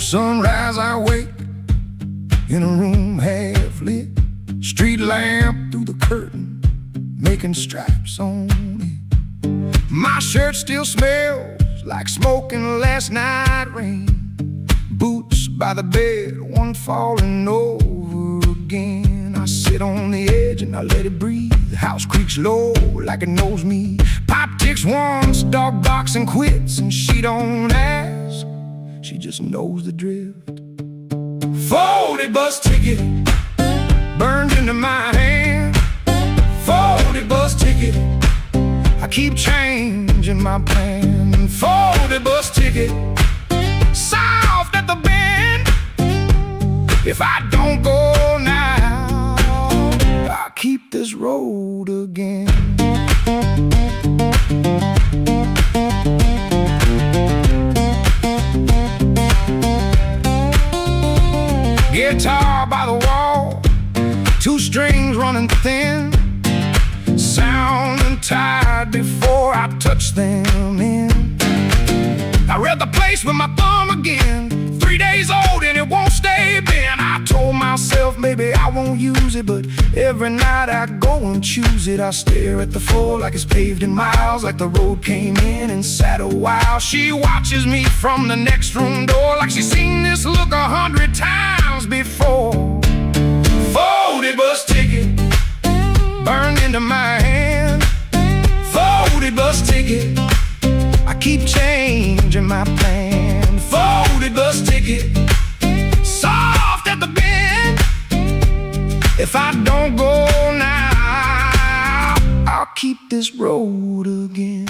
sunrise I wake in a room half lit, street lamp through the curtain, making stripes on it. My shirt still smells like smoking last night rain. Boots by the bed, one falling over again. I sit on the edge and I let it breathe. The house creaks low like it knows me. Pop ticks once, dog barks and quits, and she don't ask, she just knows the drift. Folded bus ticket burned into my hand. Folded bus ticket, I keep changing my plan. Folded bus ticket, soft at the bend. If I don't go now, I'll keep this road again. Guitar by the wall, two strings running thin, sounding tired before I touch them in. I read the place with my thumb again, 3 days old and it won't stay bent. I told myself maybe I won't use it, but every night I go and choose it. I stare at the floor like it's paved in miles, like the road came in and sat a while. She watches me from the next room door like she's seen this look 100 times before. Folded bus ticket burned into my hand. Folded bus ticket, I keep changing my plan. Folded bus ticket, soft at the bend. If I don't go now, I'll keep this road again.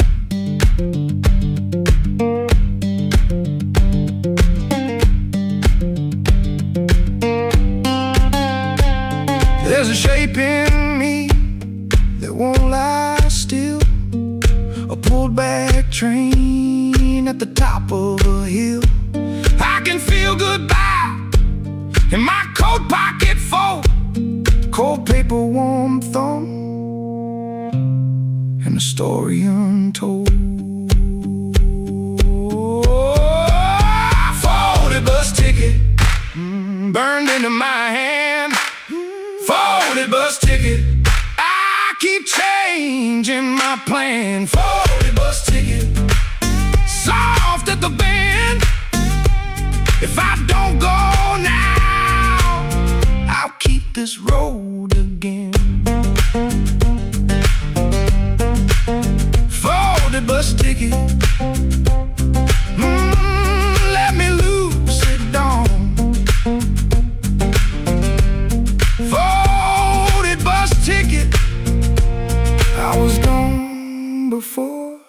There's a shape in me that won't lie still, a pulled back train at the top of a hill. I can feel goodbye in my coat pocket full, cold paper, warm thumb, and a story untold. Folded bus ticket burned into my hand. Folded bus ticket, I keep changing my plan. Folded bus ticket, soft at the bend. If I don't go now, I'll keep this road again. Folded bus ticket, let me loose it down. Folded bus ticket, I was gone before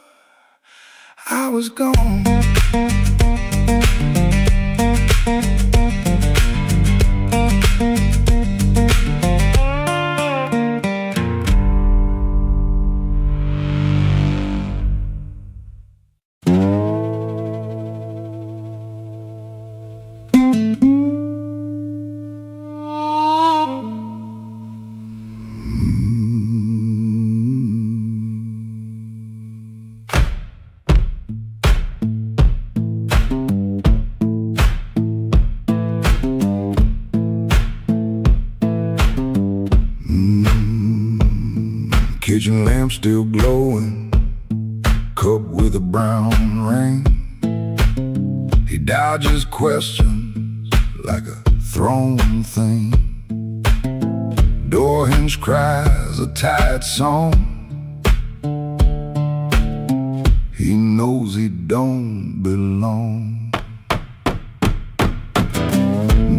I was gone. Kitchen lamp still glowing, cup with a brown ring. He dodges questions like a thrown thing. Door hinge cries a tired song. He knows he don't belong.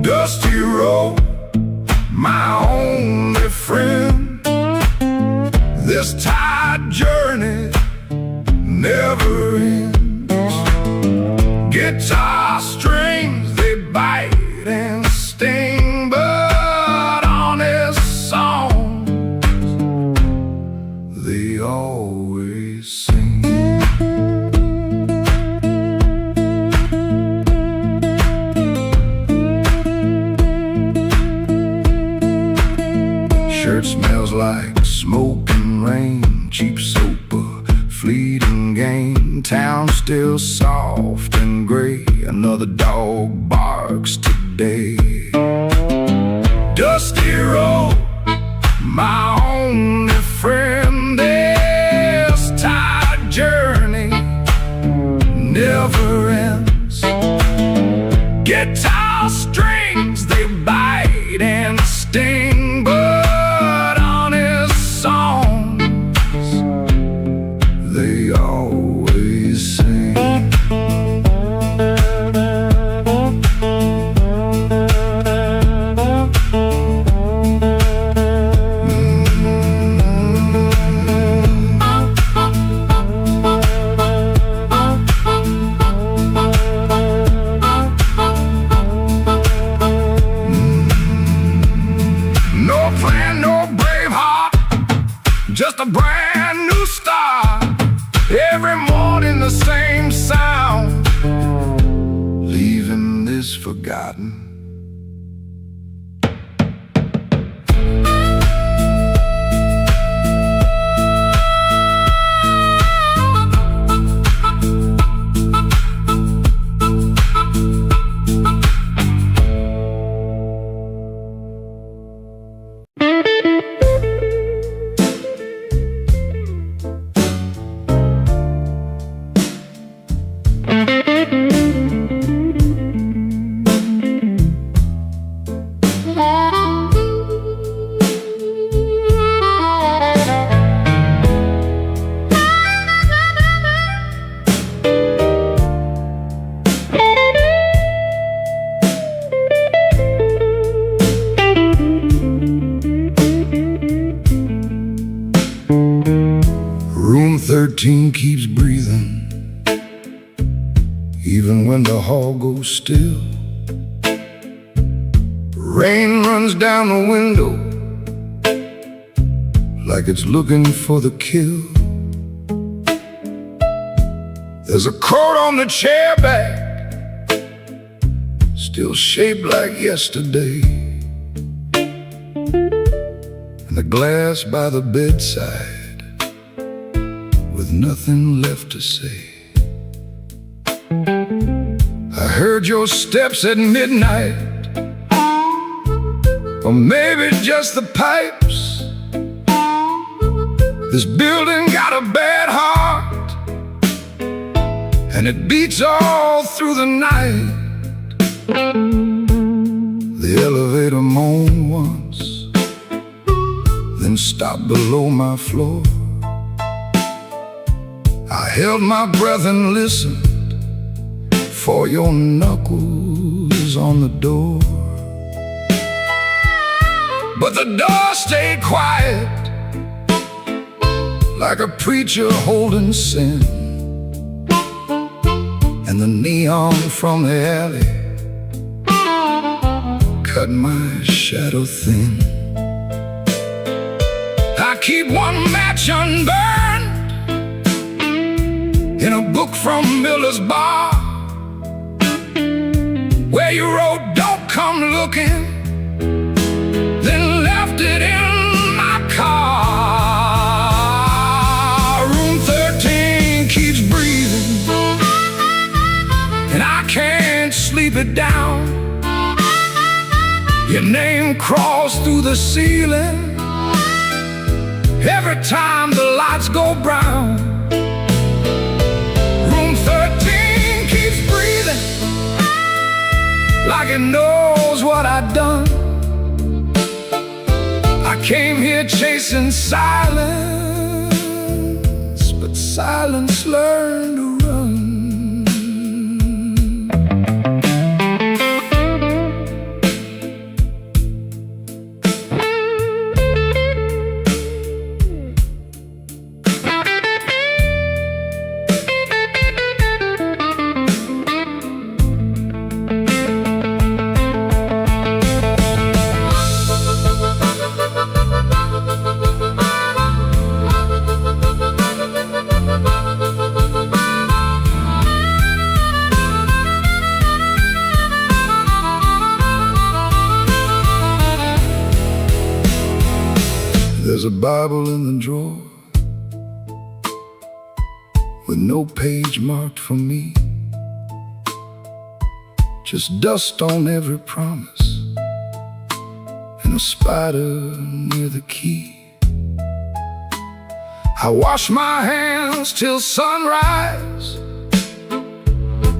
Dusty road, my only friend. This tired journey never ends. Guitar strings, they bite and sting, but honest songs, they always sing. Shirt smells like smoke and rain, cheap soap, fleeting game. Town still soft and gray. Another dog barks today. Dusty road, my only friend. This tired journey never ends. Guitar strings, they bite and sting, but honest songs they always sing. Just a brand new start. Every morning the same sound, leaving this forgotten. Room 13 keeps breathing, even when the hall goes still. Rain runs down the window like it's looking for the kill. There's a coat on the chair back, still shaped like yesterday, and the glass by the bedside with nothing left to say. I heard your steps at midnight, or maybe just the pipes. This building got a bad heart, and it beats all through the night. The elevator moaned once, then stopped below my floor. I held my breath and listened for your knuckles on the door. But the door stayed quiet, like a preacher holding sin, and the neon from the alley cut my shadow thin. I keep one match unburned in a book from Miller's bar, where you wrote, "Don't come looking," then left it in my car. Room 13 keeps breathing, and I can't sleep it down. Your name crawls through the ceiling every time the lights go brown. Room 13 keeps breathing, like it knows what I've done. I came here chasing silence, but silence learned to run. There's a Bible in the drawer, with no page marked for me. Just dust on every promise and a spider near the key. I wash my hands till sunrise,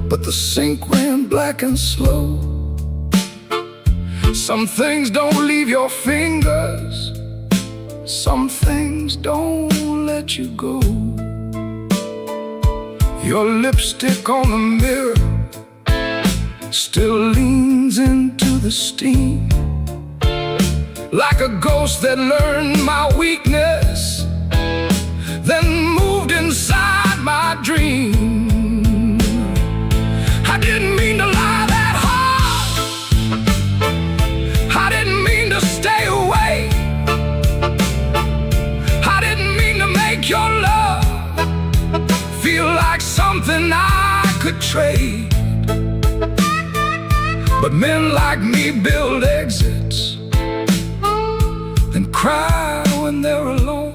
but the sink ran black and slow. Some things don't leave your fingers, some things don't let you go. Your lipstick on the mirror still leans into the steam, like a ghost that learned my weakness, then moved inside my dream. I didn't mean to lie that hard, I didn't mean to stay away, I didn't mean to make your love feel like something I could trade. But men like me build exits, then cry when they're alone.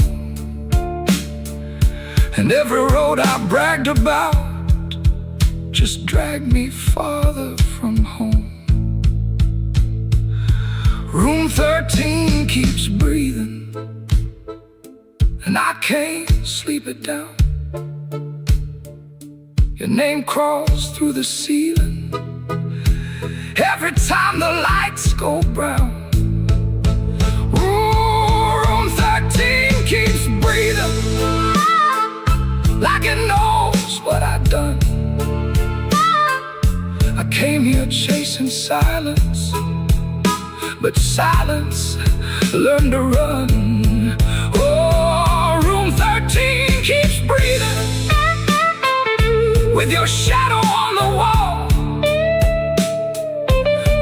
And every road I bragged about just dragged me farther from home. Room 13 keeps breathing, and I can't sleep it down. Your name crawls through the ceiling every time the lights go brown. Ooh, room 13 keeps breathing, like it knows what I've done. I came here chasing silence, but silence learned to run. Oh, room 13 keeps breathing, with your shadow on the wall.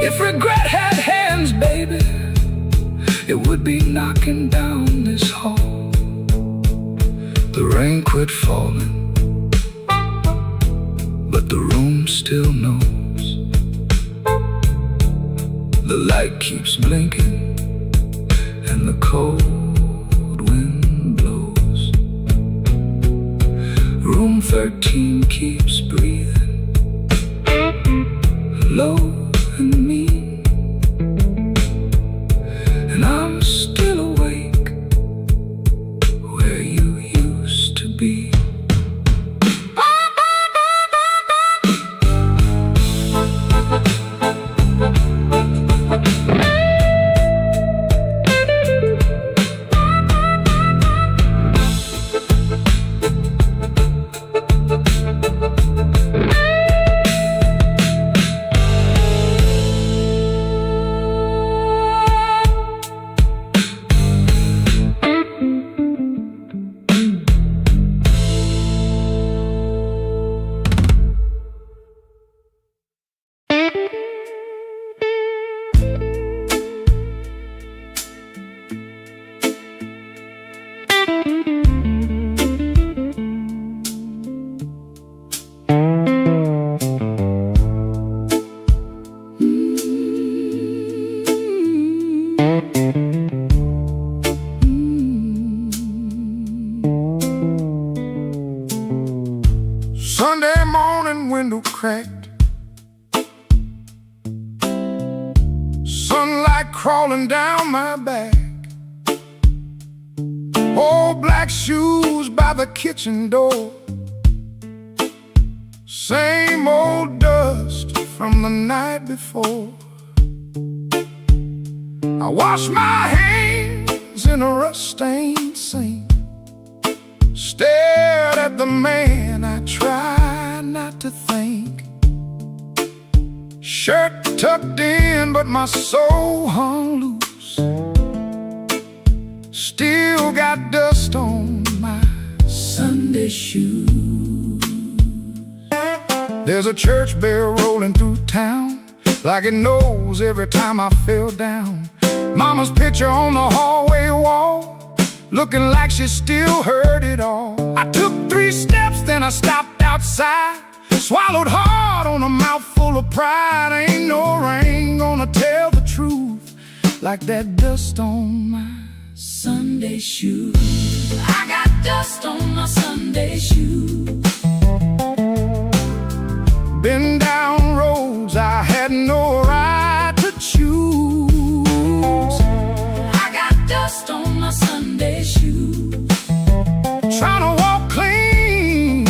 If regret had hands, baby, it would be knocking down this hall. The rain quit falling, but the room still knows. The light keeps blinking, and the cold wind blows. Room 13 keeps breathing, low and mean, and I'm still awake where you used to be. Sunday morning, window cracked, sunlight crawling down my back. Old black shoes by the kitchen door, same old dust from the night before. I wash my hands in a rust-stained sink, stared at the man I tried not to think. Shirt tucked in, but my soul hung loose. Still got dust on my Sunday shoes. There's a church bell rolling through town, like it knows every time I fell down. Mama's picture on the hallway wall, looking like she still heard it all. I took 3 steps, then I stopped outside, swallowed hard on a mouthful of pride. Ain't no rain gonna tell the truth like that dust on my Sunday shoes. I got dust on my Sunday shoes. Been down roads I had no right to choose. I got dust on my Sunday shoes. Trying to walk clean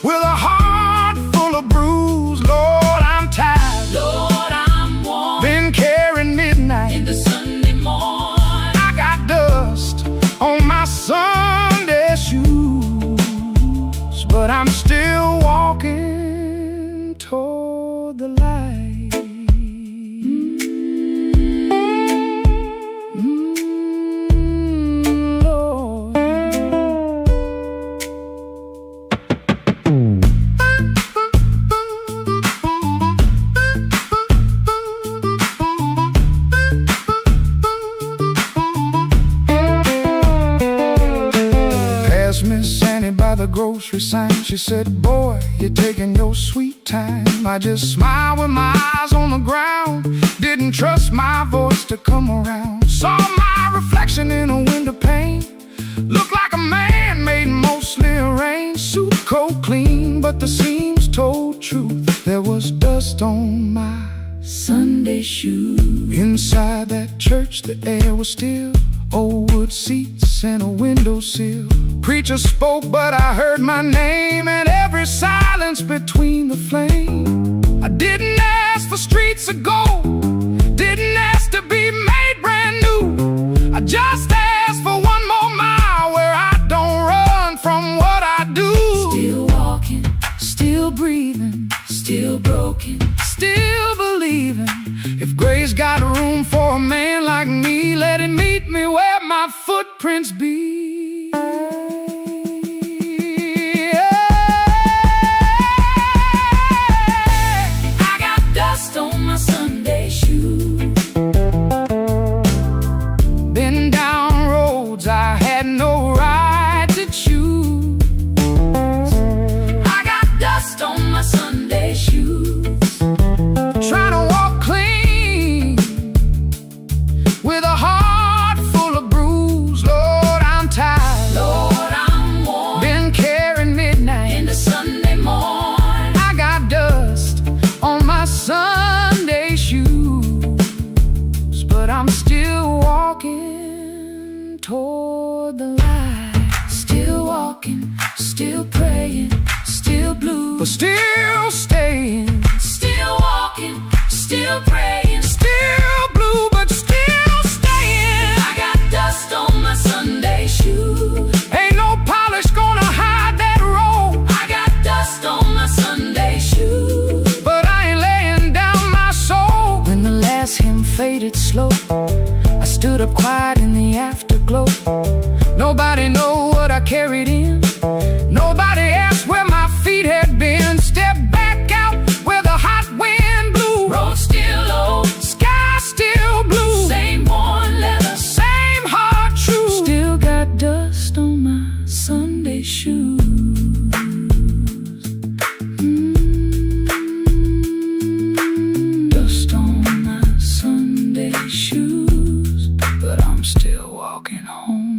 with a heart full of bruise. Lord, I'm tired. Lord, I'm worn. Been carrying midnight In the Sunday morning. I got dust on my Sunday shoes, but I'm still walking toward the light. Lord. Passed Miss Annie by the grocery sign. She said, boy, you're taking your sweet time. I just smiled with my eyes on the ground. Didn't trust my voice to come around. Saw my reflection in a window pane. Looked like a man made mostly arranged. Suit coat clean, but the seams told truth. There was dust on my Sunday shoes. inside that church. The air was still. Old wood seats and a windowsill. Preacher spoke, but I heard my name, and every silence between the flame. I didn't ask for streets of gold, didn't ask to be made brand new. I just asked for one more mile where I don't run from what I do. Still walking, Still breathing, still broken. still believing. If grace got room for a man like me, let it meet me where my footprints be. I got dust on my Sunday shoes. Been down roads I had no right to choose. I got dust on my Sunday shoes. Trying to walk clean with a heart full of bruise. Lord, I'm tired. Lord, I'm worn. Been carrying midnight. In the Sunday morning. I got dust on my Sunday shoes, but I'm still walking toward the light. Still walking, still praying, still blue. But still staying. Still walking, still praying. Still blue, but still staying. I got dust on my Sunday shoes. Ain't no polish gonna hide that road. I got dust on my Sunday shoes. But I ain't laying down my soul. When the last hymn faded slow, I stood up quiet in the afterglow. Nobody know what I carried in. Nobody asked where my feet had been. Stepped back out where the hot wind blew. Road still old, Sky still blue. same worn leather. Same heart true. Still got dust on my Sunday shoes. Dust on my Sunday shoes, but I'm still walking home.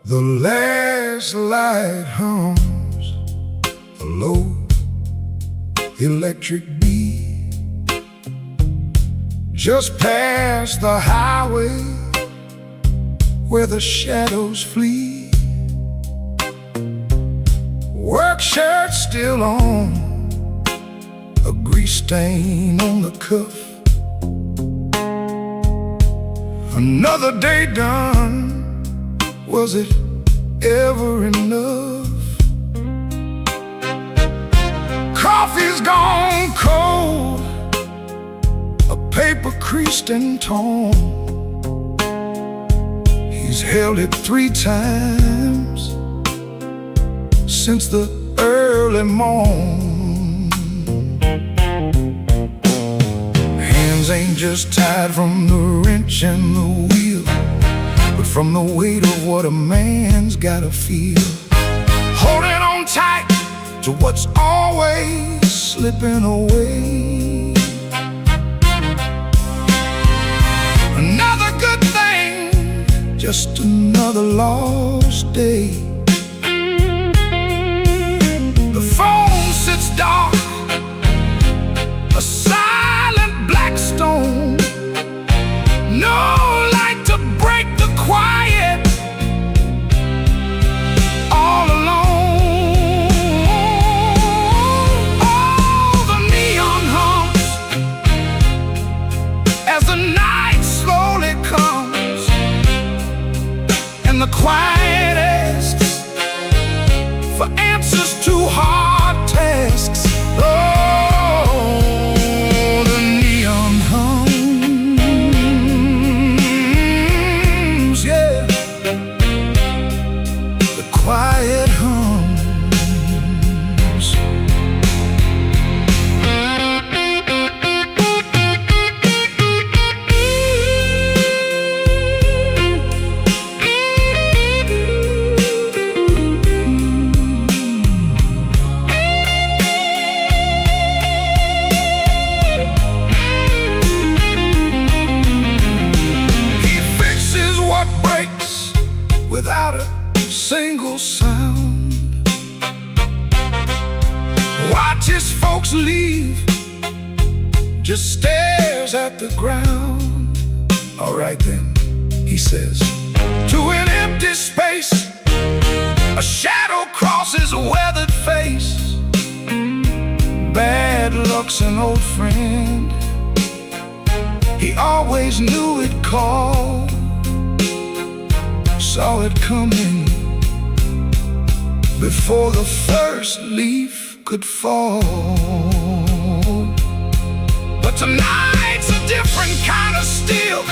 The last light hums a low electric beat just past the highway where the shadows flee. Work shirt still on, a grease stain on the cuff. Another day done, Was it ever enough? Coffee's gone cold, a paper creased and torn. He's held it 3 times since the early morn. Hands ain't just tied from the wrench and the wheel, but from the weight of what a man's gotta feel. Holding on tight to what's always slipping away. Another good thing, just another lost day. The phone sits dark, a silent black stone. No light to break the quiet, all alone. Oh, the neon hums as the night slowly comes, and the quiet asks for answers to hard tasks. Oh, the neon hums, yeah, the quiet hums. Without a single sound, watches folks leave, just stares at the ground. All right then, he says, to an empty space, a shadow crosses a weathered face. Bad luck's an old friend, he always knew it'd call. Saw it coming before the first leaf could fall. But tonight's a different kind of still,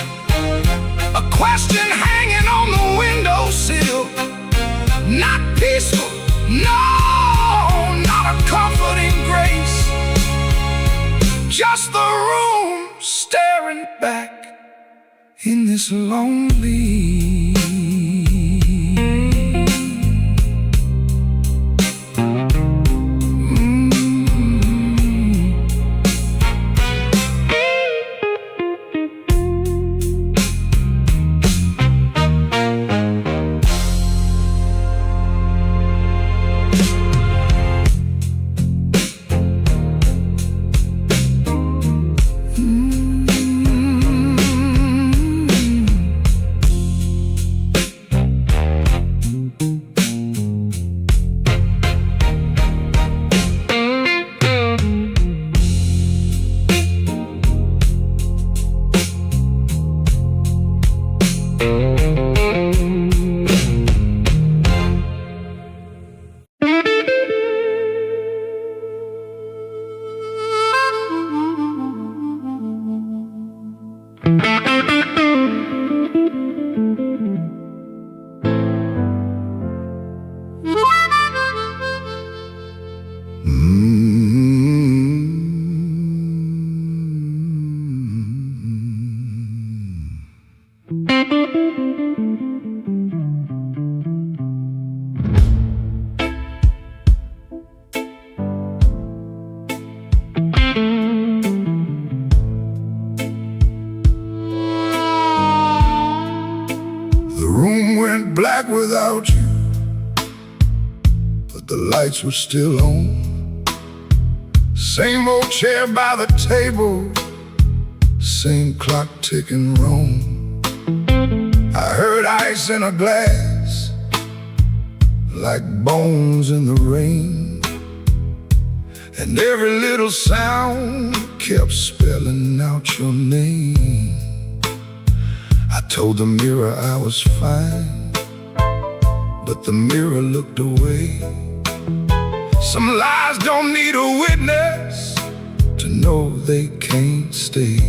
a question hanging on the windowsill. Not peaceful, no, not a comforting grace, just the room staring back in this lonely. Black without you, but the lights were still on. Same old chair by the table, same clock ticking wrong. I heard ice in a glass, like bones in the rain, and every little sound kept spelling out your name. I told the mirror I was fine, but the mirror looked away. Some lies don't need a witness to know they can't stay.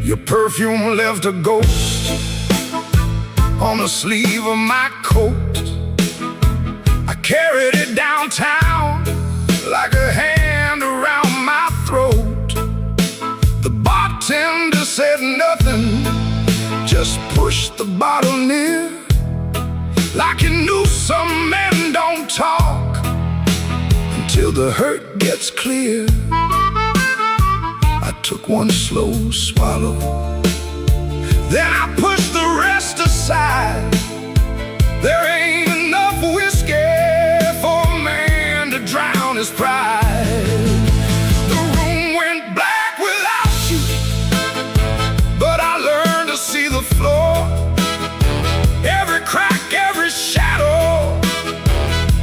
Your perfume left a ghost on the sleeve of my coat. I carried it downtown like a hand around my throat. The bartender said nothing, just pushed the bottle near, like he knew some men don't talk until the hurt gets clear. I took one slow swallow, then I pushed the rest aside. There ain't enough whiskey for a man to drown his pride. The room went black without you, but I learned to see the floor. Every crack, every shadow,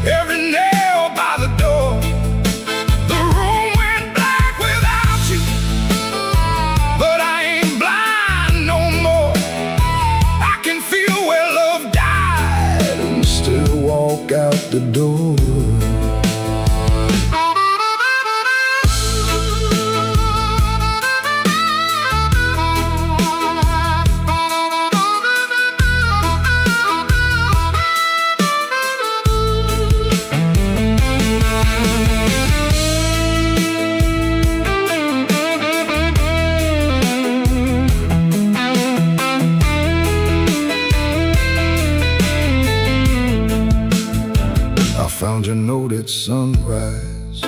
every nail by the door. The room went black without you, but I ain't blind no more. I can feel where love died and still walk out the door. Found your note at sunrise,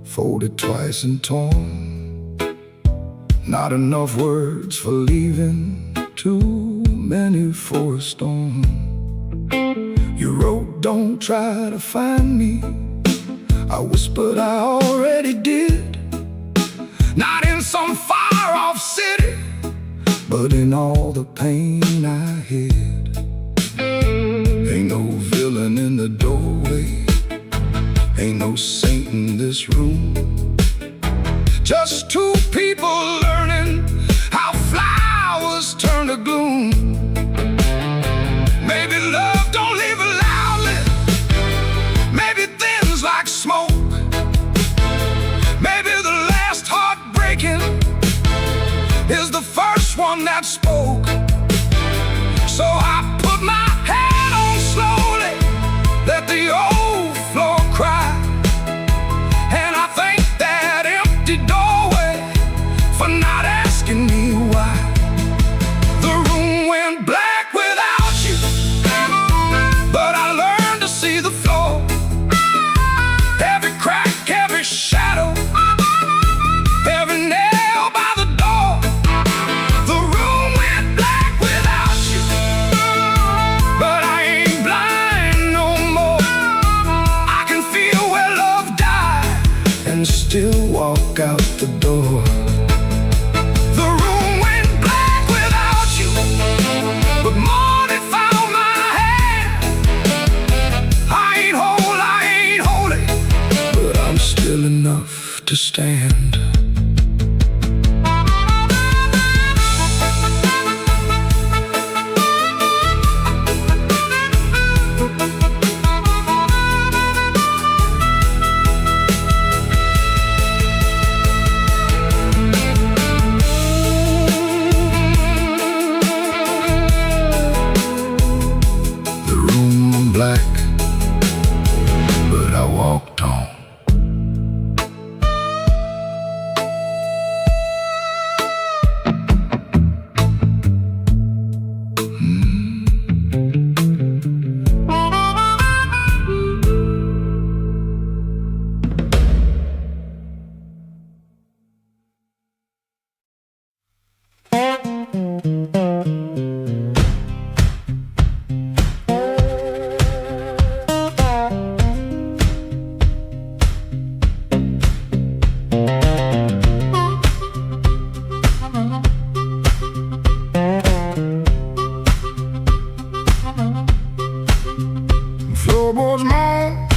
folded twice and torn. Not enough words for leaving, too many for a storm. You wrote, don't try to find me. I whispered, I already did. Not in some far-off city, but in all the pain I hid. Ain't no villain in the doorway, ain't no saint in this room. Just two people learning how flowers turn to gloom. Maybe love don't leave it loudly, maybe things like smoke. Maybe the last heartbreaking is the first one that spoke. So I put my head on slowly, let the old floor cry. And I thank that empty doorway for not asking me why. The room went black without you, but I learned to see the floor. Every crack, every shadow, every nail by the door. The room went black without you, but I ain't blind no more. I can feel where love died and still walk out the door. The room went black without you, but morning found my hand. I ain't whole, I ain't holy, but I'm still enough to stand. The room black, but I walked on. Floorboards moan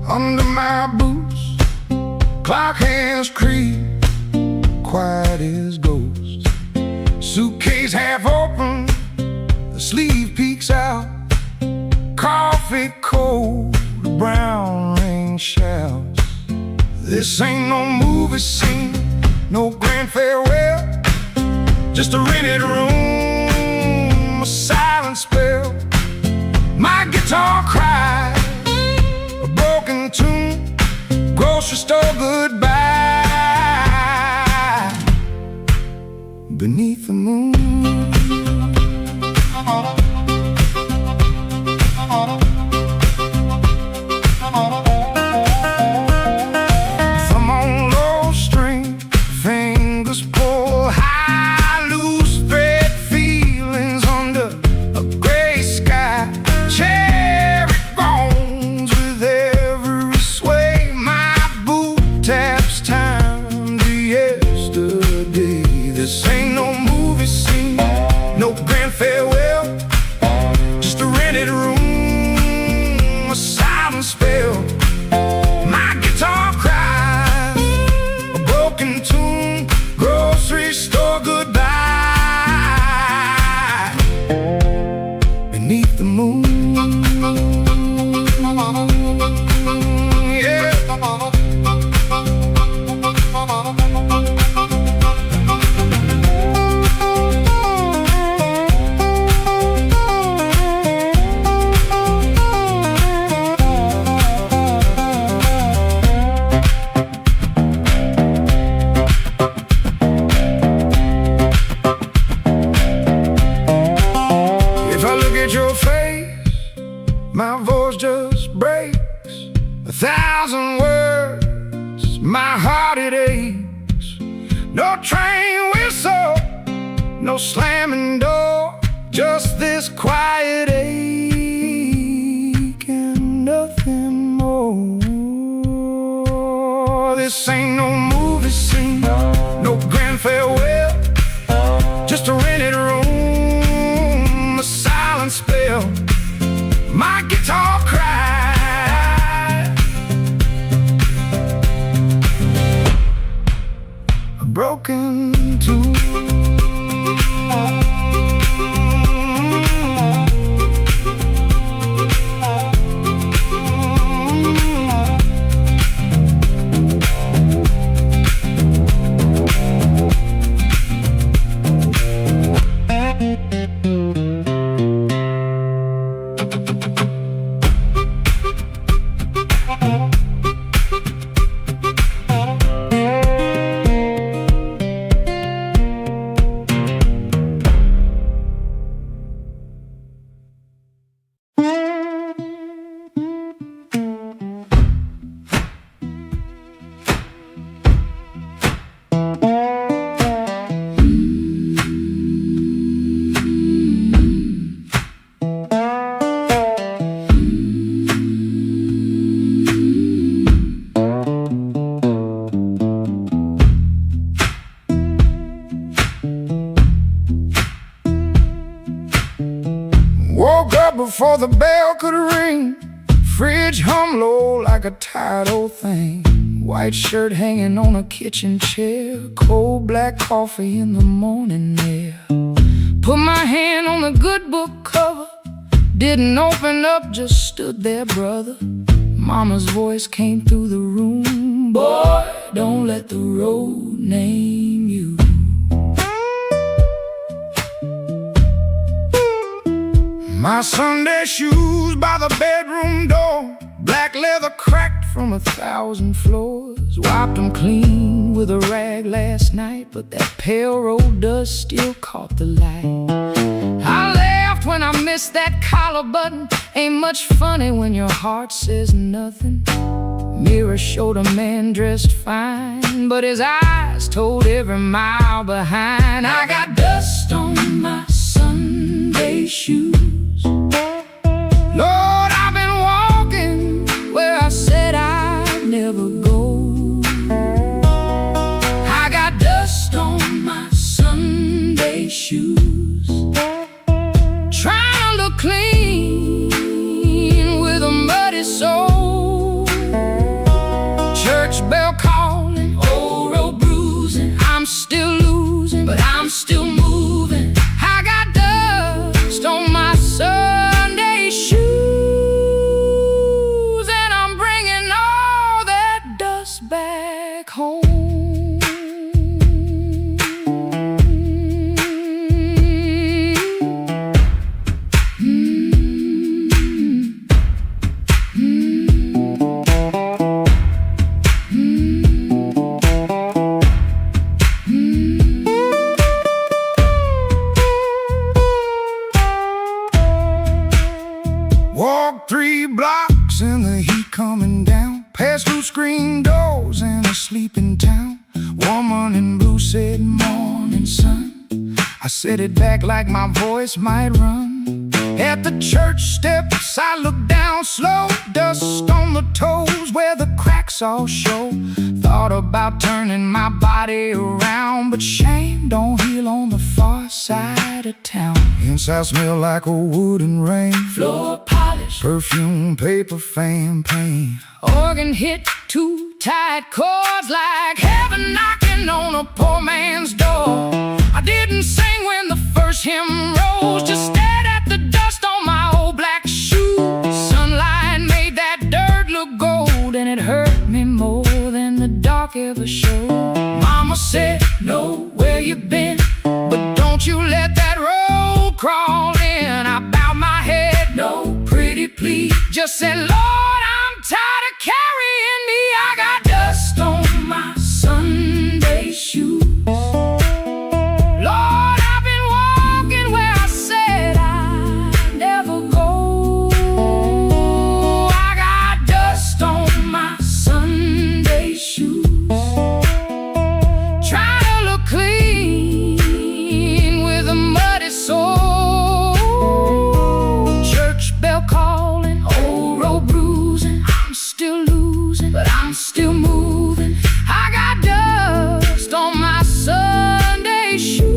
under my boots, clock hands creep, quiet as ghosts. Suitcase half open, the sleeve peeks out. coffee cold, brown rain showers. This ain't no movie scene, no grand farewell, just a rented room, a silent spell. My guitar cries, a broken tune, grocery store goodbye. Beneath the moon, thumb on low string, fingers pull high, loose thread feelings under a gray sky. Cherry bones with every sway, my boot taps time to yesterday. This ain't no movie scene, no grand farewell, just a rented room, a silent spell. My guitar cries, a broken tune, grocery store goodbye. Beneath the moon, yeah. If I look at your face, my voice just breaks. 1,000 words, my heart it aches. No train whistle, no slamming door, just this quiet ache and nothing more. This ain't no movie scene, no grand farewell, just a rented room, a silent spell. My guitar cries, a broken tune. Woke up before the bell could ring, fridge hum low like a tired old thing. White shirt hanging on a kitchen chair, cold black coffee in the morning air. Put my hand on the good book cover, didn't open up, just stood there, brother. Mama's voice came through the room, boy, don't let the road name you. My Sunday shoes by the bedroom door, black leather cracked from 1,000 floors. Wiped them clean with a rag last night, but that pale road dust still caught the light. I laughed when I missed that collar button. Ain't much funny when your heart says nothing. Mirror showed a man dressed fine, but his eyes told every mile behind. I got dust on my Sunday shoes. Lord, I've been walking where I said I'd never go. I got dust on my Sunday shoes, trying to look clean with a muddy soul. Church bell calling, old road bruising. I'm still losing, but I'm still moving. I got dust on my Sunday shoes. home. Walk 3 blocks in the heat coming down, past 2 screen doors and a sleeping town. Woman in blue said, "Morning, sun." I set it back like my voice might run. At the church steps I looked down slow, dust on the toes where the cracks all show. Thought about turning my body around, but shame don't heal on the far side of town. Inside smell like a wood and rain, Floor polish, perfume, paper, fan, pain. organ hit 2 tight chords like heaven knocking on a poor man's door. I didn't sing when the first hymn rose, just stared at the dust on my old black shoes. Sunlight made that dirt look gold, and it hurt me more than the dark ever showed. Mama said, "Know where you been, but don't you let that road crawl in." I bowed my head, "No, pretty please." Just said, "Lord, I'm tired of carrying me. I got dust on my Sunday shoes. Lord, I've been walking where I said I'd never go. I got dust on my Sunday shoes. Trying to look clean with a muddy soul. Church bell calling, old road bruising. I'm still losing, but I'm still moving. I got dust on my Sunday shoes,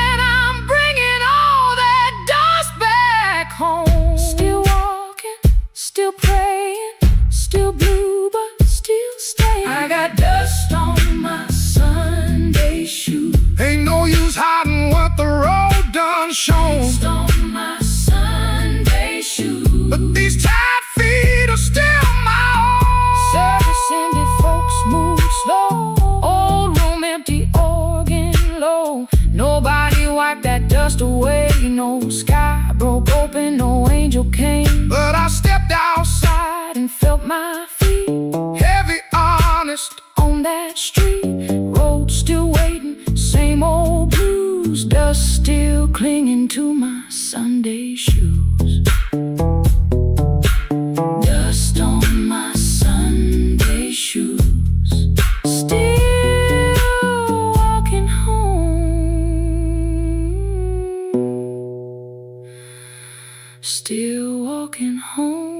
and I'm bringing all that dust back home. Still walking, still praying, still blue, but still staying. I got dust on my Sunday shoes. Ain't no use hiding what the road done shown, Dust on my Sunday shoes. but these tired feet are still my own. Service ended, folks move slow. Old room empty, organ low. Nobody wiped that dust away. No sky broke open, no angel came. But I stepped outside And felt my feet heavy, honest. on that street. Road still waiting, same old blues. Dust still clinging to my Sunday shoes. Dust on my Sunday shoes. Still walking home. Still walking home.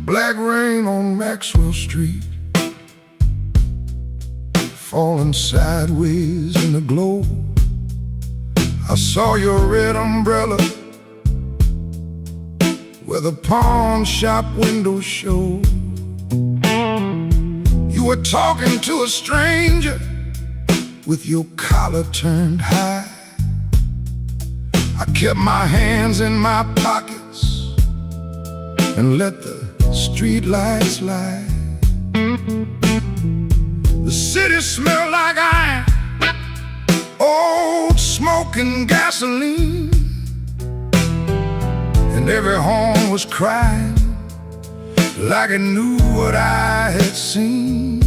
Black rain on Maxwell Street, falling sideways in the glow. I saw your red umbrella where the pawn shop windows show. You were talking to a stranger with your collar turned high. I kept my hands in my pockets and let the street lights lie. The city smelled like iron, old smoke and gasoline, and every home was crying like it knew what I had seen.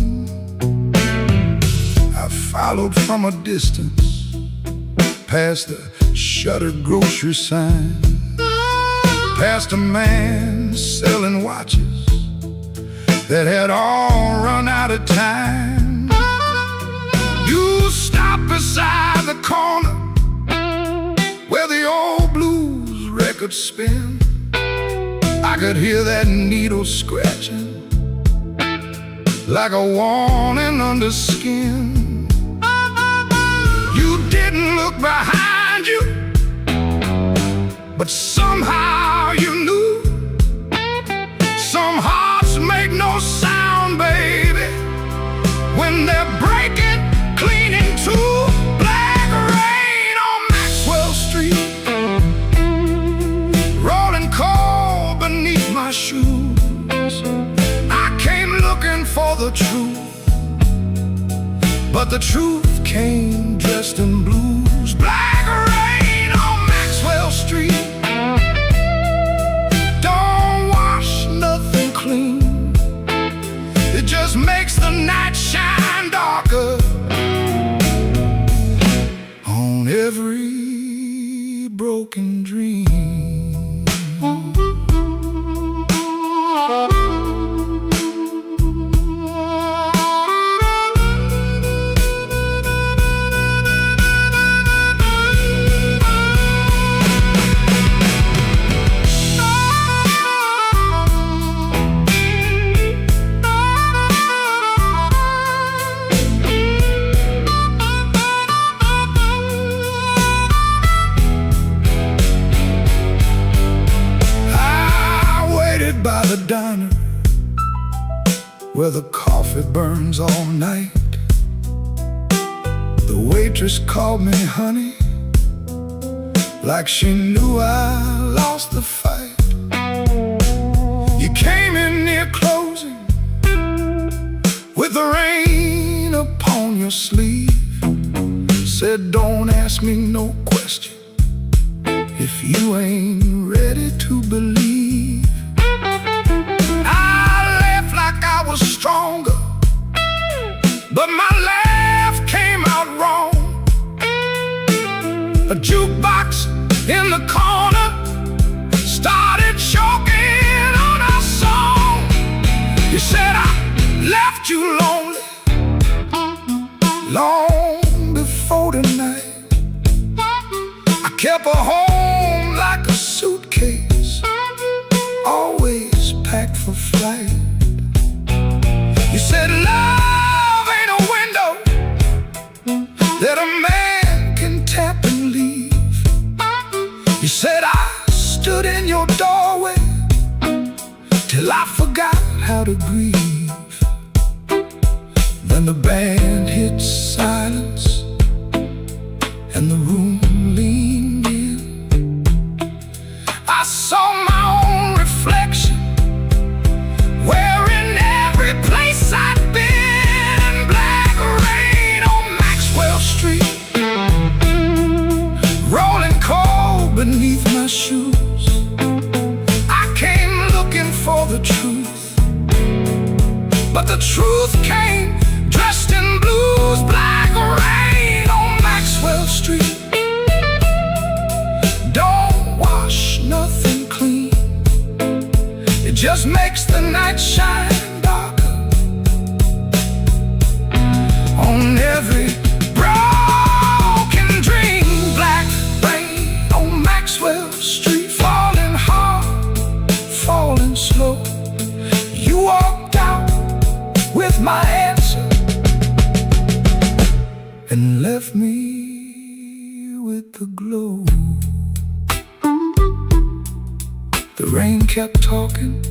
I followed from a distance past the shuttered grocery sign, past a man selling watches that had all run out of time. You stopped beside the corner could spin. I could hear that needle scratching like a warning under skin. You didn't look behind you, but somehow you knew. Some hearts make no sound, baby, when they're breaking clean in two. Black rain on Maxwell Street, rolling cold beneath my shoes. I came looking for the truth, but the truth came dressed in blues. Black rain on Maxwell Street don't wash nothing clean. It just makes the night shine darker on every broken dream. By the diner where the coffee burns all night, the waitress called me honey, like she knew I lost the fight. You came in near closing with the rain upon your sleeve, said don't ask me no question if you ain't ready to believe. Stronger, but my laugh came out wrong. A jukebox in the corner started choking on our song. You said I left you lonely long before tonight. I kept her home like a suitcase, always packed for flight. You said love ain't a window that a man can tap and leave. You said I stood in your doorway till I forgot how to grieve. Then the band hit silence and the room leaned in. I saw my own reflection wearing every place I'd been. Black rain on Maxwell Street, rolling cold beneath my shoes. I came looking for the truth, but the truth came dressed in blues. Black rain on Maxwell Street don't wash nothing clean. It just makes the night shine on every broken dream. Black rain on Maxwell Street, falling hard, falling slow. You walked out with my answer and left me with the glow. The rain kept talking,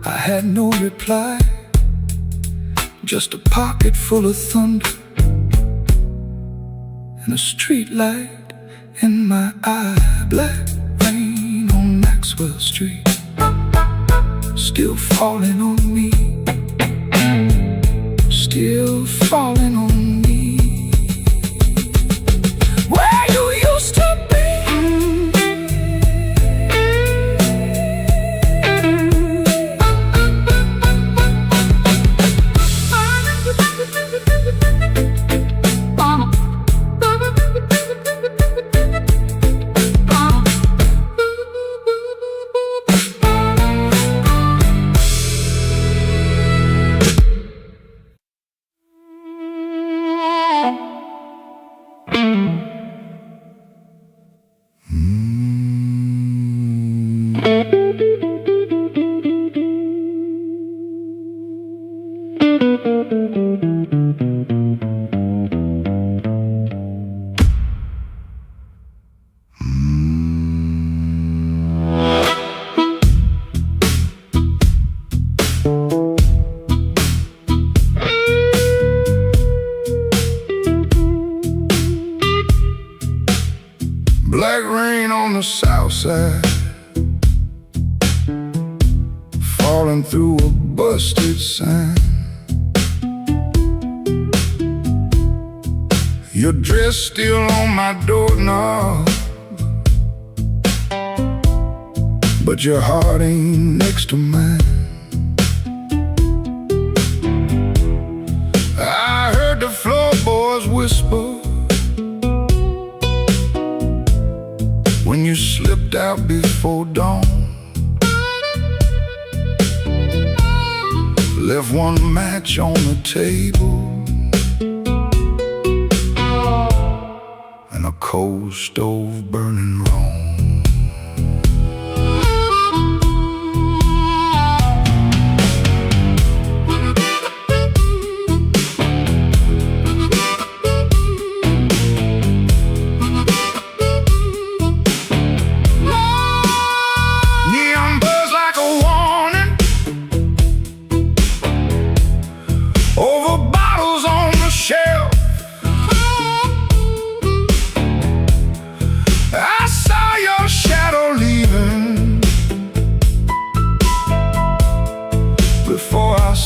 I had no reply, just a pocket full of thunder and a street light in my eye. Black rain on Maxwell Street, still falling on me, still falling on me. Where you used to be, Black rain on the south side, falling through a busted sign. Your dress still on my doorknob, but your heart ain't next to mine. I heard the floorboards whisper when you slipped out before dawn. Left one match on the table and a cold stove burning wrong.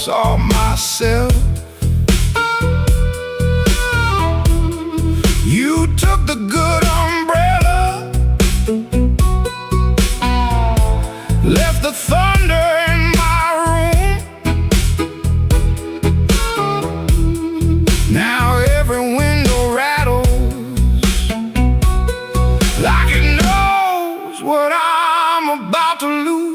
Saw myself. You took the good umbrella, left the thunder in my room. Now every window rattles like it knows what I'm about to lose.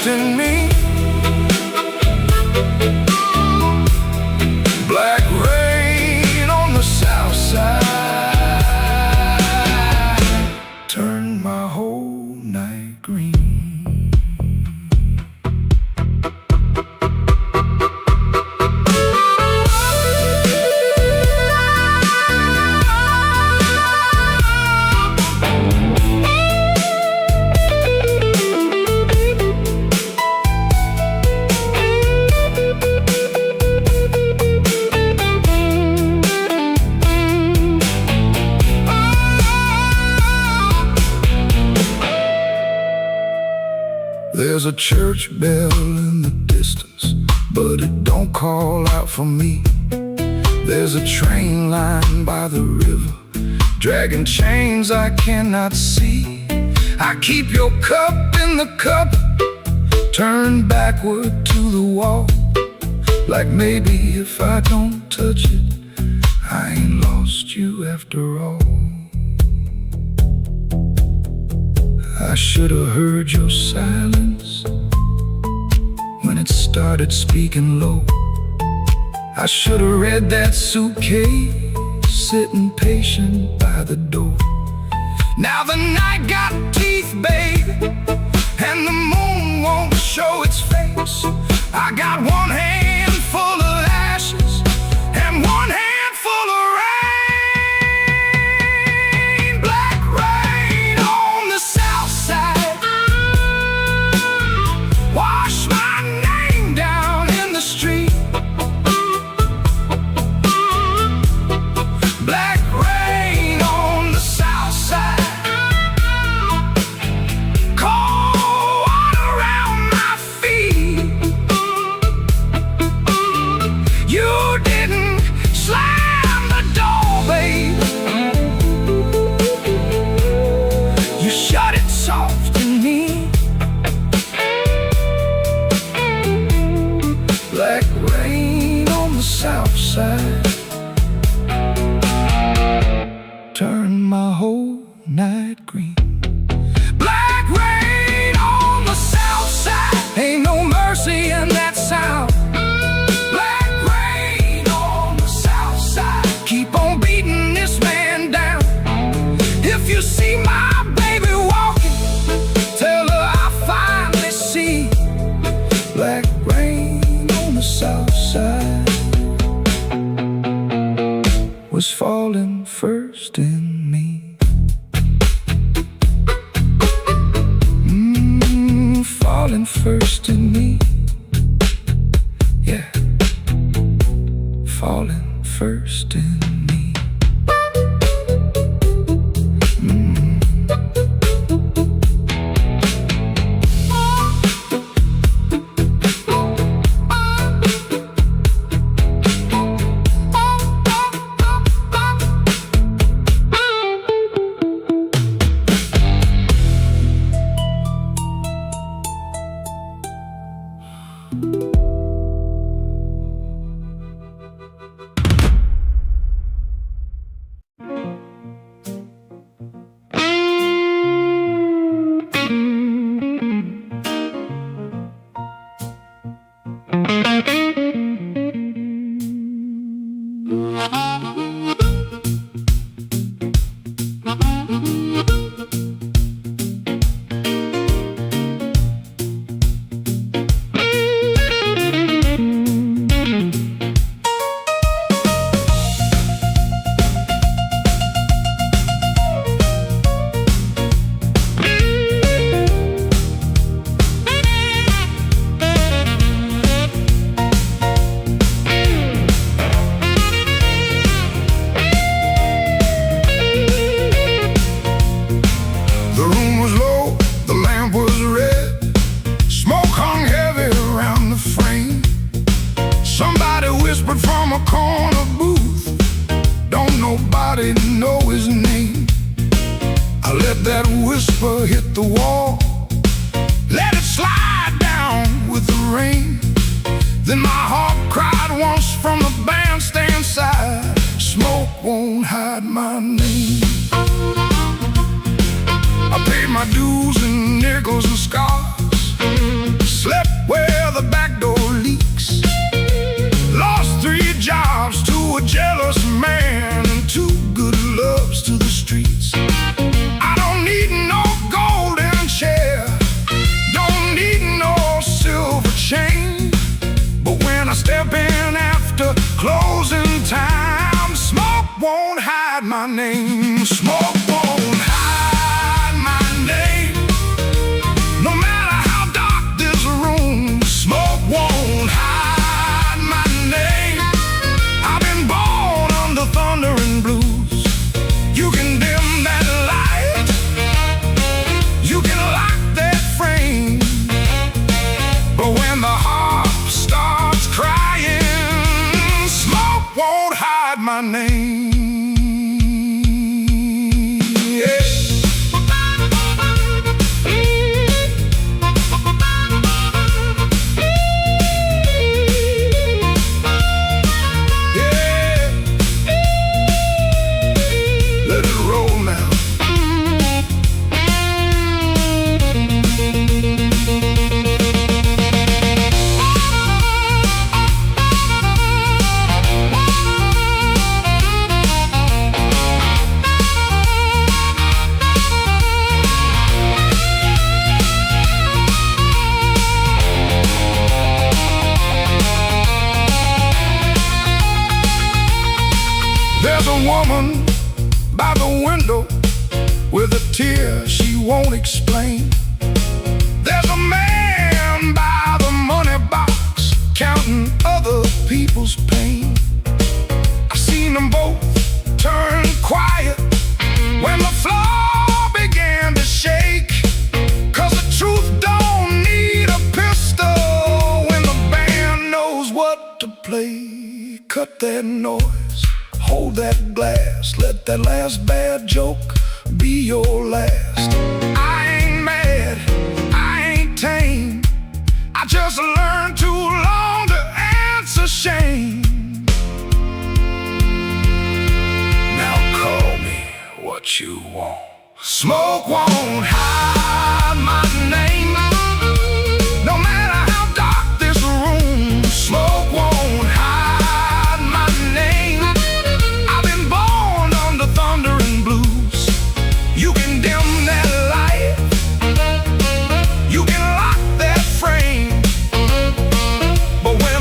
In me, black rain on the south side turned my whole night green. There's a church bell in the distance, but it don't call out for me. There's a train line by the river, dragging chains I cannot see. I keep your cup in the cup, turned backward to the wall, like maybe if I don't touch it, I ain't lost you after all. I should have heard your silence when it started speaking low. I should have read that suitcase sitting patient by the door. Now the night got teeth, babe, and the moon won't show its face. I got one hand full of ashes and one hand full of rain. Black rain on the south side, wash my name down in the street. Black rain on the south side, cold water around my feet. south side was falling first in me. Falling first in me. Yeah, falling first in me.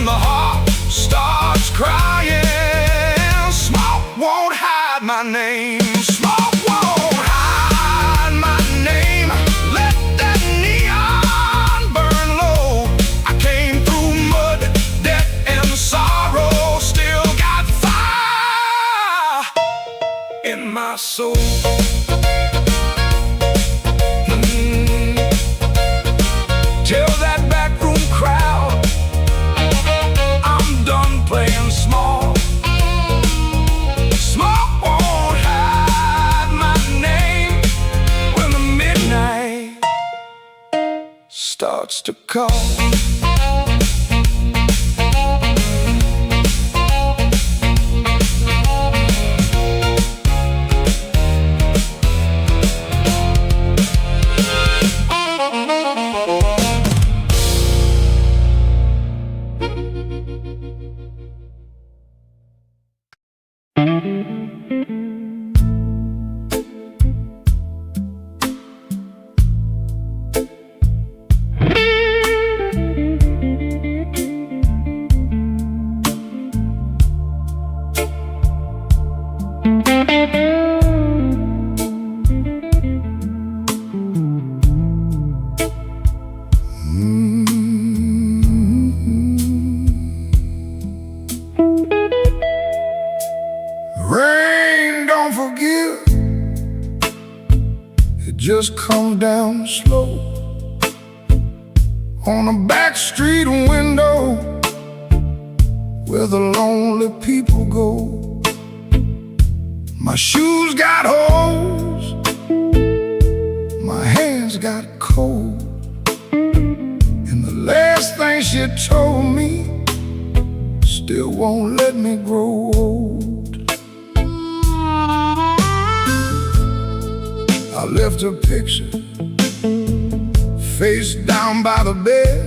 The heart call. Rain don't forgive, it just comes down slow on a back street window where the lonely people go. My shoes got holes, my hands got cold, and the last thing she told me still won't let me grow old. I left her picture face down by the bed,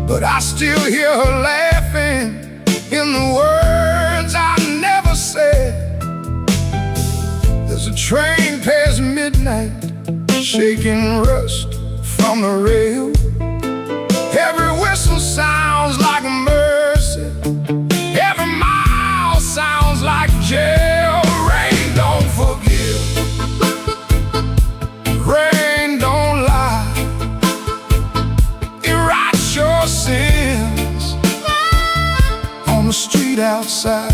but I still hear her laughing in the words I never said. There's a train past midnight, shaking rust from the rail. Every whistle sounds like mercy, every mile sounds like jail. Rain don't forgive, rain don't lie, it writes your sins on the street outside.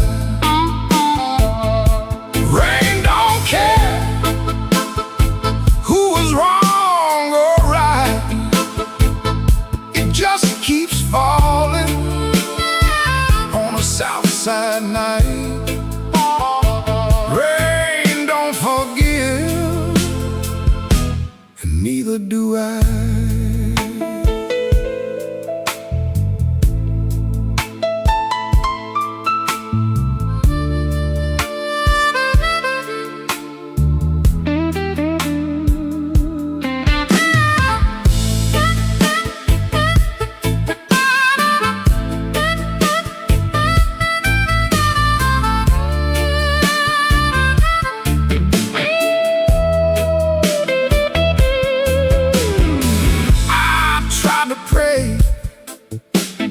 Rain don't care who was wrong or right, it just keeps falling on a south side night. Rain don't forgive, and neither do I.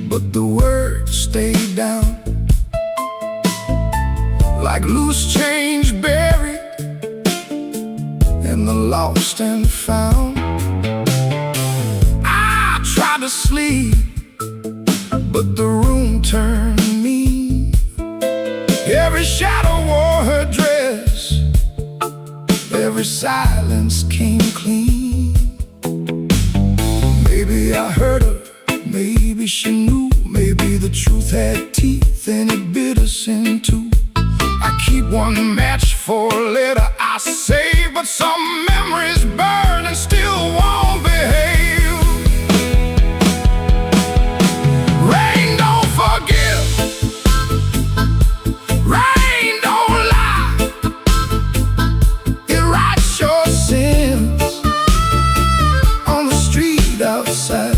But the words stayed down like loose change buried in the lost and found. I tried to sleep, but the room turned me. Every shadow wore her dress, every silence came clean. Maybe I heard her, maybe she knew, maybe the truth had teeth and it bit us in two. I keep one match for a letter I save, but some memories burn and still won't behave. Rain don't forgive, rain don't lie, it writes your sins on the street outside.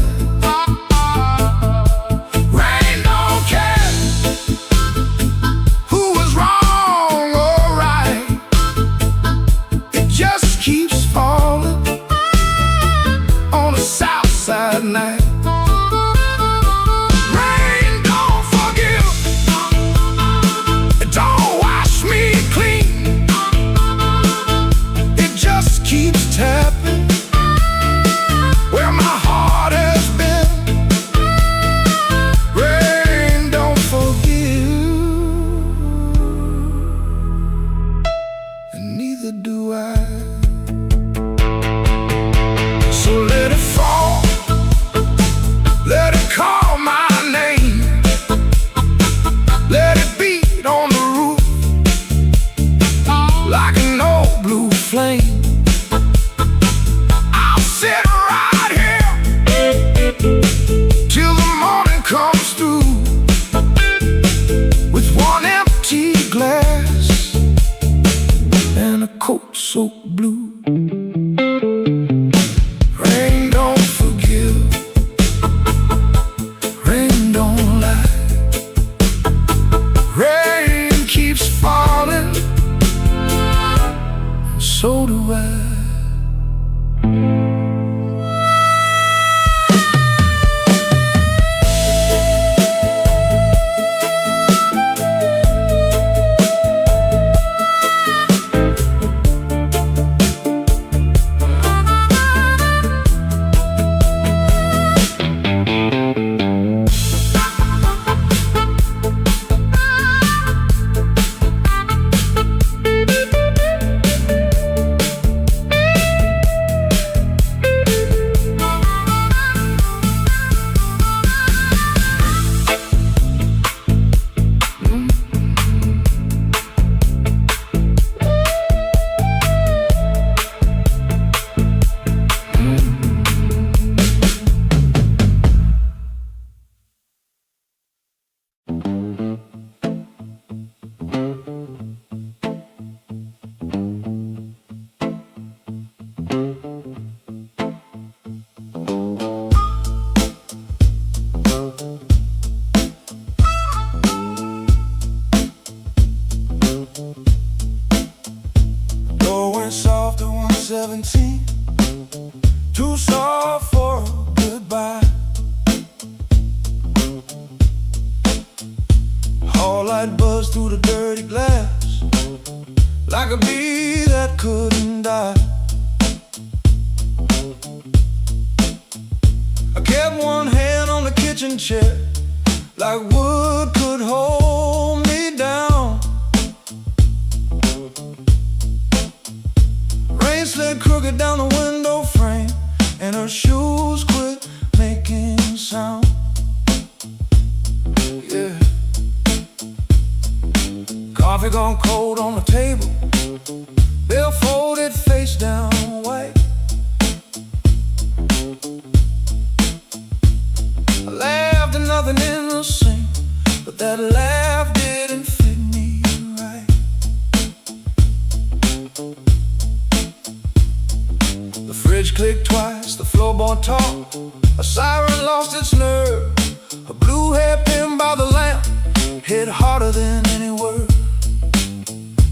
Sunlight buzzed through the dirty glass like a bee that couldn't die. I kept one hand on the kitchen chair like wood could hold me down. Rain slid crooked down the window frame and her shoes quit making sound. Yeah. Coffee gone cold on the table, bill folded face down white. I laughed and nothing in the sink, but that laugh didn't fit me right. The fridge clicked twice, the floorboard talked, a siren lost its nerve. A blue hairpin by the lamp hit harder than any word.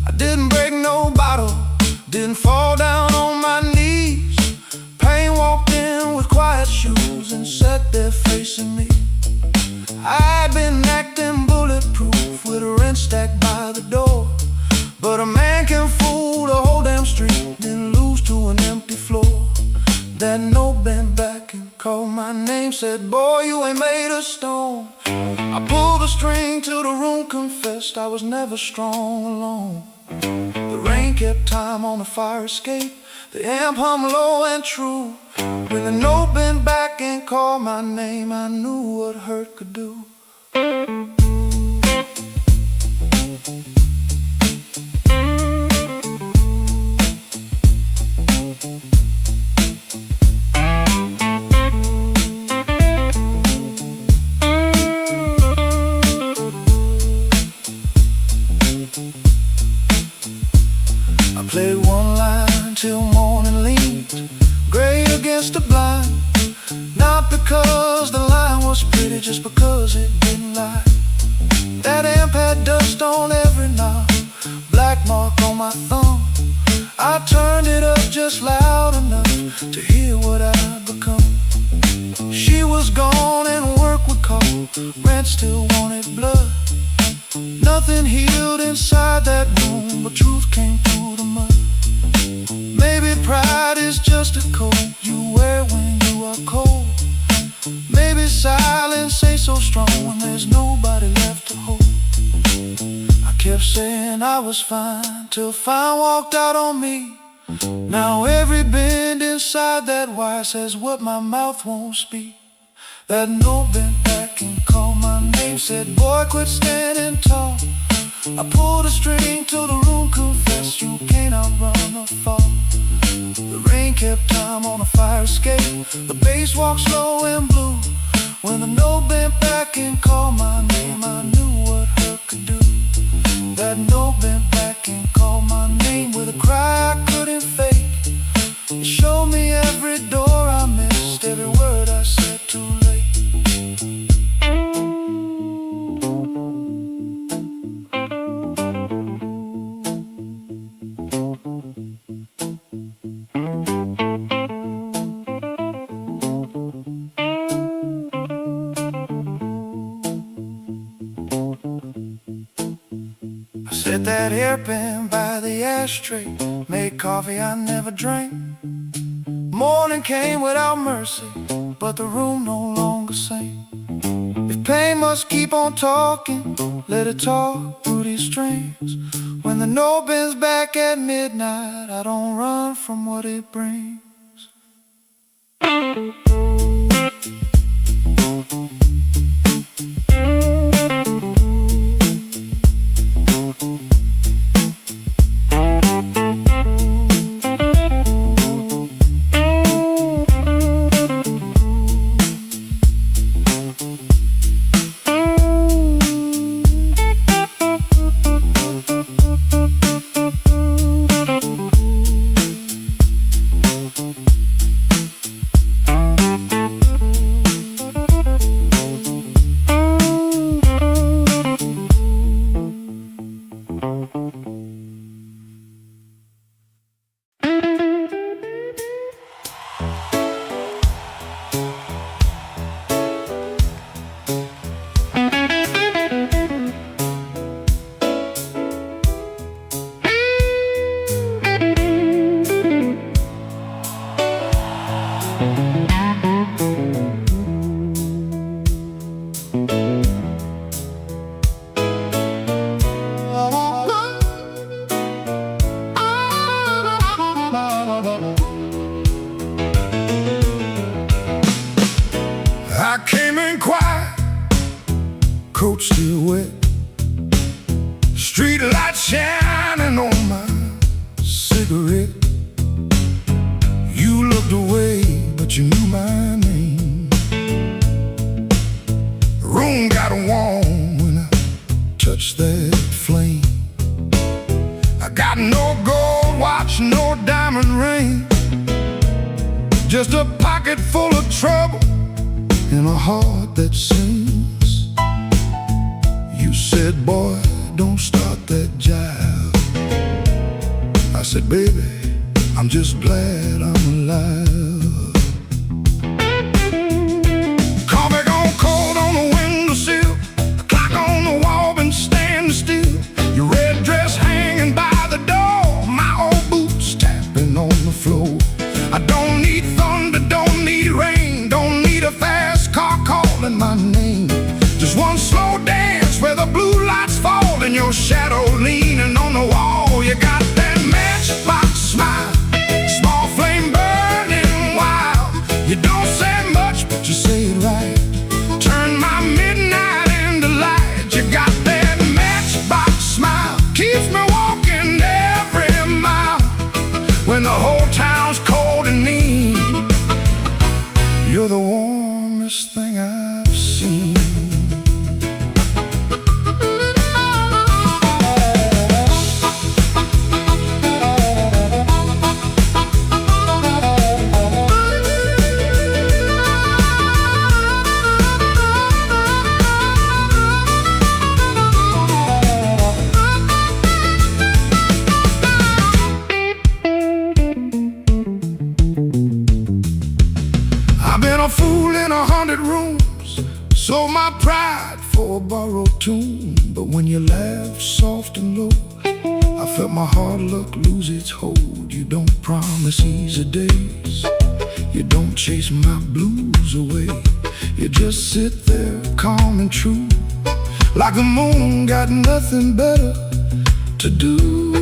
I didn't break no bottle, didn't fall down on my knees. Pain walked in with quiet shoes and sat there facing me. I'd been acting bulletproof with a rent stack by the door, but a man can fool the whole damn street, then lose to an empty floor. That note bent back and called my name, said, boy, you ain't made of stone. I pulled the string till the room confessed I was never strong alone. The rain kept time on the fire escape, the amp hummed low and true. When the note bent back and called my name, I knew what hurt could do. I played one line till morning leaned gray against the blind. Not because the line was pretty, just because it didn't lie. That amp had dust on every knob, black mark on my thumb. I turned it up just loud enough to hear what I'd become. She was gone and work would call, rent still wanted blood. Nothing healed inside that room, but truth came through the mud. Maybe pride is just a coat you wear when you are cold. Maybe silence ain't so strong when there's nobody left to hold. I kept saying I was fine till fine walked out on me. Now every bend inside that wire says what my mouth won't speak. That note bent back and called my name, said, boy, quit standing tall. I pulled a string till the room confessed you can't outrun the fall. The rain kept time on a fire escape, the bass walked slow and blue. When the note bent back and called my name, I knew what hurt could do. That note bent back and called my name with a cry I couldn't fake. It showed me every door I missed, every word I said too late. Set that hairpin by the ashtray, made coffee I never drank. Morning came without mercy, but the room no longer sang. If pain must keep on talking, let it talk through these strings. When the note bends back at midnight, I don't run from what it brings. coat still wet, street lights shining on my cigarette. You looked away, but you knew my name. The room got warm when I touched that flame. I got no gold watch, no diamond ring, just a pocket full of trouble and a heart that sings. You said, boy, don't start that jive. I said, baby, I'm just glad I'm alive. Coffee gone cold on the windowsill, the clock on the wall been standing still. Your red dress hanging by the door, my old boots tapping on the floor. I don't need thunder, don't need rain, don't need a fast car calling my name. Just one slow dance where the blue lights fall and your shadow leaning on the wall. You got that matchbox smile, small flame burning wild. You don't say much, but you say it right. Turn my midnight into light. You got that matchbox smile, keeps me walking every mile when the whole town's cold and mean. You're the warmest thing I've seen. I've been a fool in 100 rooms, sold my pride for a borrowed tune. But when you laugh soft and low, I felt my hard luck lose its hold. You don't promise easy days, you don't chase my blues away. You just sit there calm and true, like the moon got nothing better to do.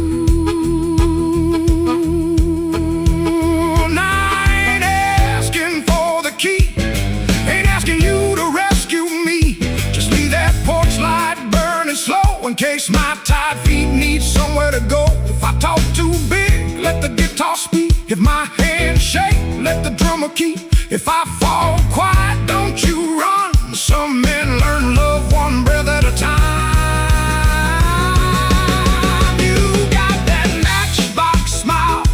In case my tired feet need somewhere to go. If I talk too big, let the guitar speak. If my hands shake, let the drummer keep. If I fall quiet, don't you run. Some men learn love one breath at a time. You got that matchbox smile,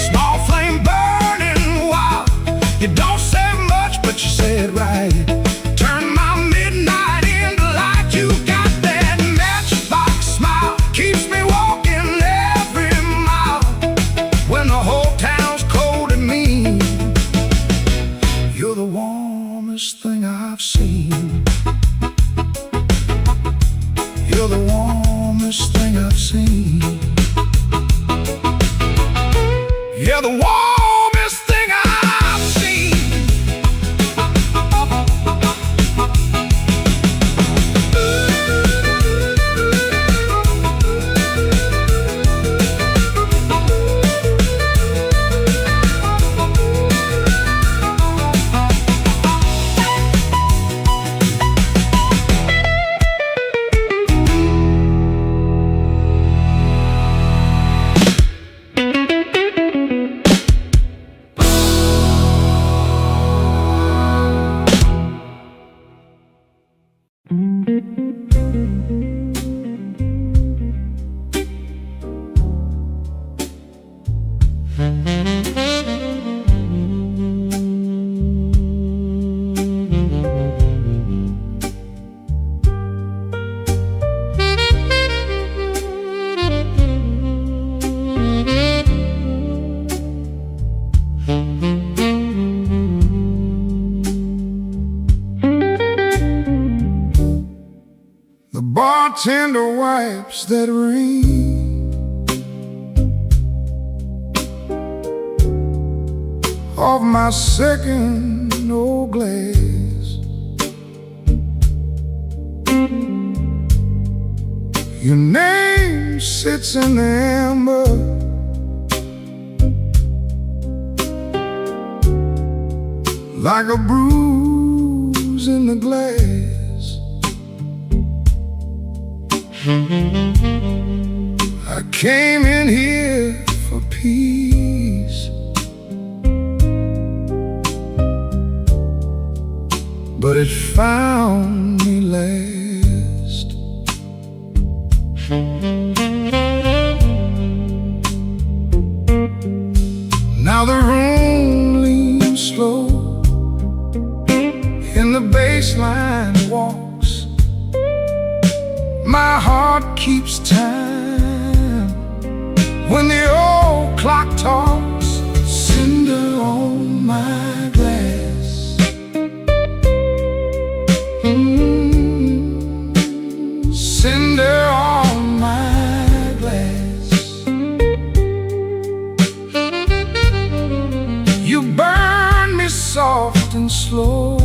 small flame burning wild. You don't say much, but you say it right. Turn my midnight into light. You got that matchbox smile, keeps me walking every mile when the whole town's cold and mean. You're the warmest thing I've seen. You're the warmest thing I've seen. You're the warmest thing I've seen. Bartender wipes that rain off my second old glass. Your name sits in the amber, like a bruise in the glass. I came in here for peace, but it found me last. Now the room leans slow, and the bass line walks. My heart keeps time when the old clock talks. Cinder on my glass, cinder on my glass. You burn me soft and slow.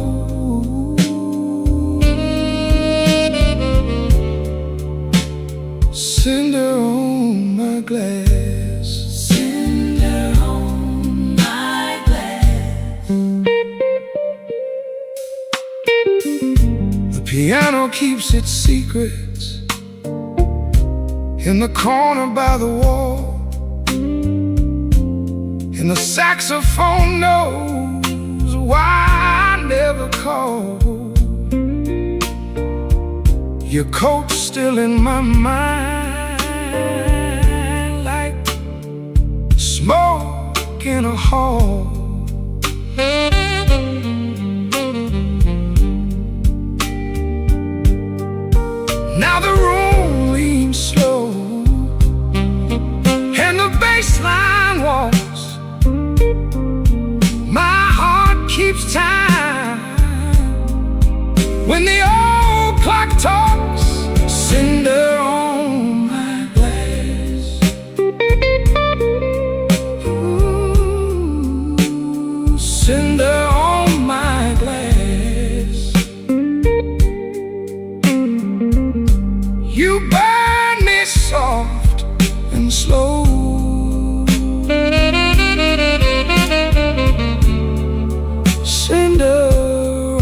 Cinder on my glass, cinder on my glass. The piano keeps its secrets in the corner by the wall, and the saxophone knows why I never called. Your coat's still in my mind, like smoke in a hall. Now the room leans slow, and the bass line walks. My heart keeps time when the old clock talks. Cinder on my glass, ooh, cinder on my glass. You burn me soft and slow. Cinder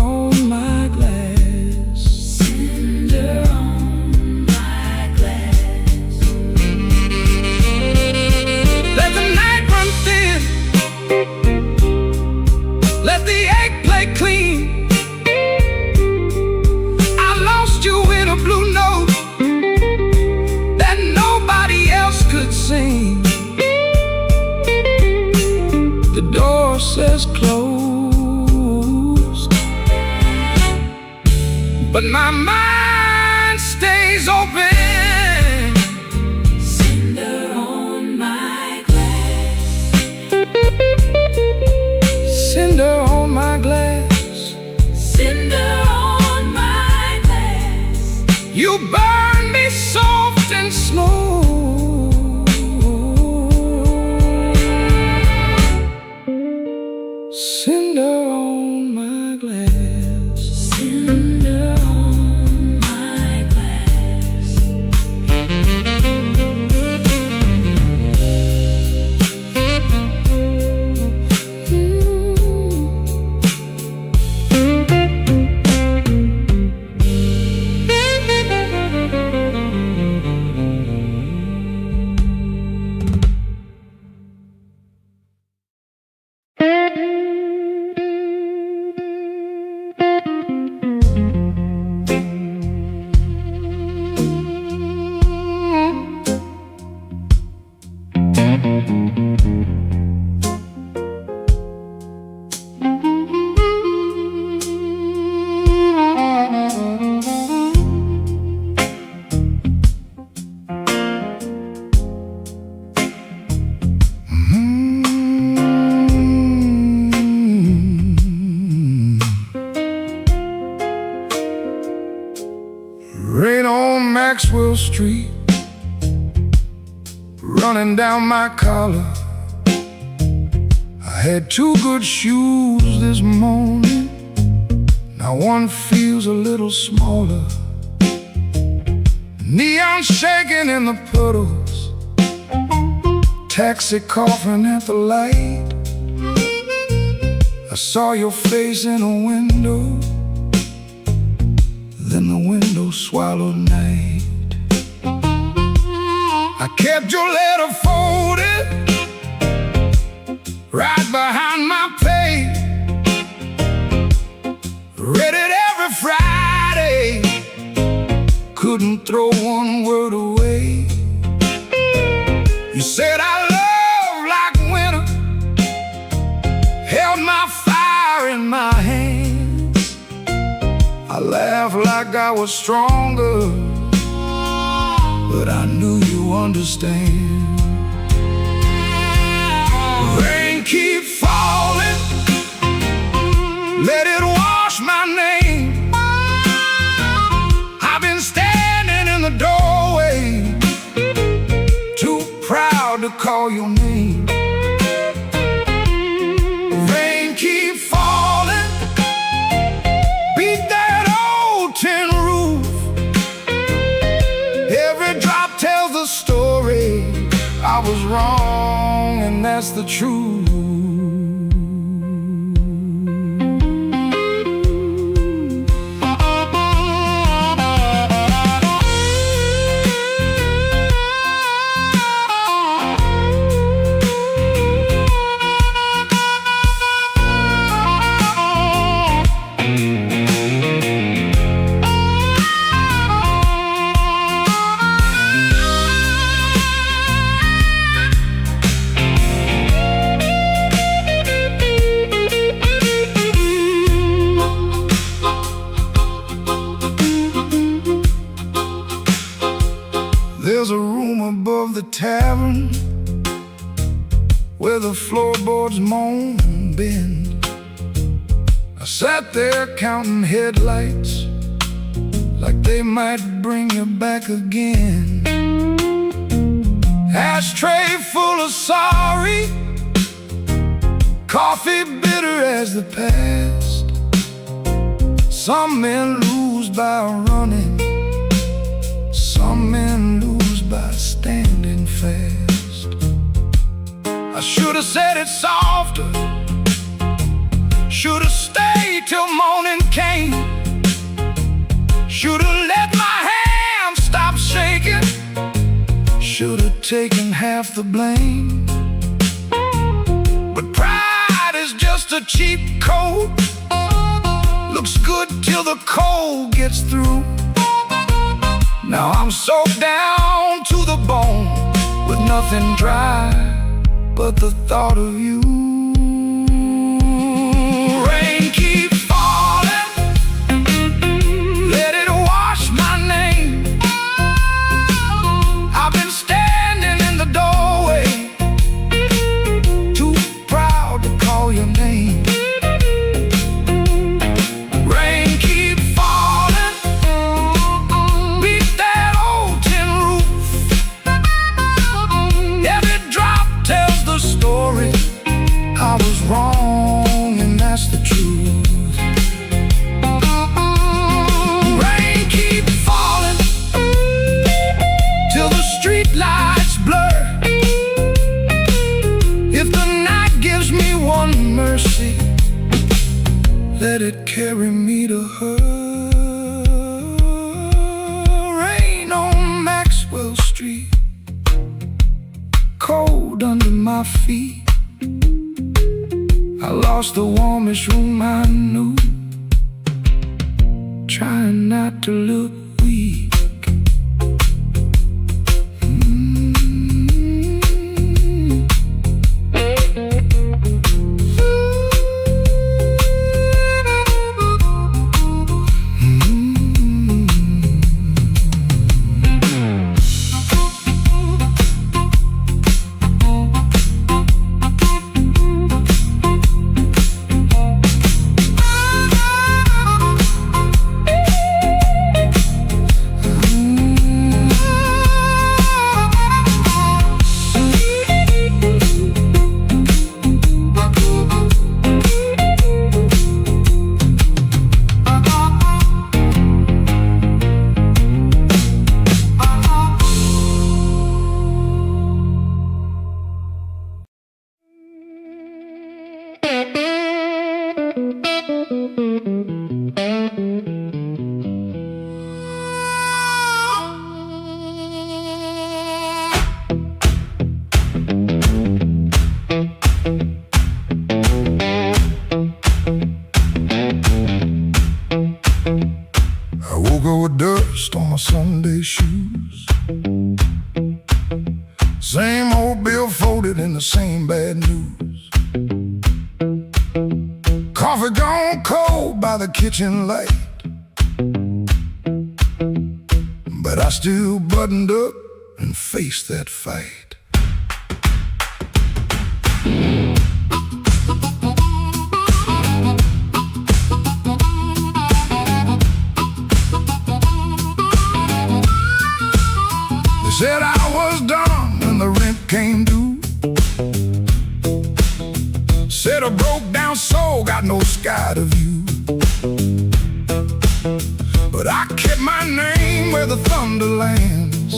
on my glass, cinder on my glass. Let the night run thin, let the ache play clean. I lost you in a blue note that nobody else could sing. The door says closed, but my mind stays open. Cinder on my glass, cinder on my glass, cinder on my glass. You burn me soft and slow. Cinder on my glass, cinder on my glass. Rain on Maxwell Street, running down my collar. I had two good shoes this morning, now one feels a little smaller. Neon shaking in the puddles, taxi coughing at the light. I saw your face in a window, then the window swallowed night. I kept your letter folded right behind my page. Read it every Friday, couldn't throw one word away. You said I love like winter, held my fire in my hands. I laughed like I was stronger, but I knew you understand. Rain keep falling, let it wash my name. I've been standing in the doorway, too proud to call your name. Rain keep falling, beat that old tin roof. Every drop tells the story. I was wrong, and that's the truth. There's a room above the tavern where the floorboards moan and bend. I sat there counting headlights like they might bring you back again. Ashtray full of sorry, coffee bitter as the past. Some men lose by running, some men lose by standing fast. I should have said it softer, should have stayed till morning came. Should have let my hand stop shaking, should have taken half the blame. But pride is just a cheap coat, looks good till the cold gets through. Now I'm soaked down to the bone with nothing dry but the thought of you. Rain keep falling, let it wash my name. I've been standing in the doorway, too proud to call your name. Rain keep falling, beat that old tin roof. Every drop tells the story. I was wrong, and that's the truth. Rain keep falling till the street lights blur. If the night gives me one mercy, let it carry me to her. Rain on Maxwell Street, cold under my feet. I lost the warmest room I knew, trying not to look weak. I woke up with dust on my Sunday shoes. Same old bill folded in the same bad news. Coffee gone cold by the kitchen light, but I still buttoned up and faced that fight. They said I was done when the rent came due. Said a broke down soul got no sky to view. But I kept my name where the thunder lands,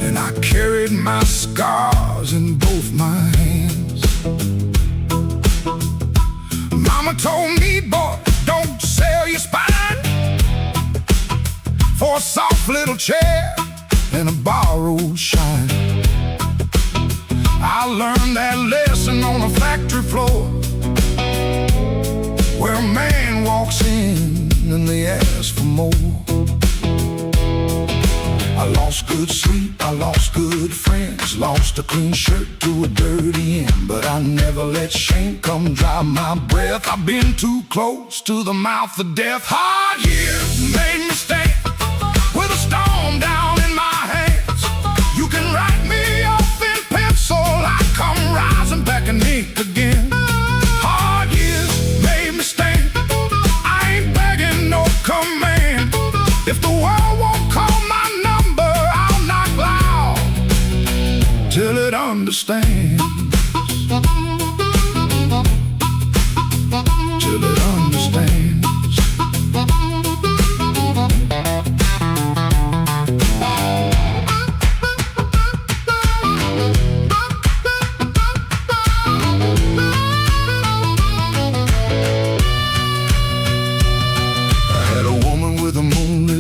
and I carried my scars in both my hands. Mama told me, boy, don't sell your spine for a soft little chair and a borrowed shine. I learned that lesson on a factory floor, where a man walks in and they ask for more. I lost good sleep, I lost good friends, lost a clean shirt to a dirty end, but I never let shame come dry my breath. I've been too close to the mouth of death. Hard years made me stand with a storm down in my hands. You can write me off in pencil, I come rising back in ink again. Hard years made me stand, I ain't begging no command. If the world won't call my number, I'll knock loud till it understands. Till it understands.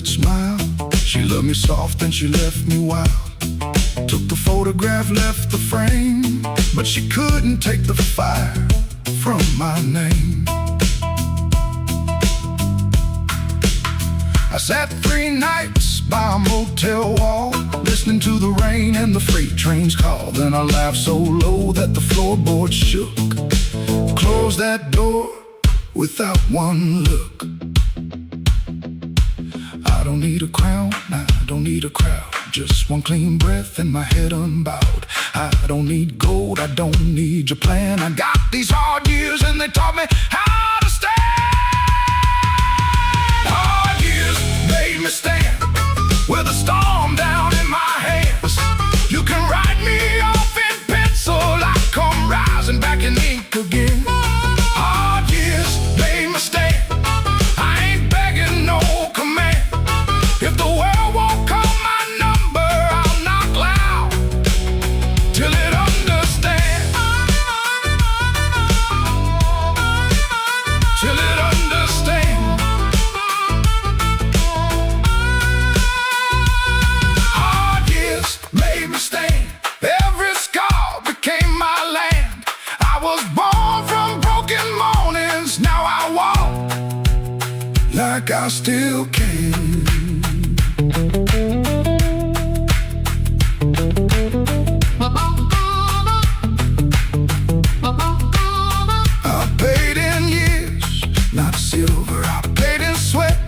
Smile, she loved me soft and she left me wild. Took the photograph, left the frame, but she couldn't take the fire from my name. I sat 3 nights by a motel wall, listening to the rain and the freight trains call. Then I laughed so low that the floorboards shook. Closed that door without one look. I don't need a crown, I don't need a crowd, just one clean breath and my head unbowed. I don't need gold, I don't need your plan. I got these hard years and they taught me how to stand. Hard years made me stand with a storm down in my hands. You can write me off in pencil, I come rising back in ink again. Hard years made me stand, I ain't begging no command. If the world won't call my number, I'll knock loud till it understands. Till it understands. Hard years made me stand, every scar became my land. I was born from broken mornings, now I walk like I still can. I paid in years, not silver. I paid in sweat,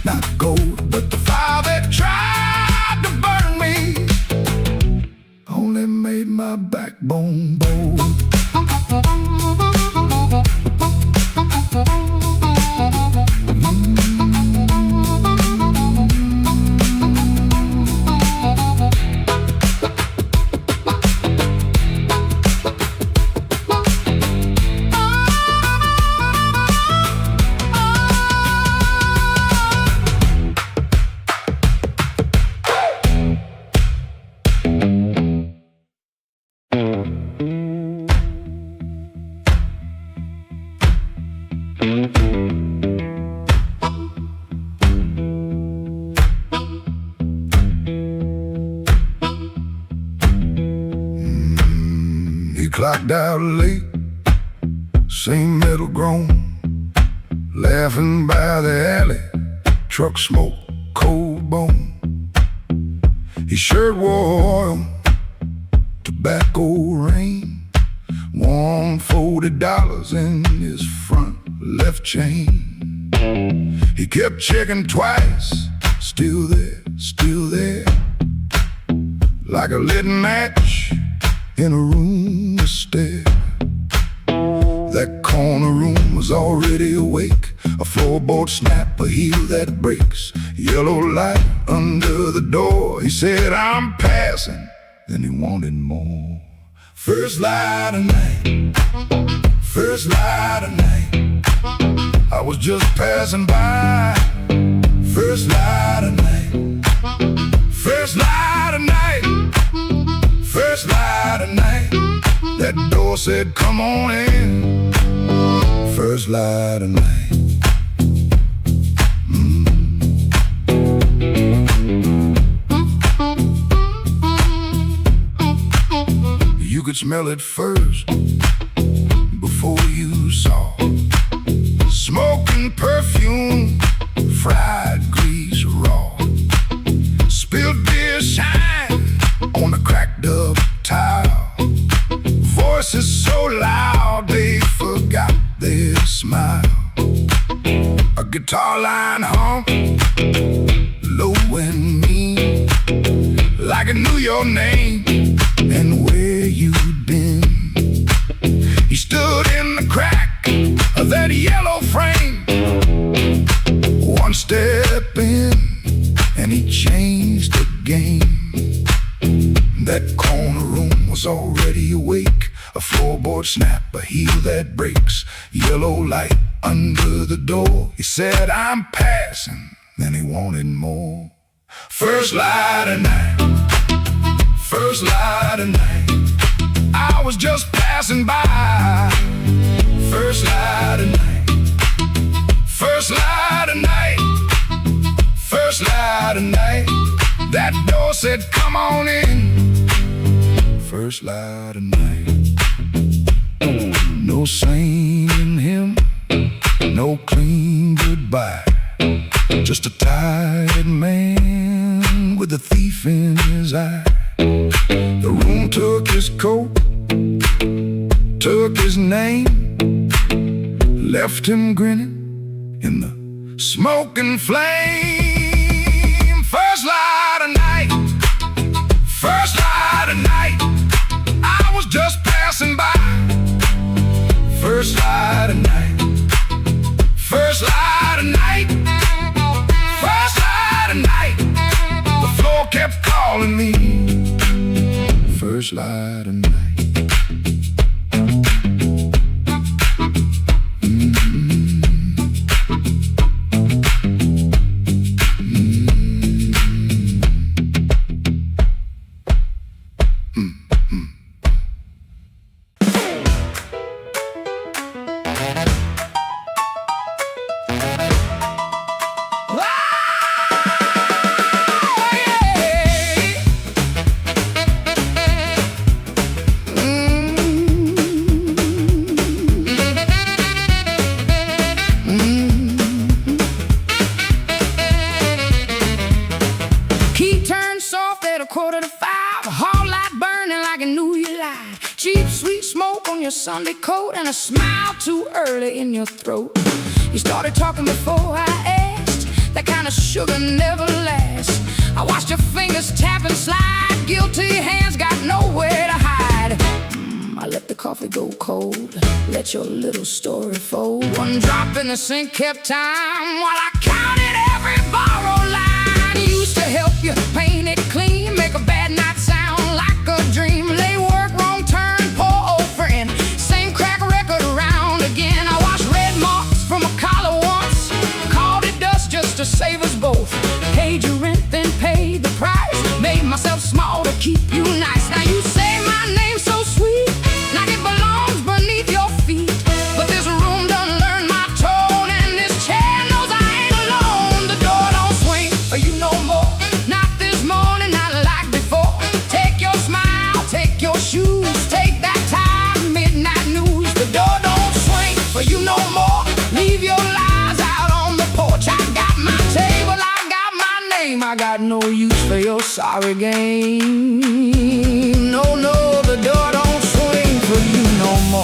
not gold. But the fire that tried to burn me only made my backbone bold. He clocked out late, same metal groan, laughing by the alley truck smoke, cold bone. His shirt wore oil, tobacco rain. $140 in his front left chain. He kept checking twice, still there, still there. Like a lit match in a room of stare. That corner room was already awake. A floorboard snap, a heel that breaks. Yellow light under the door. He said, I'm passing. Then he wanted more. First light of night, first light of night. I was just passing by. First light of night, first light of night, first light of night. That door said, come on in. First light of night. You could smell it first before you saw. Smoking perfume, fried grease raw. Spilled beer shine on a cracked up tile. Voices so loud they forgot their smile. A guitar line hum, low and mean, like it knew your name and where you'd been. He stood in the crack of that yellow frame. One step in and he changed the game. That corner room was already awake. A floorboard snap, a heel that breaks. Yellow light under the door. He said, I'm passing. Then he wanted more. First light of night, first light of night. I was just passing by. First light of night, first light of night, first light of night. That door said, come on in. First light of night. No saint in him, no clean goodbye. Just a tired man with a thief in his eye. The room took his coat, took his name, left him grinning in the smoking flame. First light of night, first light of night. I was just passing by. First light of night, first light of night, first light of night. The floor kept calling me. First light of night. Sunday coat and a smile too early in your throat. You started talking before I asked. That kind of sugar never lasts. I watched your fingers tap and slide. Guilty hands got nowhere to hide. I let the coffee go cold. Let your little story fold. One drop in the sink kept time while I counted every borrowed line. Used to help you paint it clean, make a bad night sound like a dream. Lay work, wrong turn, poor old friend. Same crack record around again. I washed red marks from a collar once. Called it dust just to save us both. Paid your rent, then paid the price. Made myself small to keep you nice. Now you say my name so sweet, like it belongs beneath your feet. But this room done learned my tone, and this chair knows I ain't alone. I got no use for your sorry game. No, no, the door don't swing for you no more.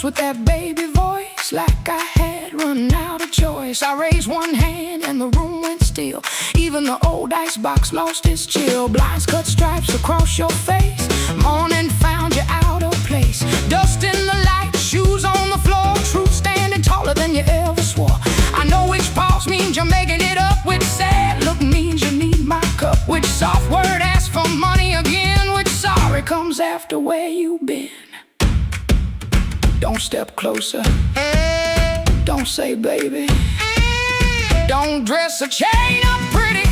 With that baby voice, like I had run out of choice. I raised one hand and the room went still. Even the old icebox lost its chill. Blinds cut stripes across your face. Morning found you out of place. Dust in the light, shoes on the floor. Truth standing taller than you ever swore. I know which pause means you're making it up. Which sad look means you need my cup. Which soft word asks for money again. Which sorry comes after where you've been. Don't step closer. Don't say baby. Don't dress a chain up pretty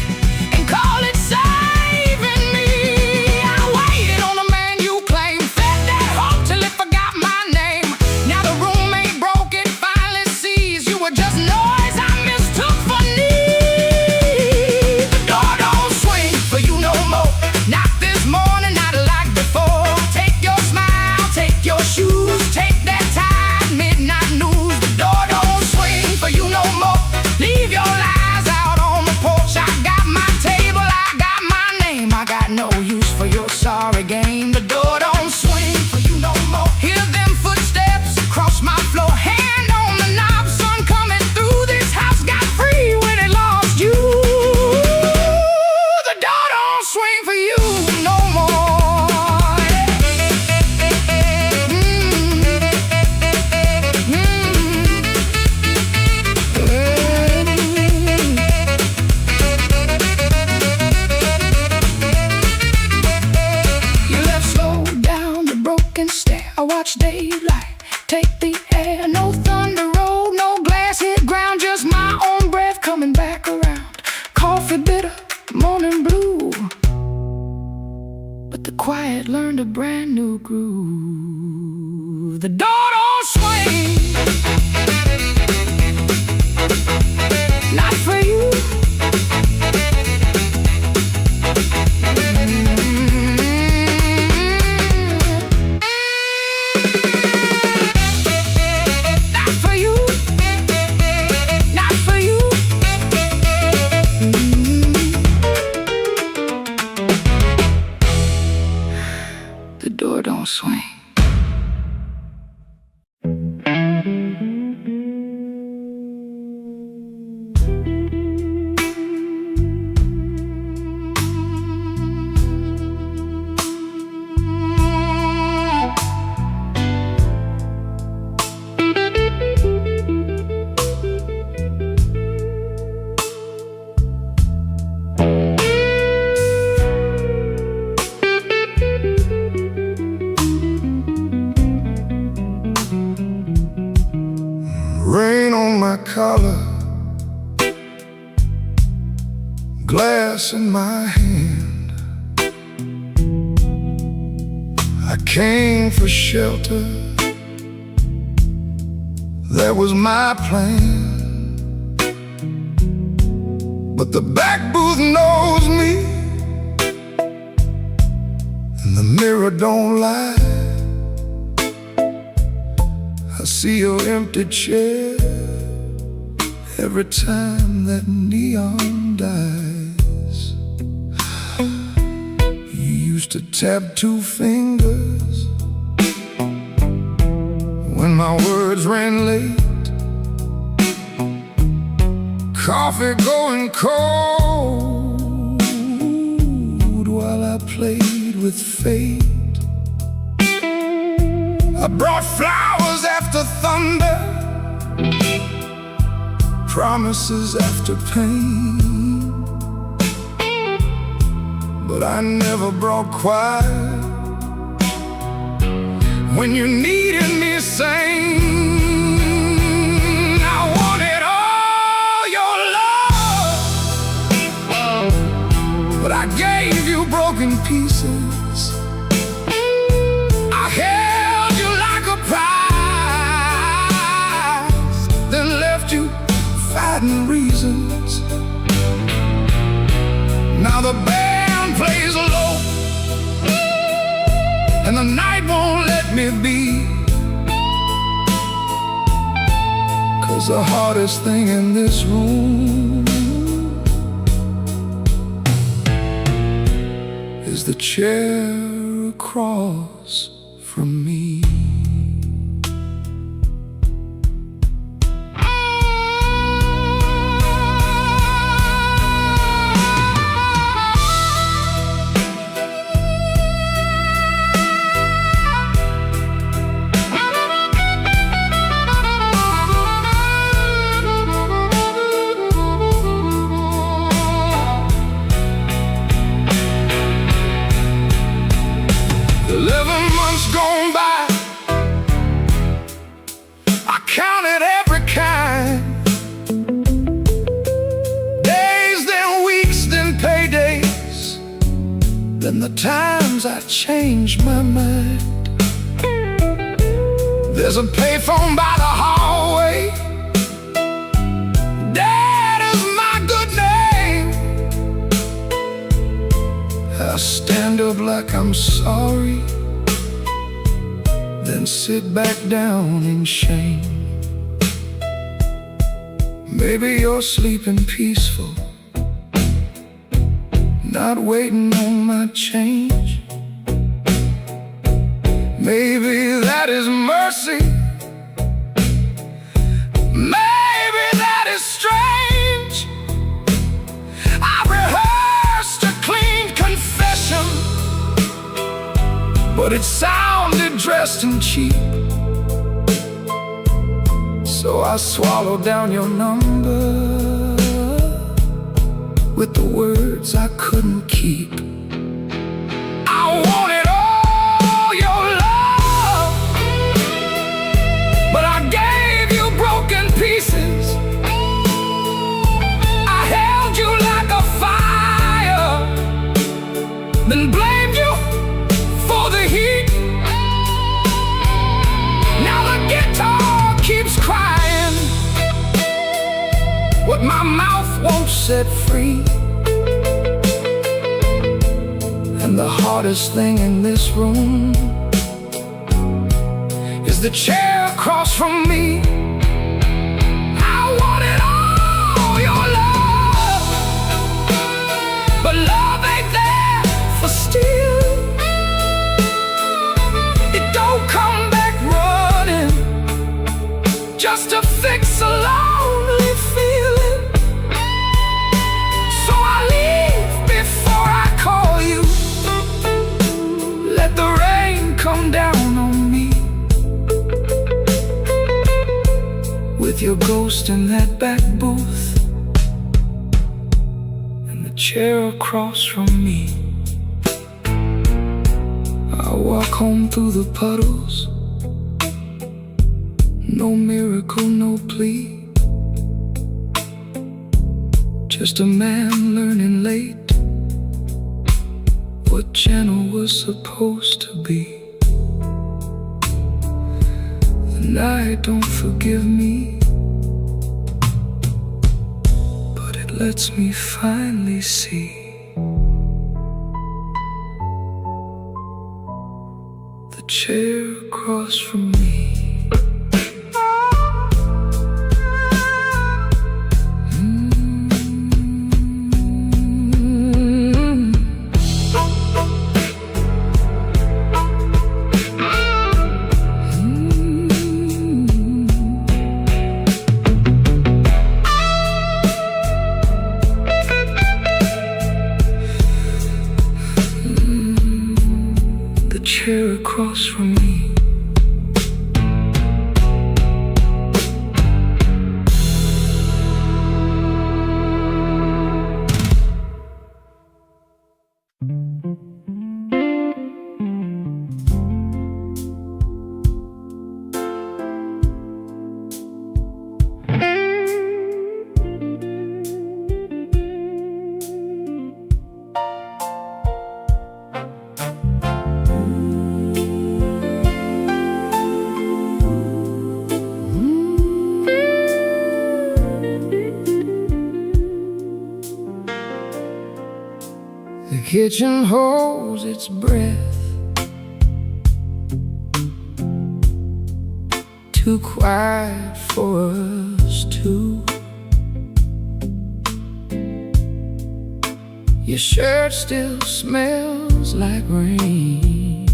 and call it saving me. I waited on the man you claim, fed that hope till it forgot my name. Now the roommate broke it, finally sees you were just noise I mistook for need. The door don't swing for you no more. Not this morning, not like before. Take your smile, take your shoes, take that time, midnight news. The door don't swing for you no more. Leave your lies out on the porch. I got my table, I got my name. I got no use for your sorry game. The door don't swing for you no more. Hear them footsteps across my floor. Hand on the knob, sun coming through this house. Got free when it lost you. The door don't swing for you no more. I watch daylight take the air. No thunder roll, no glass hit ground. Just my own breath coming back around. Coffee bitter, morning blue. But the quiet learned a brand new groove. The door don't swing. Not for you. The door don't swing. Rain on my collar, glass in my hand. I came for shelter, that was my plan. But the back booth knows me, and the mirror don't lie. I see your empty chair every time that neon dies. You used to tap two fingers when my words ran late. Coffee going cold while I played with fate. I brought flowers after thunder, promises after pain, but I never brought quiet when you needed me sane. I wanted all your love, but I gave you broken pieces. I held you like a prize. the hardest thing in this room is the chair across from me. Counted every kind. Days, then weeks, then paydays. Then the times I changed my mind. There's a payphone by the hallway. Dad is my good name. I stand up like I'm sorry, then sit back down in shame. Maybe you're sleeping peaceful, not waiting on my change. Maybe that is mercy. Maybe that is strange. I rehearsed a clean confession, but it sounded dressed and cheap. So I swallowed down your number with the words I couldn't keep. I wanted all your love, but I gave you broken pieces. I held you like a fire, then blamed you for the heat. Now the guitar keeps crying what my mouth won't set free. And the hardest thing in this room is the chair across from me. I wanted all your love, but love ain't there for steal. It don't come back running just to fix a lonely feeling. So I leave before I call you. Let the rain come down on me, with your ghost in that back booth and the chair across from me. I walk home through the puddles, no miracle, no plea, just a man learning late what gentle was supposed to be. The night don't forgive me, but it lets me finally see the chair across from me. Chair across from me. The kitchen holds its breath to too quiet for us two. Your shirt still smells like rain,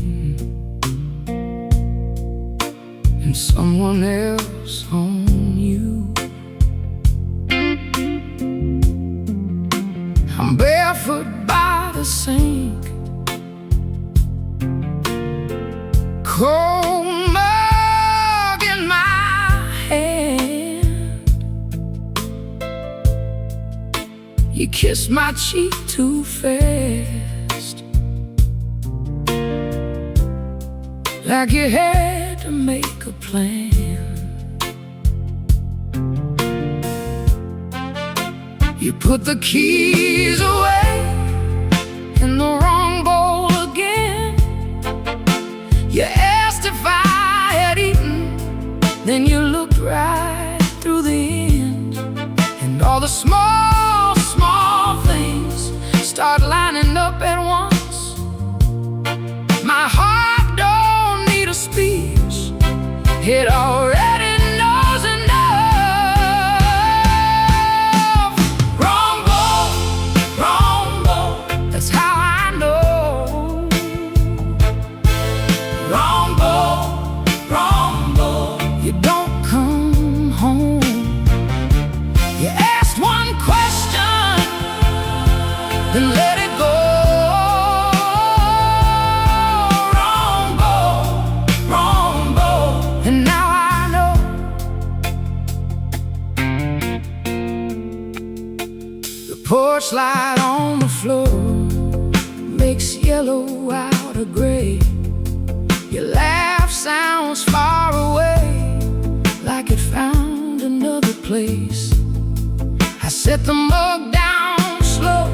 and someone else on you. I'm barefoot by the sink, cold mug in my hand. You kissed my cheek too fast, like you had to make a plan. You put the keys away in the wrong bowl again. You asked if I had eaten, then you looked right through the end. And all the small, small things start lining up at once. My heart don't need a speech, it already knows enough. Wrong bowl, that's how I know. Wrong bowl, you don't come home. You asked one question, then let it go. Wrong bowl, and now I know. The porch light on the floor makes yellow out of gray. Your laugh sounds far away, like it found another place. I set the mug down slow,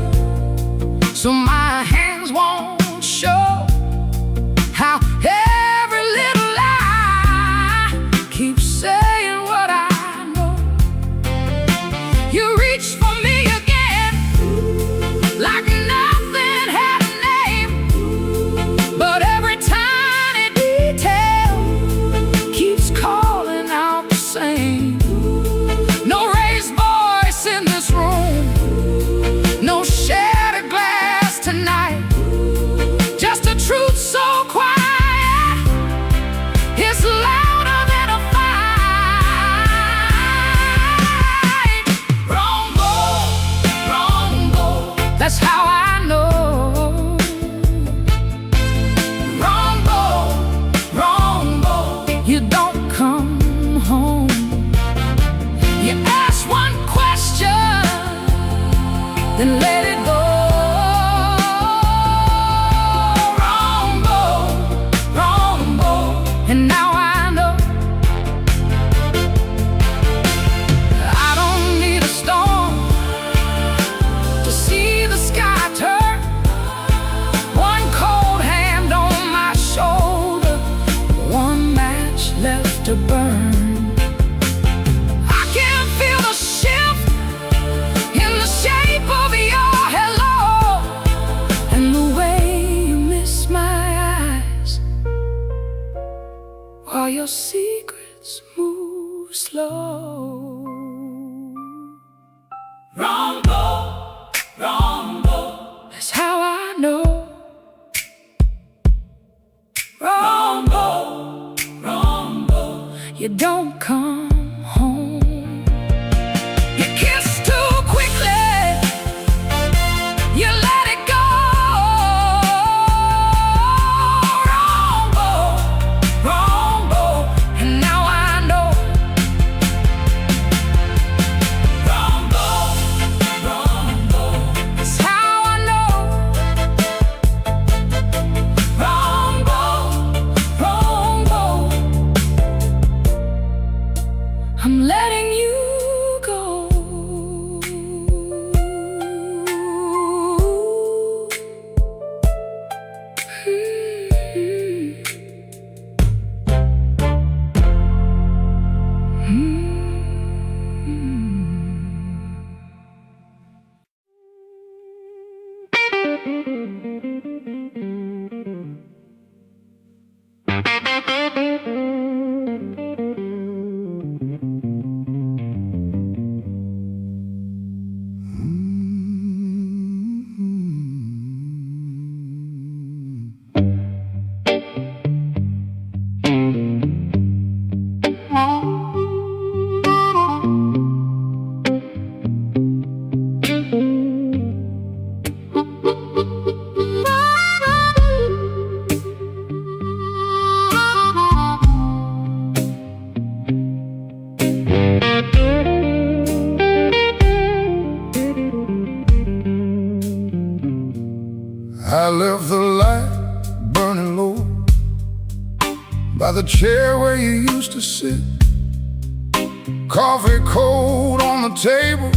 so my hands won't show how every little lie keeps saying what I know. You reach for me again, like nothing had a name, but every tiny detail keeps calling out the same. No raised voice in this room, no shattered glass tonight, just a truth so quiet it's louder than a fight. Wrong bowl, that's how I know. Wrong bowl, you don't come home. You ask one question, then let it go. Wrong bowl, and now I know. I don't need a storm to see the sky turn. One cold hand on my shoulder, one match left to burn. I can feel the shift in the shape of your hello, and the way you miss my eyes while your secrets move slow. Wrong bowl, that's how I know. Wrong bowl, you don't come home. You kiss too quickly, you let it go. Wrong bowl, and now I know. Wrong bowl, that's how I know. Wrong bowl, I'm letting you go. the chair where you used to sit, coffee cold on the table,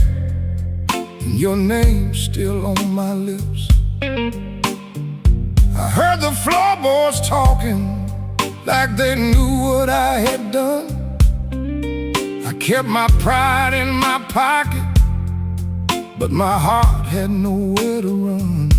and your name still on my lips. I heard the floorboards talking like they knew what I had done. I kept my pride in my pocket, but my heart had nowhere to run.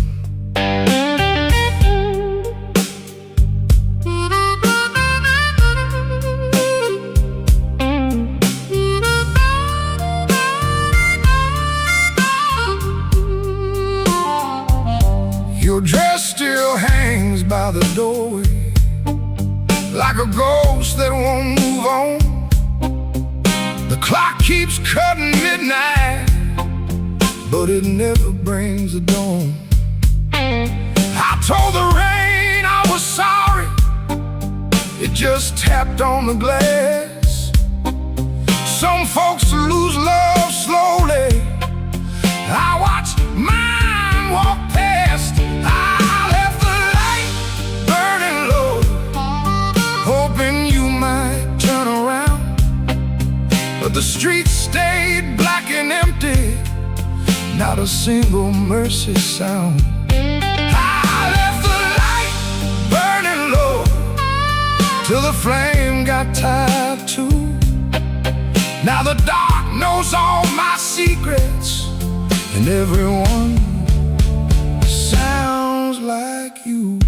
Your dress still hangs by the doorway, like a ghost that won't move on. The clock keeps cutting midnight, but it never brings the dawn. I told the rain I was sorry, it just tapped on the glass. Some folks lose love slowly, I watched mine walk past. I left the light burning low, hoping you might turn around, but the streets stayed black and empty, not a single mercy sound. I left the light burning low till the flame got tired too. Now the dark knows all my secrets, and everyone sounds like you.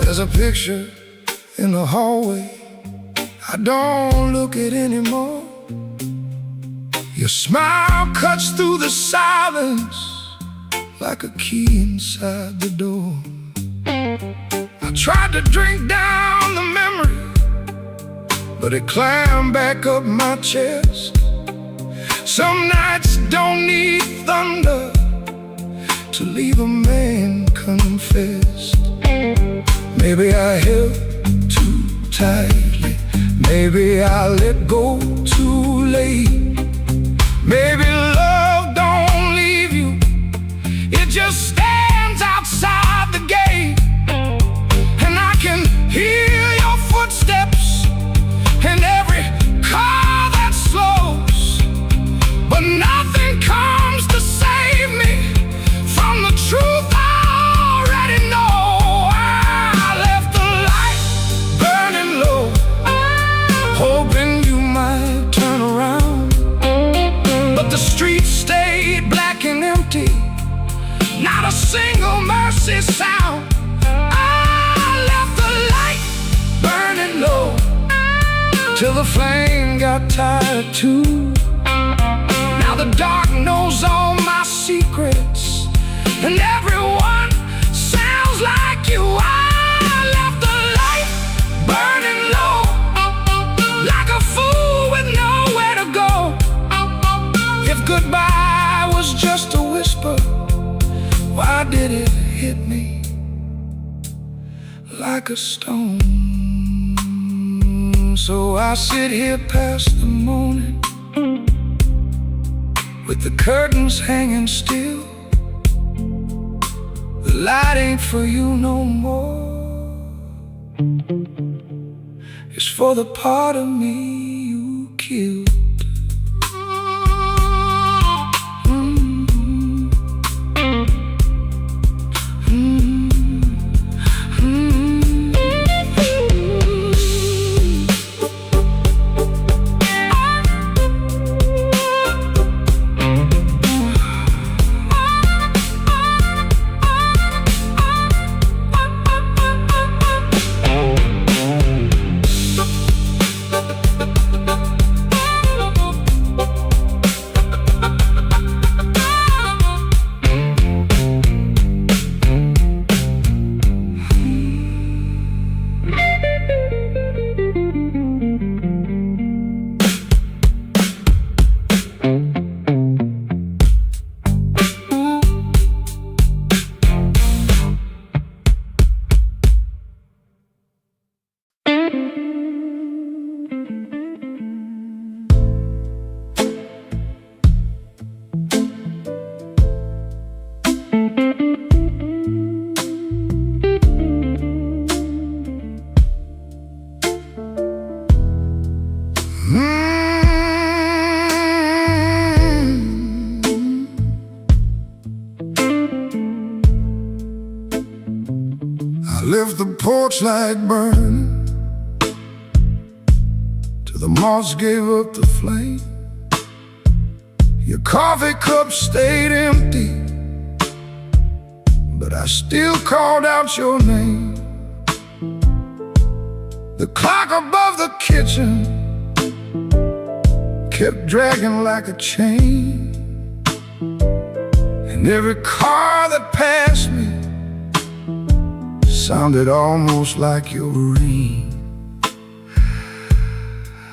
There's a picture in the hallway I don't look at anymore. Your smile cuts through the silence like a key inside the door. I tried to drink down the memory, but it climbed back up my chest. Some nights don't need thunder to leave a man confessed. Maybe I held too tightly, maybe I let go too late. Maybe love don't leave you, it just stands outside the gate. And I can hear your footsteps in every car that slows, but nothing comes to save me from the truth I already know. Hoping you might turn around, but the streets stayed black and empty, not a single mercy sound. I left the light burning low till the flame got tired too. Now the dark knows all my secrets, and everyone sounds like you. I left the light burning low, like a fool with nowhere to go. If goodbye was just a whisper, why did it hit me like a stone? So I sit here past the morning, with the curtains hanging still. The light ain't for you no more, it's for the part of me you killed. porch light burning till the moss gave up the flame. Your coffee cup stayed empty, but I still called out your name. The clock above the kitchen kept dragging like a chain, and every car that passed me sounded almost like your ring.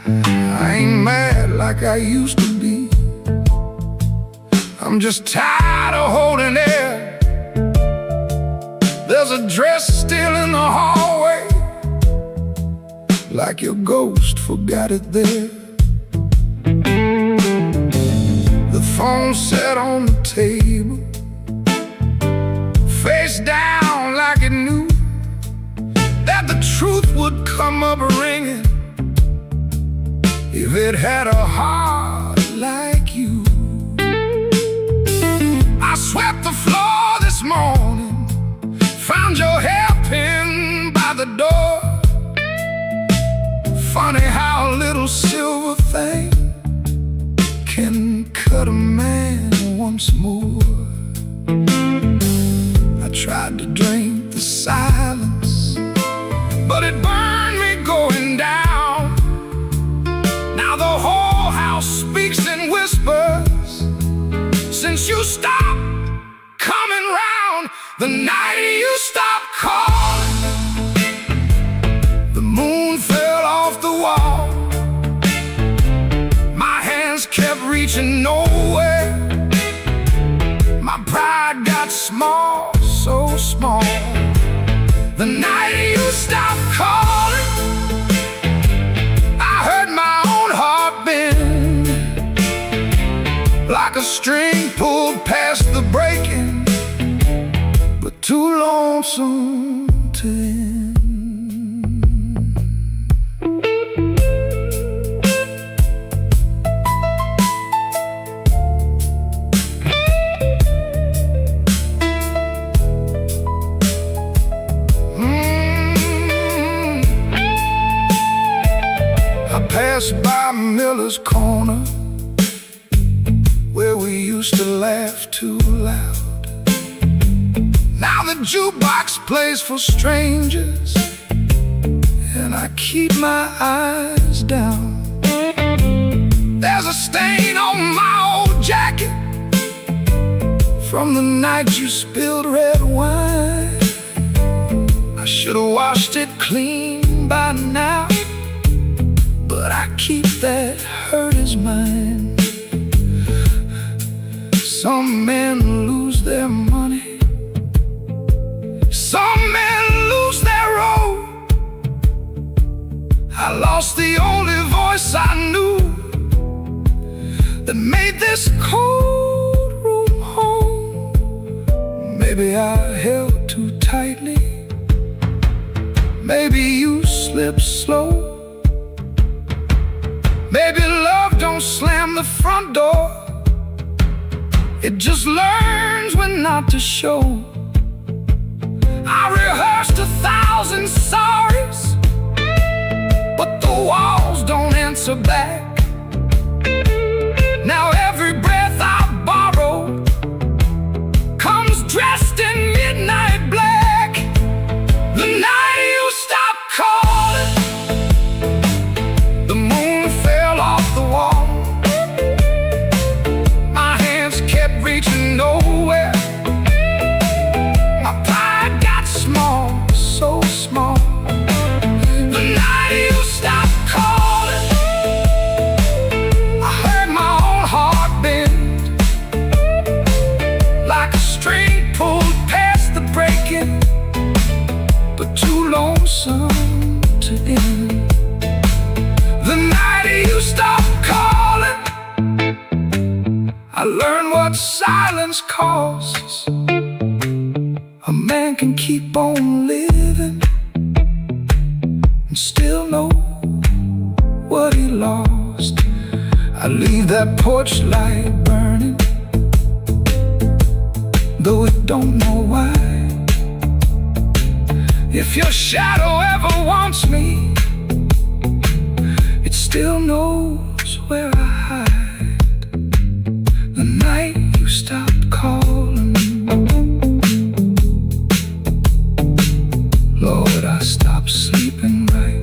I ain't mad like I used to be, I'm just tired of holding air. There's a dress still in the hallway, like your ghost forgot it there. The phone sat on the table, face down like it knew that the truth would come up ringing if it had a heart like you. I swept the floor this morning, found your hairpin by the door. Funny how a little silver thing can cut a man once more. I tried to drink the silence, but it burned me going down. Now the whole house speaks in whispers since you stopped coming round. The night you stopped calling, the moon fell off the wall. My hands kept reaching nowhere, my pride got small, so small. The night you stopped calling, I heard my own heart bend, like a string pulled past the breaking, but too lonesome to end. Passed by Miller's Corner, where we used to laugh too loud. Now the jukebox plays for strangers, and I keep my eyes down. There's a stain on my old jacket from the night you spilled red wine. I should have washed it clean by now, but I keep that hurt as mine. Some men lose their money, some men lose their road. I lost the only voice I knew that made this cold room home. Maybe I held too tightly, maybe you slipped slow. Maybe love don't slam the front door, it just learns when not to show. I rehearsed 1,000 sorries, but the walls don't answer back. Now every breath I borrow comes dressed in midnight black. The night you stopped calling, the moon fell off the wall. My hands kept reaching nowhere, my pride got small, so small. The night you stopped calling, I heard my own heart bend, like a string pulled past the breaking, but too lonesome to end. The night you stopped calling, I learned what silence costs. A man can keep on living and still know what he lost. I leave that porch light burning, though it don't know why. If your shadow ever wants me, it still knows where I hide. The night you stopped calling, Lord, I stopped sleeping right.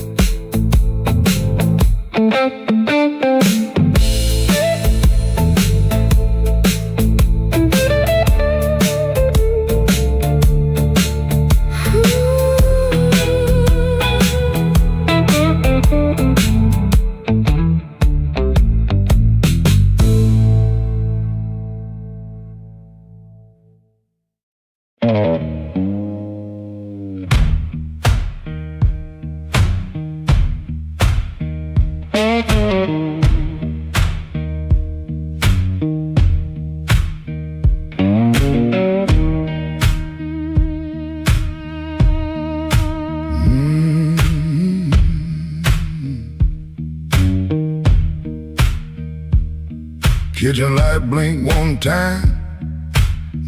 Kitchen light blink one time,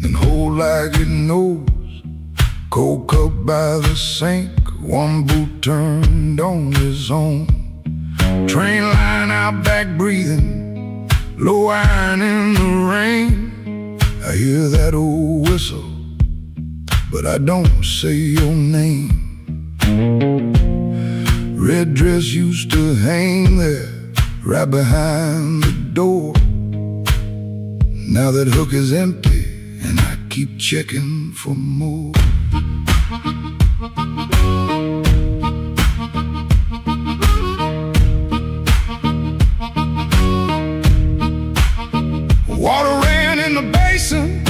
then hold like it knows. Cold cup by the sink, one boot turned on his own. Train line out back breathing, low iron in the rain. I hear that old whistle, but I don't say your name. Red dress used to hang there, right behind the door. Now that hook is empty, and I keep checking for more. Water ran in the basin,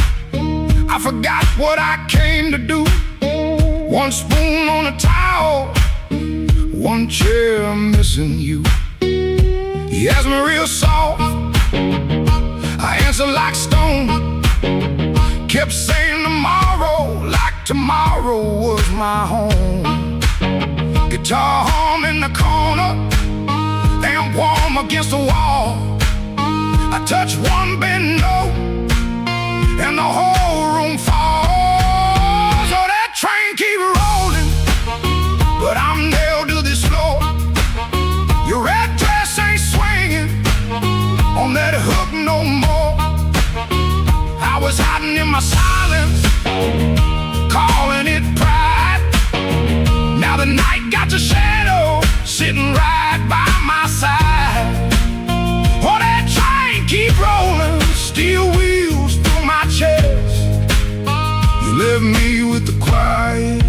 I forgot what I came to do. One spoon on a towel, one chair missing you. He asked me real soft, I answered like stone. Kept saying tomorrow, like tomorrow was my home. Guitar hum in the corner, damn warm against the wall. I touch one bend note, and the whole room falls. Oh, that train keep rolling, but I'm nailed to this floor. Your red dress ain't swinging on that hook no more. I was hiding in my silence, calling it pride. Now the night got your shadow sitting right by my side. Oh, that train keep rolling, steel wheels through my chest. You left me with the quiet,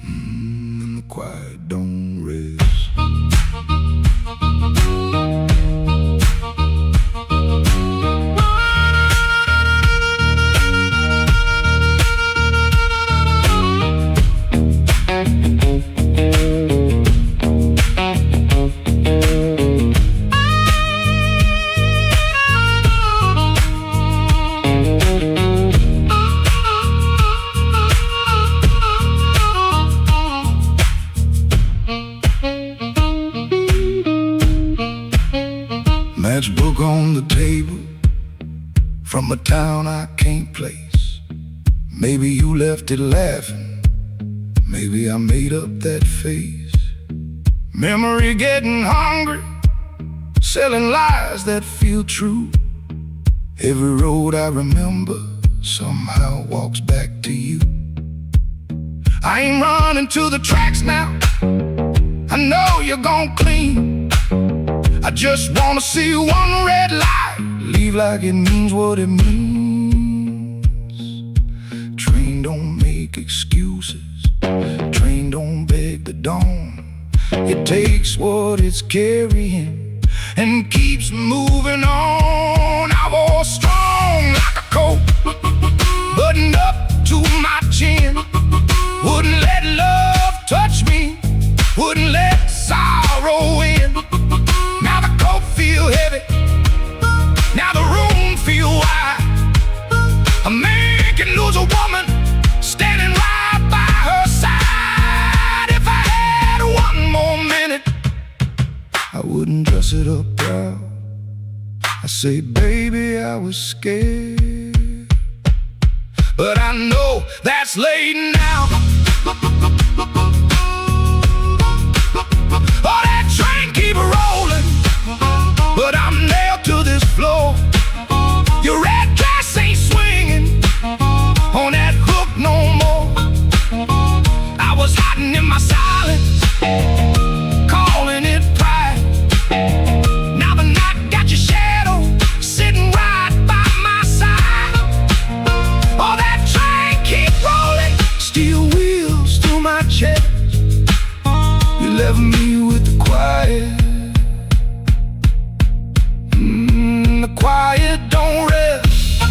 and the quiet don't rest. Matchbook on the table, from a town I can't place. Maybe you left it laughing, maybe I made up that face. Memory getting hungry, selling lies that feel true. Every road I remember somehow walks back to you. I ain't running to the tracks now, I know you're gon' clean. I just wanna see one red light leave like it means what it means. Train don't make excuses, train don't beg the dawn. It takes what it's carrying and keeps moving on. I was strong like a coat, buttoned up to my chin. Wouldn't let love touch me, wouldn't let sorrow in. Now the coat feel heavy, now the room feel wide. A man can lose a woman standing right by her side. If I had one more minute, I wouldn't dress it up proud. I say, baby, I was scared, but I know that's late now. Oh, that train keep rolling, but I'm nailed to this floor. Your red dress ain't swinging on that hook no more. I was hiding in my silence, calling it pride. Now the night got your shadow sitting right by my side. Oh, that train keep rolling, steel wheels through my chest. You left me with the quiet. The quiet don't rest.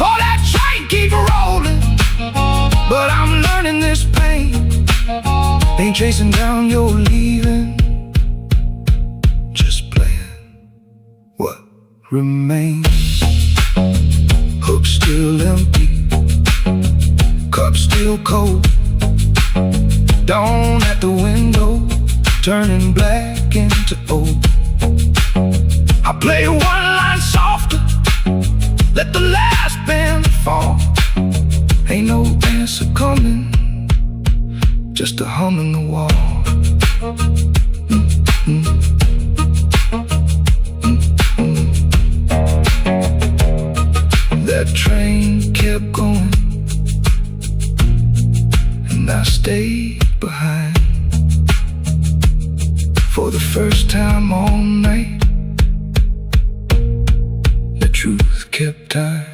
Oh, that train keep rolling, but I'm learning this pain ain't chasing down your leaving, just playing what remains. Hook still empty, cup still cold. Dawn at the window, turning black into old. I play one line softer, let the last band fall. Ain't no answer coming, just a hum in the wall. That train kept going, and I stayed behind. For the first time all night, the truth kept time.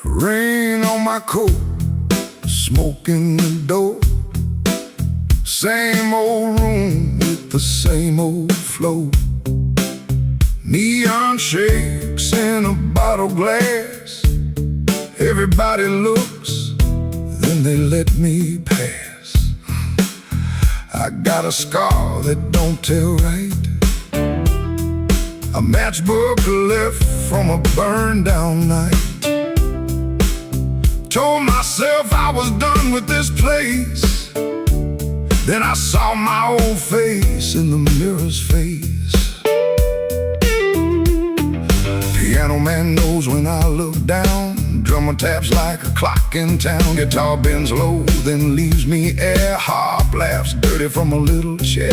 Rain on my coat, smoke in the door. Same old room with the same old flow. Neon shakes in a bottle glass. Everybody looks, then they let me pass. I got a scar that don't tell right, a matchbook left from a burned down night. Told myself I was done with this place. Then I saw my old face in the mirror's face. Piano man knows when I look down. Drummer taps like a clock in town. Guitar bends low, then leaves me air. Harp laughs dirty from a little chair.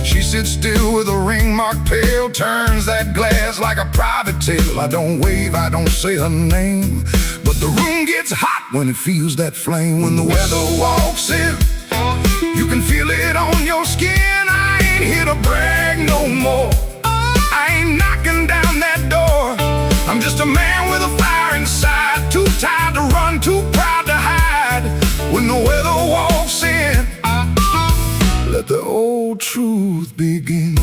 She sits still with a ring marked pale. Turns that glass like a private tale. I don't wave, I don't say her name, but the room gets hot when it feels that flame. When the weather walks in, you can feel it on your skin. I ain't here to brag no more. I ain't knocking down that door. I'm just a man with a fire inside, too tired to run, too proud to hide. When the weather walks in, let the old truth begin.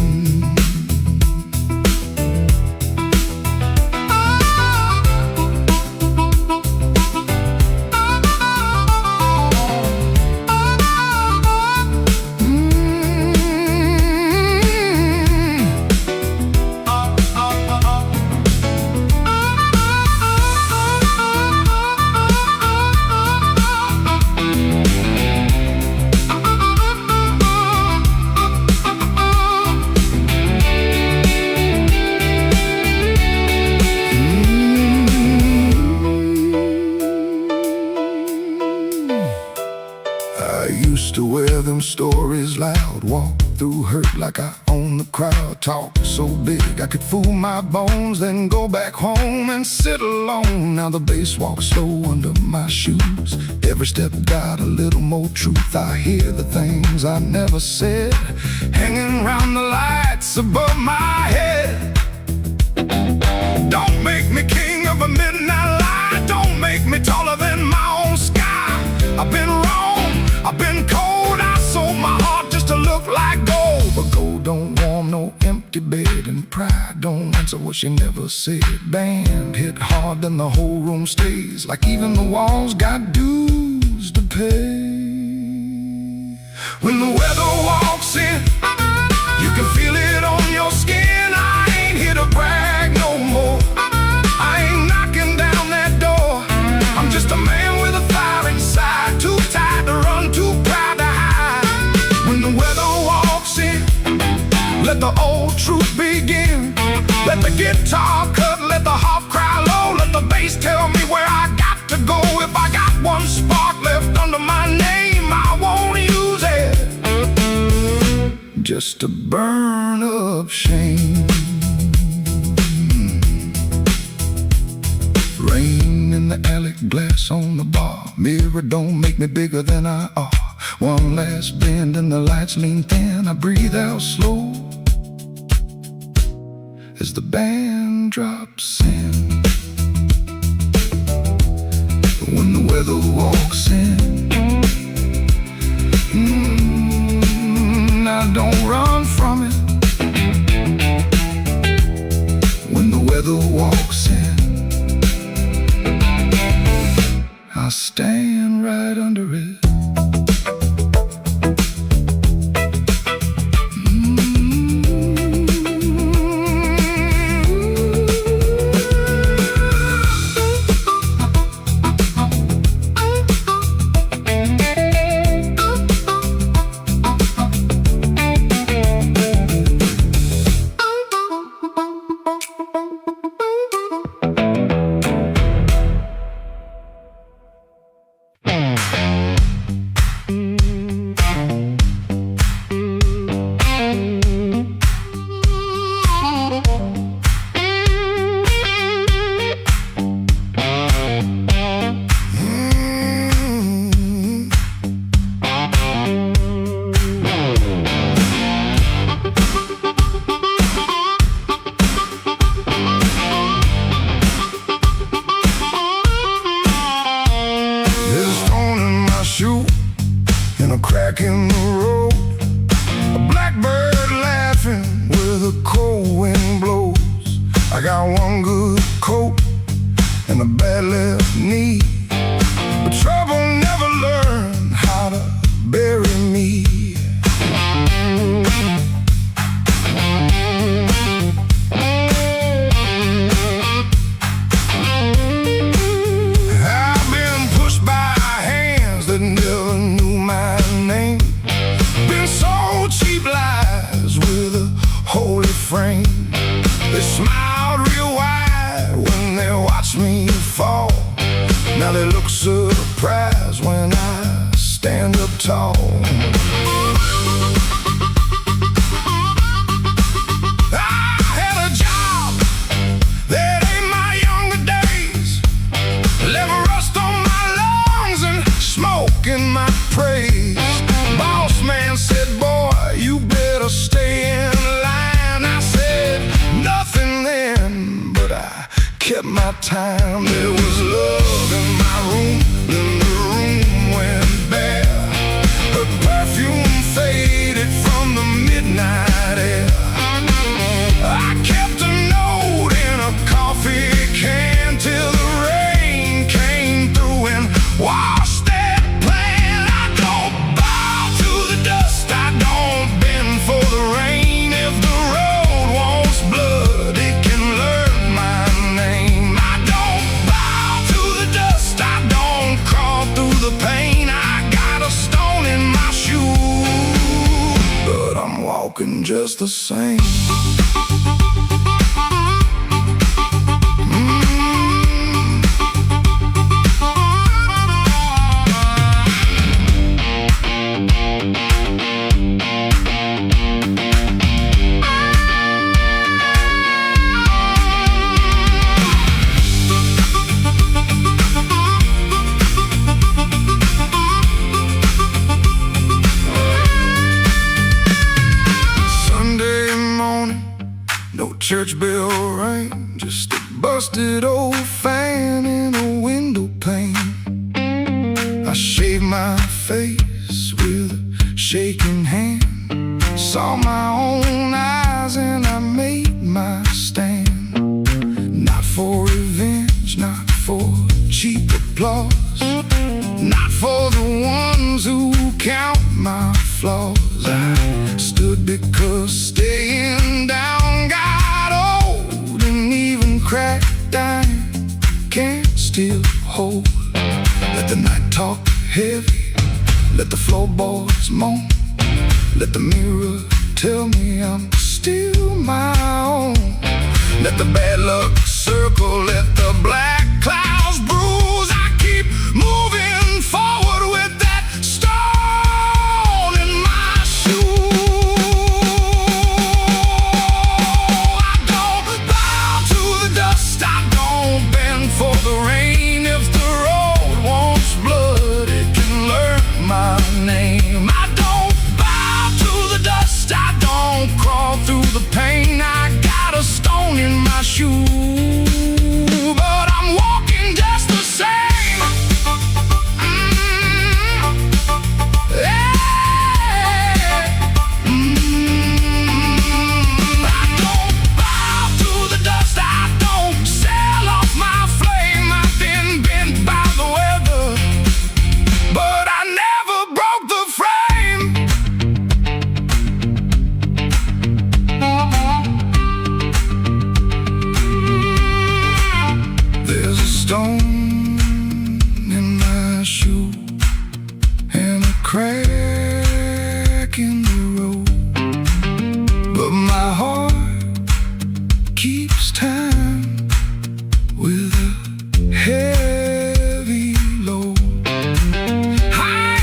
To wear them stories loud, walk through hurt like I own the crowd. Talk so big I could fool my bones, then go back home and sit alone. Now the bass walks slow under my shoes. Every step got a little more truth. I hear the things I never said, hanging round the lights above my head. Don't make me king of a midnight light. Don't make me taller than my own sky. I've been wrong, I've been cold. I sold my heart just to look like gold. what she never said. Band hit hard, then the whole room stays, like even the walls got dues to pay. When the weather walks in, you can feel it on your skin. I ain't here to brag no more. I ain't knocking down that door. I'm just a man with a fire inside, too tired to run, too proud to hide. When the weather walks in, let the old truth begin. Let the guitar cut, let the harp cry low, let the bass tell me where I got to go. If I got one spark left under my name, I won't use it just to burn up shame. Rain in the alley, glass on the bar. Mirror don't make me bigger than I are. One last bend and the lights lean thin. I breathe out slow as the band drops in. When the weather walks in, I don't run from it. When the weather walks in, I stand right under it. Crack in the road, a blackbird laughing where the cold wind blows. I got one good coat and a bad left knee, but trouble never learned how to bury me. I've been pushed by hands that never knew my name. Been sold cheap lies with a holy frame. They smiled real wide when they watched me fall. Now they look surprised when I stand up tall. I had a job that ain't my younger days. Left rust on my lungs and smoke in my praise. Boss man said, boy, you better stay in line. I said nothing then, but I kept my time. There was love in my room, then the room went bare. Her perfume faded from the midnight air. I kept a note in a coffee can till the rain came through and washed that plan. I don't bow to the dust, I don't bend for the rain. If the road wants blood, it can learn my name. I don't bow to the dust, I don't crawl through the pain. I got a stone in my shoe, but I'm walking just the same. Church bell rang, just a busted old fan in a window pane. I shaved my face with a shaking hand, saw my own eyes and I made my stand. applause, not for the ones who count my flaws. I stood because staying down got old, and even cracked iron can't still hold. Let the night talk heavy, let the floorboards moan, let the mirror tell me I'm still my own. Let the bad luck circle, let the black clouds bruise. I keep moving forward with that stone in my shoe. I don't bow to the dust, I don't bend for the rain. If the road wants blood, it can learn my name. I don't bow to the dust, I don't crawl through the pain. I got a stone in my shoe, but I'm walking just the same. I don't bow to the dust, I don't sell off my flame. I've been bent by the weather, but I never broke the frame. There's a stone in my shoe and a crack in the road, but my heart keeps time with a heavy load. I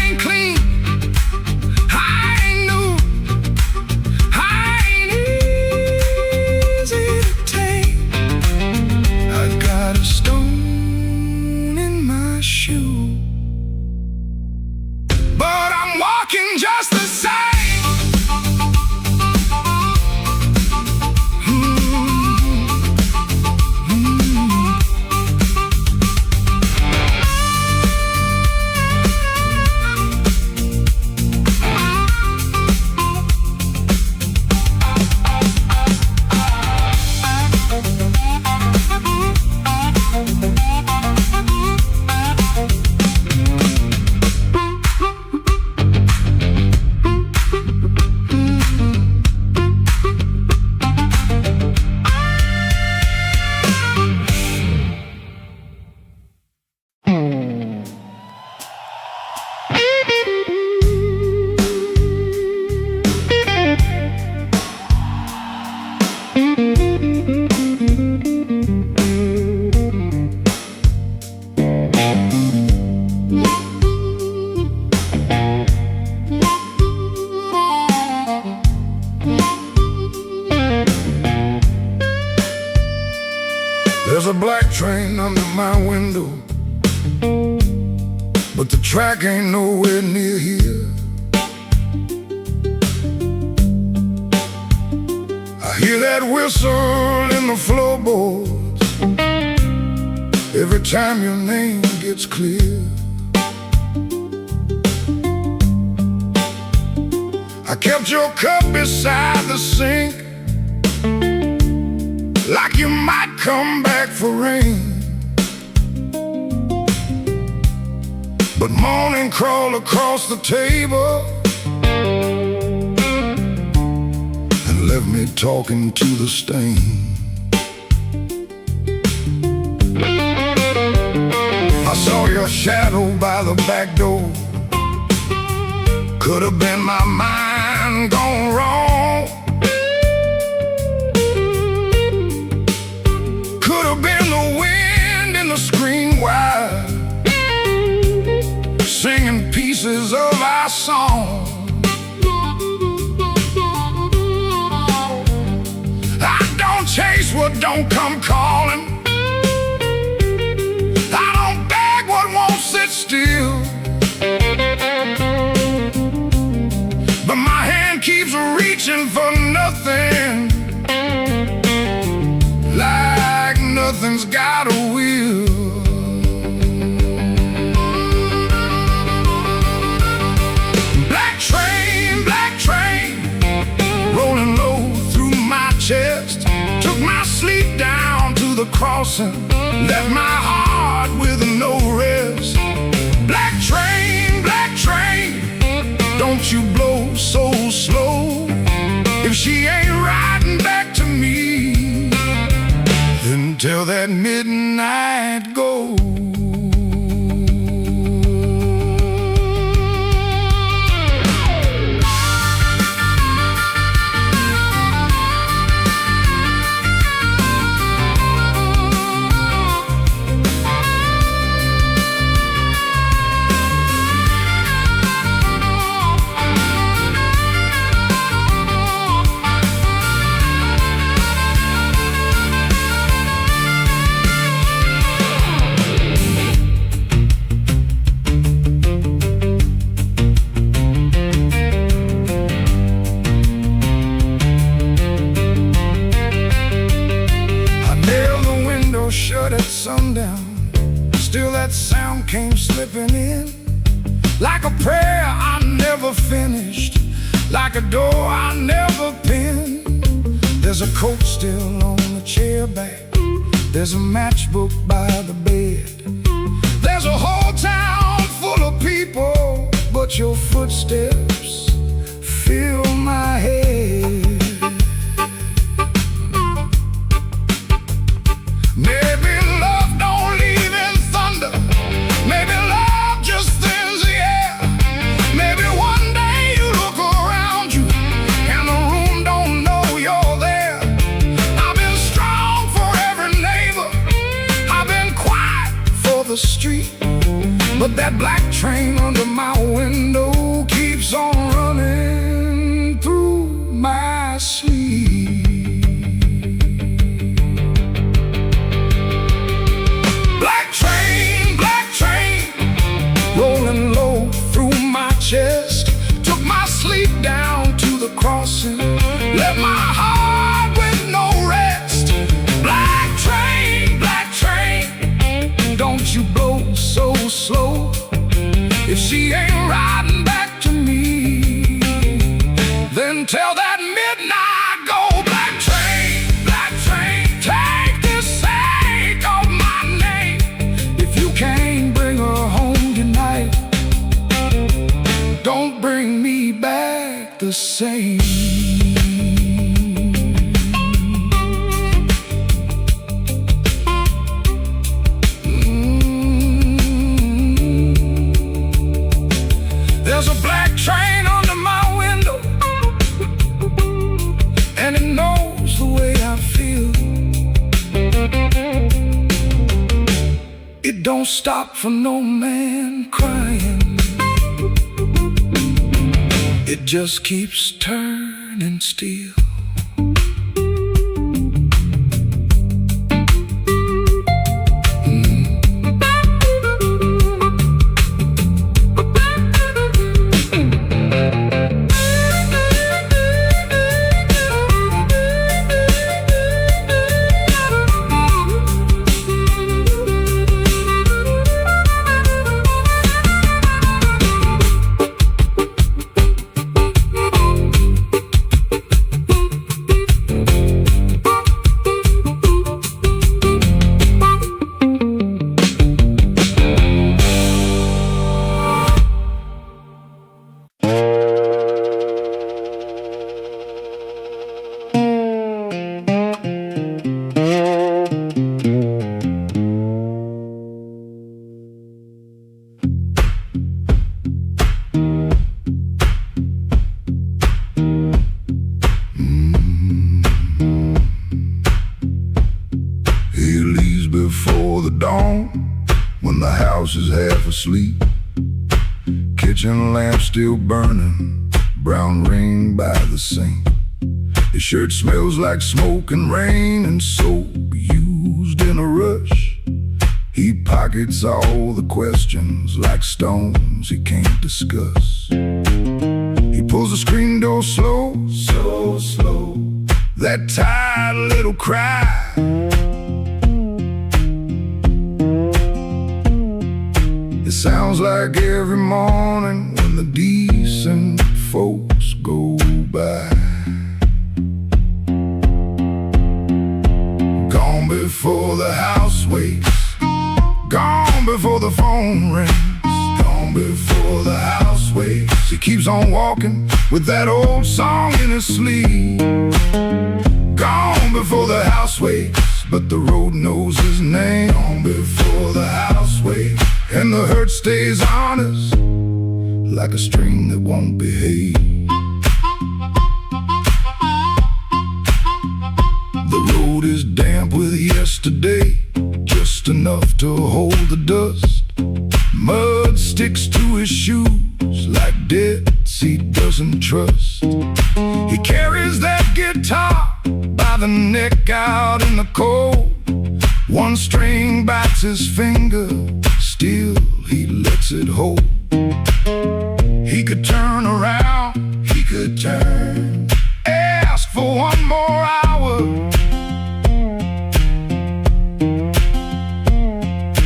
ain't clean, I ain't new, I ain't easy to take. I got a stone in my shoe, but I'm walking just the same. There's a black train under my window, but the track ain't nowhere near here. I hear that whistle in the floorboards every time your name gets clear. I kept your cup beside the sink, like you might come back for rain. But morning crawled across the table and left me talking to the stain. I saw your shadow by the back door. Could have been my mind gone wrong. Could have been the wind in the screen wire, singing pieces of our song. I don't chase what don't come calling. I don't beg what won't sit still. But my hand keeps reaching for nothing, like nothing's got a will. Black train, rolling low through my chest. Took my sleep down to the crossing, left my heart with no rest. sound came slipping in, like a prayer I never finished, like a door I never pinned. There's a coat still on the chair back, there's a matchbook by the bed. There's a whole town full of people, but your footsteps fill my head. Maybe love don't leave in thunder, maybe love just thins the air. Maybe one day you look around you and the room don't know you're there. I've been strong for every neighbor, I've been quiet for the street, but that black train under my window keeps on running through my sleep. Black train, rolling low through my chest, took my sleep down to the crossing, left my heart with no rest. Black train, don't you blow so slow. If she ain't riding back to me, then tell that midnight go. Black train, take the sake of my name. If you can't bring her home tonight, don't bring me back the same. There's a black train under my window, and it knows the way I feel. It don't stop for no man crying, it just keeps turning steel. Is half asleep, kitchen lamp still burning, brown ring by the sink. His shirt smells like smoke and rain and soap used in a rush. He pockets all the questions like stones he can't discuss. He pulls the screen door slow, so slow, that tired little cry. Sounds like every morning when the decent folks go by. Gone before the house wakes, gone before the phone rings, gone before the house wakes. He keeps on walking with that old song in his sleeve. Gone before the house wakes, but the road knows his name. Gone before the house wakes, and the hurt stays honest, like a string that won't behave. The road is damp with yesterday, just enough to hold the dust. Mud sticks to his shoes like debts he doesn't trust. He carries that guitar by the neck out in the cold. One string bites his finger, still he lets it hold. He could turn around, he could turn, ask for one more hour,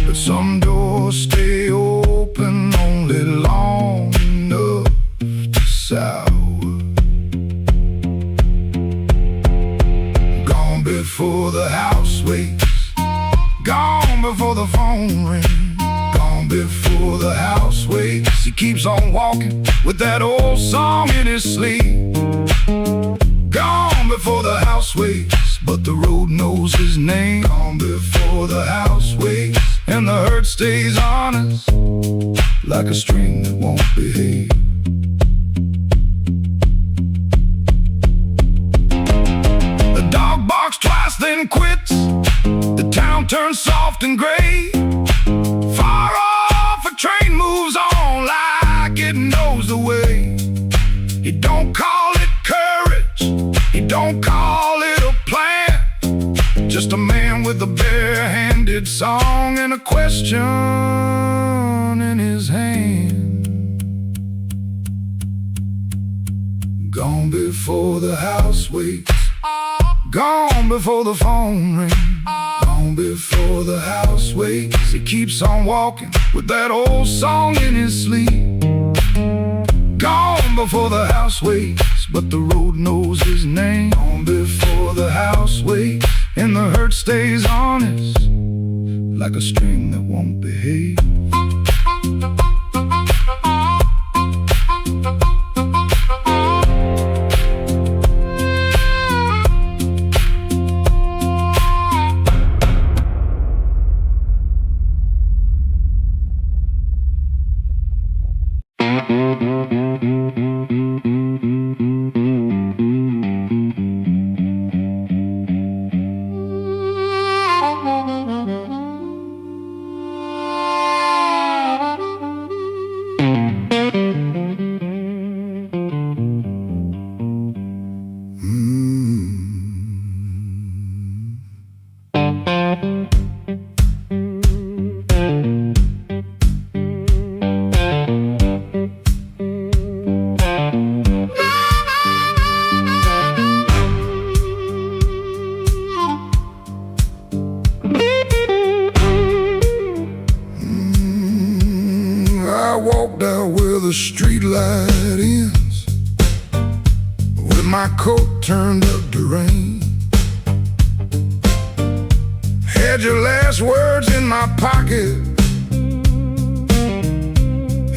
but some doors stay wakes. He keeps on walking with that old song in his sleep. Gone before the house wakes, but the road knows his name. Gone before the house wakes, and the hurt stays honest, like a string that won't behave. The dog barks twice, then quits. The town turns soft and gray. Far off, a train moves on like it knows the way. He don't call it courage, he don't call it a plan. Just a man with a bare-handed song and a question in his hand. Gone before the house wakes, gone before the phone rings. Gone before the house wakes. He keeps on walking with that old song in his sleep. Gone before the house wakes, but the road knows his name. Gone before the house wakes, and the hurt stays honest, like a string that won't behave. The street light ends, with my coat turned up to rain. Had your last words in my pocket,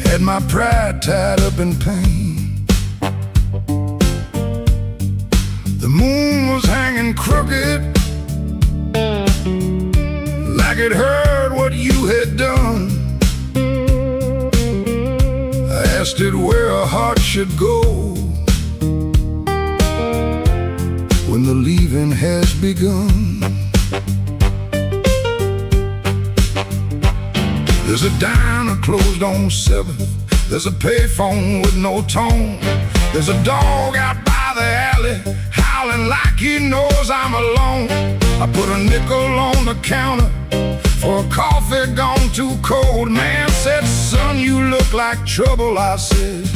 had my pride tied up in pain. The moon was hanging crooked, like it heard what you had done. Asked it where a heart should go when the leaving has begun. There's a diner closed on 7th. There's a payphone with no tone. There's a dog out by the alley howling like he knows I'm alone. I put a nickel on the counter for a coffee gone too cold. Man said, son, you look like trouble. I said,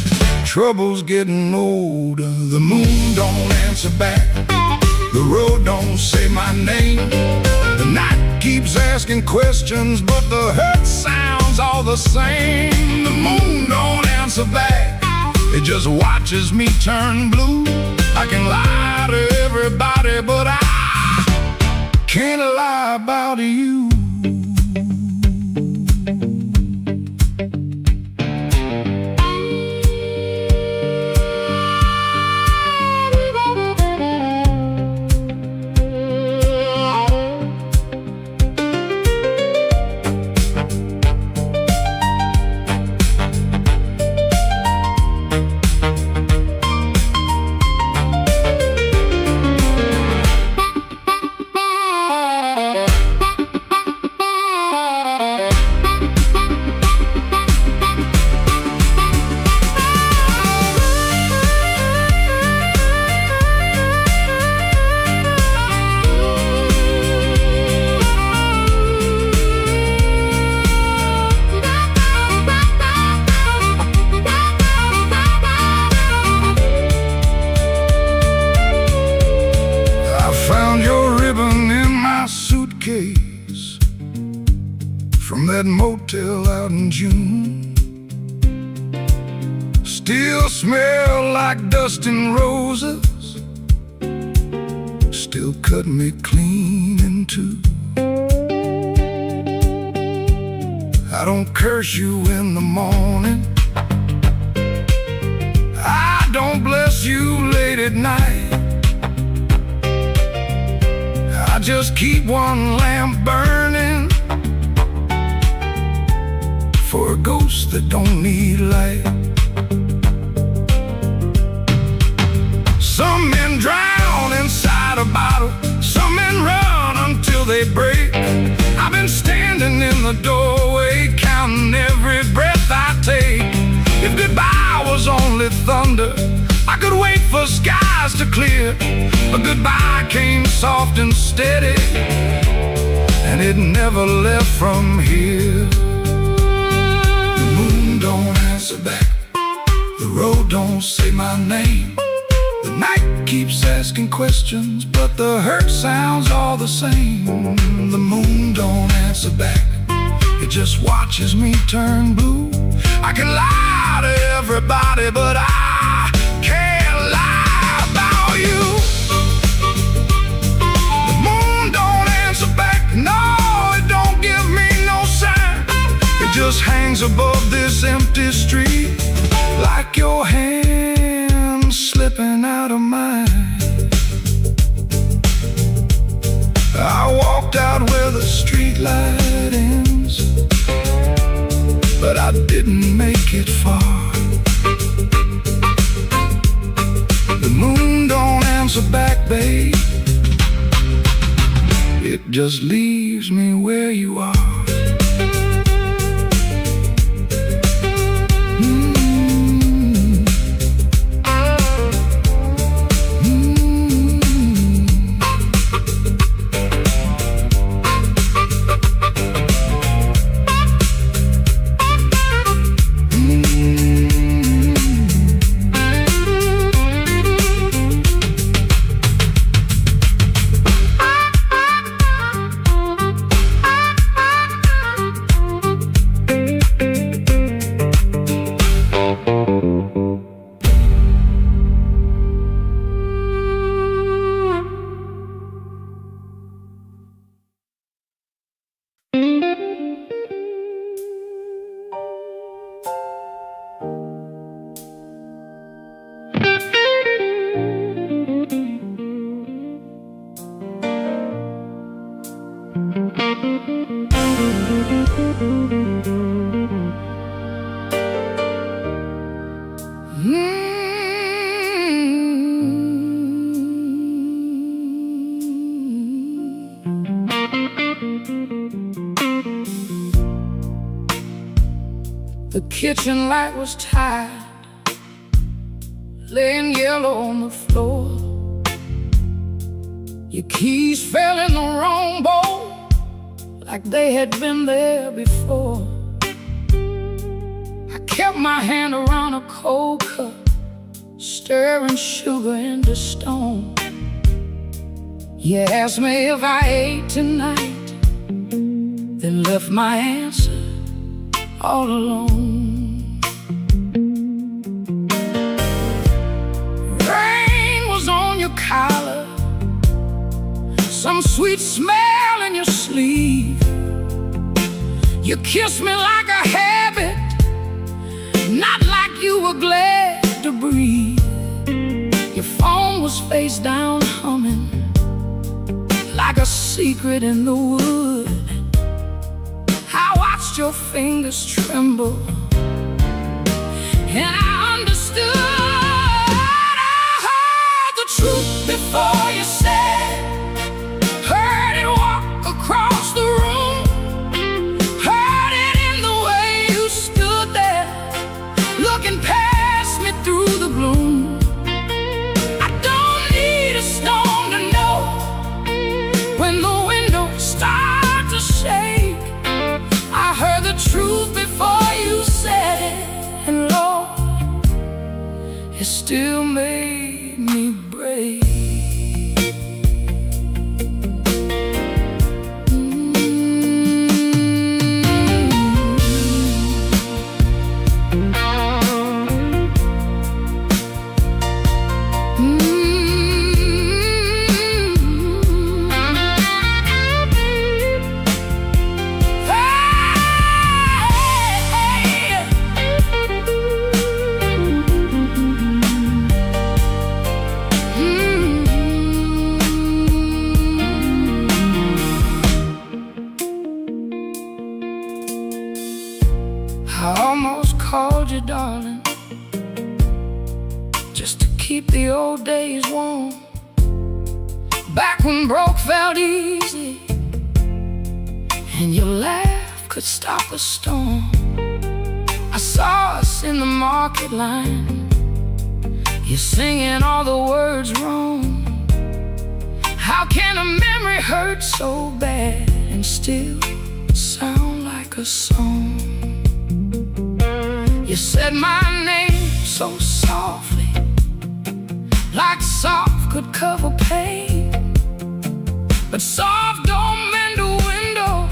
trouble's getting older. The moon don't answer back, the road don't say my name. The night keeps asking questions, but the hurt sounds all the same. The moon don't answer back, it just watches me turn blue. I can lie to everybody, but I can't lie about you. From that motel out in June, still smell like dust and roses, still cut me clean in two. I don't curse you in the morning, I don't bless you late at night. I just keep one lamp burning for a ghost that don't need light. Some men drown inside a bottle, some men run until they break. I've been standing in the doorway, counting every breath I take. If goodbye was only thunder, I could wait for skies to clear. But goodbye came soft and steady, and it never left from here. The moon don't answer back, the road don't say my name. The night keeps asking questions, but the hurt sounds all the same. The moon don't answer back, it just watches me turn blue. I can lie to everybody, but I can't lie about you. The moon don't answer back, no, it don't give me no sign. It just hangs above this empty street, like your hand slipping out of mine. I walked out where the street light ends, but I didn't make it far. The moon don't answer back, babe, it just leaves me where you are. The kitchen light was tired, laying yellow on the floor. Your keys fell in the wrong bowl, like they had been there before. I kept my hand around a cold cup, stirring sugar into stone. You asked me if I ate tonight, then left my answer all alone. Rain was on your collar, some sweet smell in your sleeve. You kissed me like a habit, not like you were glad to breathe. Your phone was face down humming, like a secret in the wood. I watched your fingers tremble, and I understood. I heard the truth before you said it, heard it walk across the room, heard it in the way you stood there, looking past me through the gloom. I don't need a stone to know when the windows start to shake. I heard the truth before you said it, and Lord, it still made me brave. called you darling, just to keep the old days warm. Back when broke felt easy and your laugh could stop a storm. I saw us in the market line, you're singing all the words wrong. How can a memory hurt so bad and still sound like a song? You said my name so softly, like soft could cover pain, but soft don't mend a window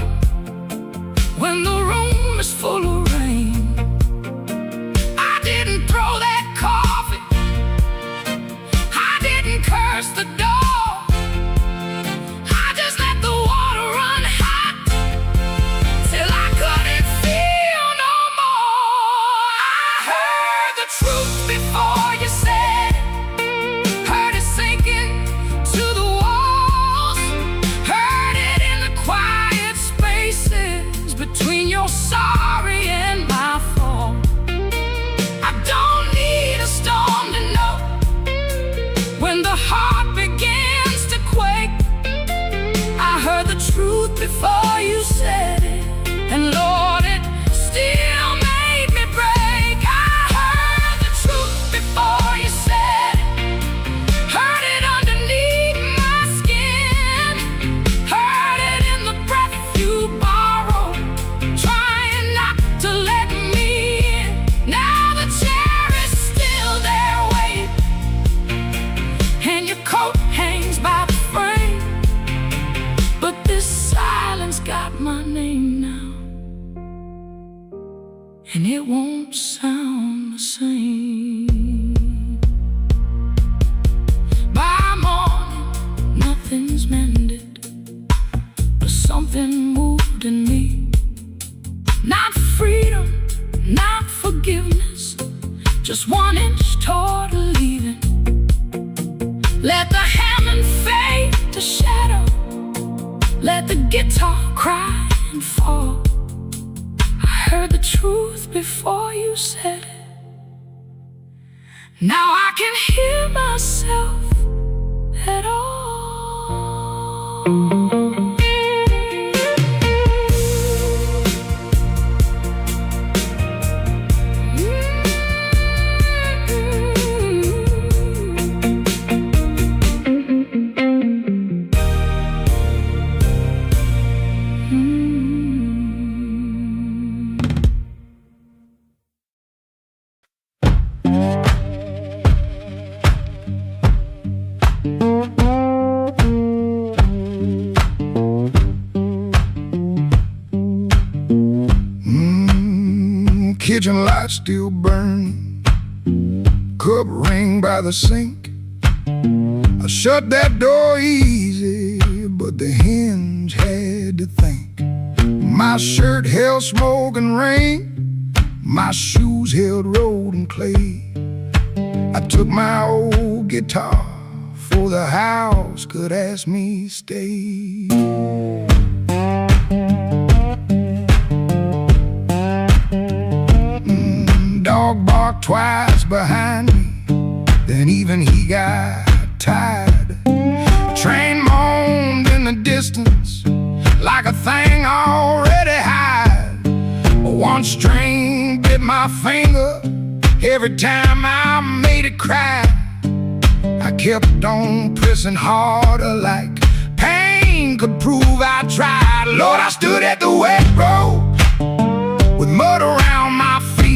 when the room is full of rain. I didn't throw that coffee, I didn't curse the dog, I just let the water run hot till I couldn't feel no more. I heard the truth before you said it, heard it sinking to the walls, heard it in the quiet spaces between your sorry and my fall. I don't need a storm to know when the heart begins to quake. I heard the truth before you said it, and Lord, it still made me break. I heard the truth before you said it, heard it underneath my skin, heard it in the breath you borrowed, trying not to let me in. Now the chair is still there waiting, and your coat hangs by the frame, but this silence got my name now, and it won't sound the same. By morning, nothing's mended, but something moved in me. Not freedom, not forgiveness, just 1 inch toward leaving. Let the Hammond fade to shadow, let the guitar cry and fall. I heard the truth before you said it, now I can hear myself at all. Kitchen lights still burn, cup ring by the sink. I shut that door easy, but the hinge had to think. My shirt held smoke and rain, my shoes held road and clay. I took my old guitar for the house could ask me stay. Dog barked twice behind me, then even he got tired. Train moaned in the distance like a thing already hired. One string bit my finger every time I made it cry. I kept on pressing harder like pain could prove I tried. Lord, I stood at the wet road with mud around my feet.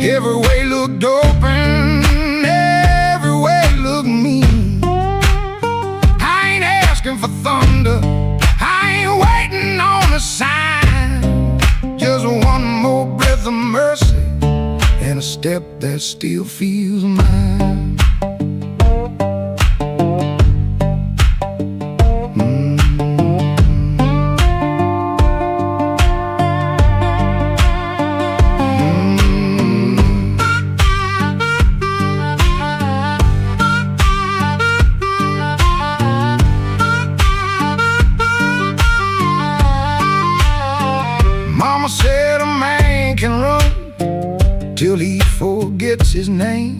Every way looked open, every way looked mean. I ain't asking for thunder, I ain't waiting on a sign. Just one more breath of mercy and a step that still feels mine. Mama said a man can run till he forgets his name.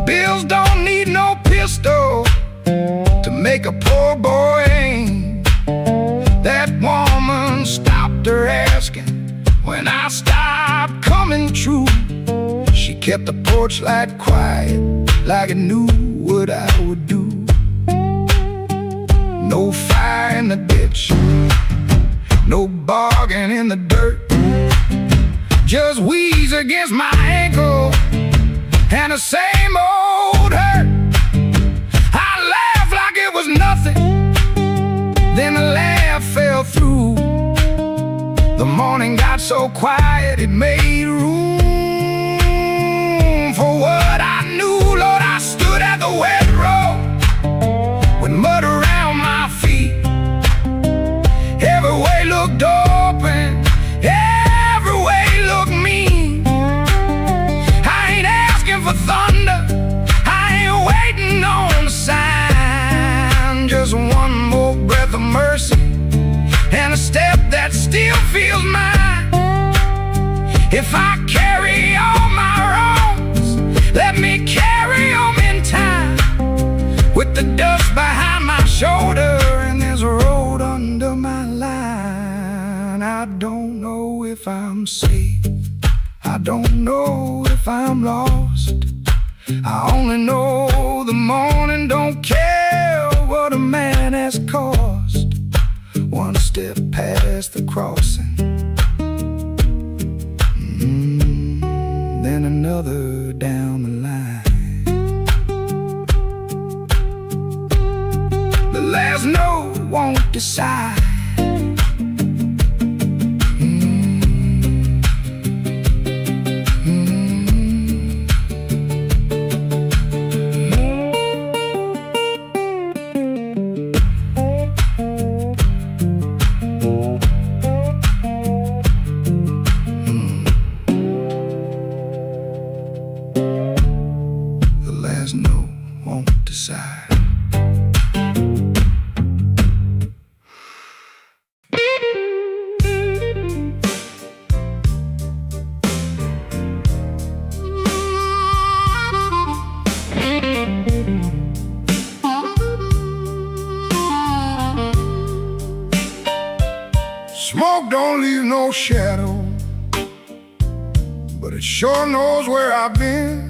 Bills don't need no pistol to make a poor boy aim. That woman stopped her asking when I stopped coming true. She kept the porch light quiet, like it knew what I would do. No fire in the ditch, no bargain in the dirt, just wheeze against my ankle and the same old hurt. I laughed like it was nothing, then the laugh fell through. The morning got so quiet it made room for what I knew. Lord, I stood at the wet road with mud around my feet. Every way looked open, every way looked mean. I ain't asking for thunder, I ain't waiting on a sign. Just one more breath of mercy and a step that still feels mine. If I carry all my wrongs, let me carry them in time. With the dust behind my shoulder and there's a road under my line. I don't know if I'm safe, I don't know if I'm lost. I only know the morning don't care what a man has cost. One step past the crossing, then another down the line. The last note won't decide. No, won't decide. Smoke don't leave no shadow, but it sure knows where I've been.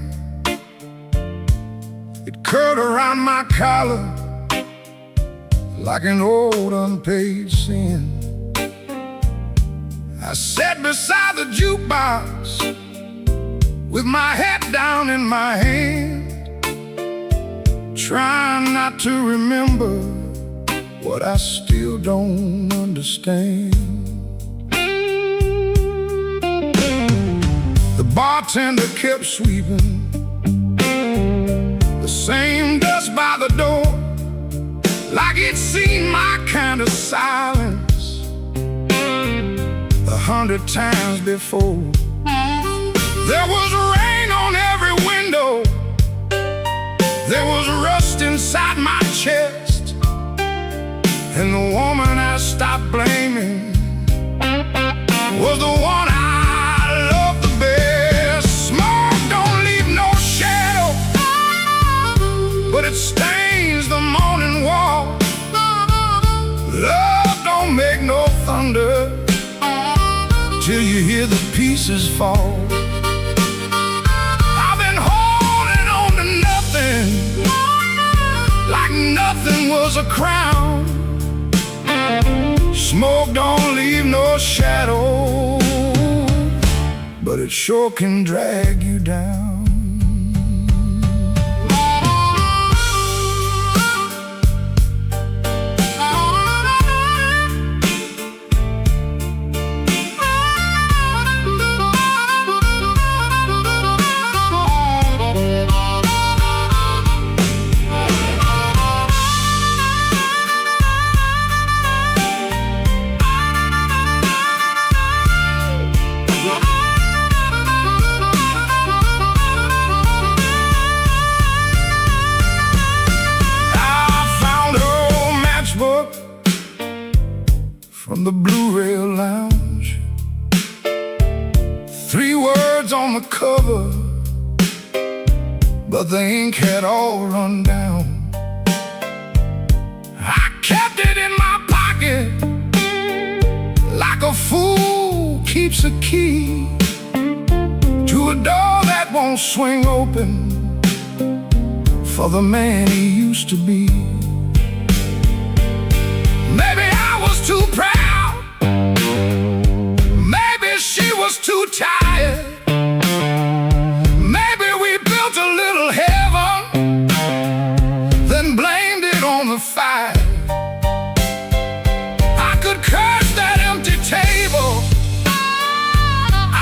Curled around my collar like an old unpaid sin. I sat beside the jukebox with my head down in my hand, trying not to remember what I still don't understand. The bartender kept sweeping the same dust by the door, like he'd seen my kind of silence 100 times before. There was rain on every window, there was rust inside my chest, and the woman I stopped blaming was the one I loved the best. Smoke don't leave no shadow, but it stains the morning wall. Love don't make no thunder till you hear the pieces fall. I've been holding on to nothing, like nothing was a crown. Smoke don't leave no shadow, but it sure can drag you down. 3 words on the cover, but the ink had all run down. I kept it in my pocket like a fool keeps a key to a door that won't swing open for the man he used to be. Maybe I was too proud, maybe she was too tired, maybe we built a little heaven, then blamed it on the fire. I could curse that empty table,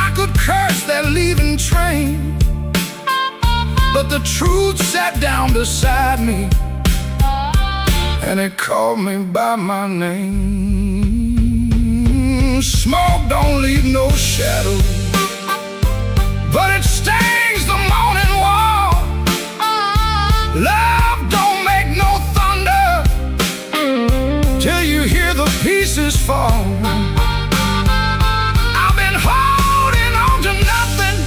I could curse that leaving train, but the truth sat down beside me, and it called me by my name. Smoke don't leave no shadow, but it stains the morning wall. Love don't make no thunder till you hear the pieces fall. I've been holding on to nothing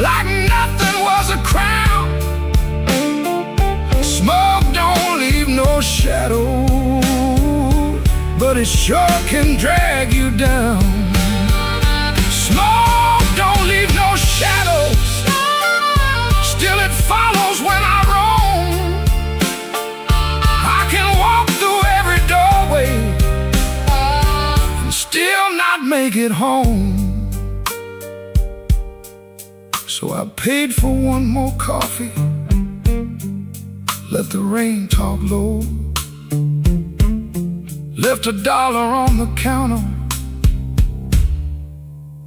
like nothing was a crown. Smoke don't leave no shadow, but it sure can drag you down. Smoke don't leave no shadows, still it follows when I roam. I can walk through every doorway and still not make it home. So I paid for one more coffee, let the rain talk low, left $1 on the counter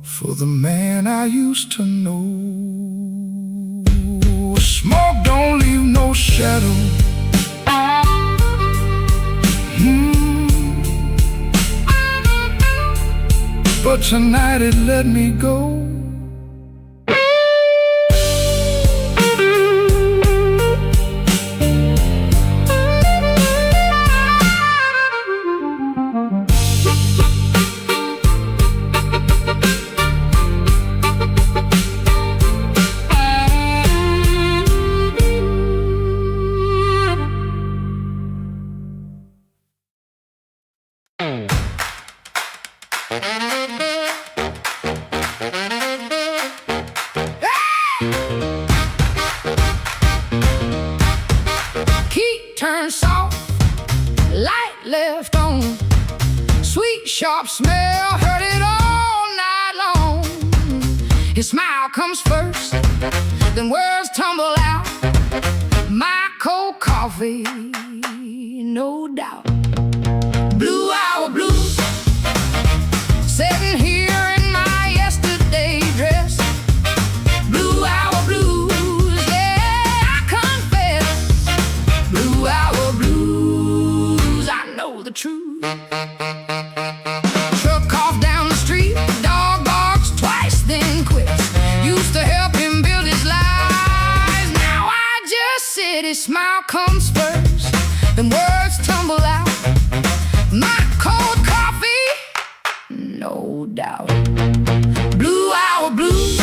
for the man I used to know. Smoke don't leave no shadow, but tonight it let me go. Key turned soft, light left on, sweet sharp smell, heard it all night long. His smile comes first, then words tumble out. My cold coffee, no doubt. Blue hour blues, sitting here in my yesterday dress. Blue hour blues, yeah, I confess. Blue hour blues, I know the truth. Truck off down the street, dog barks twice, then quits. Used to help him build his life, now I just sit. His smile comes first, then words tumble out. My cold coffee, no doubt. Blue hour blues,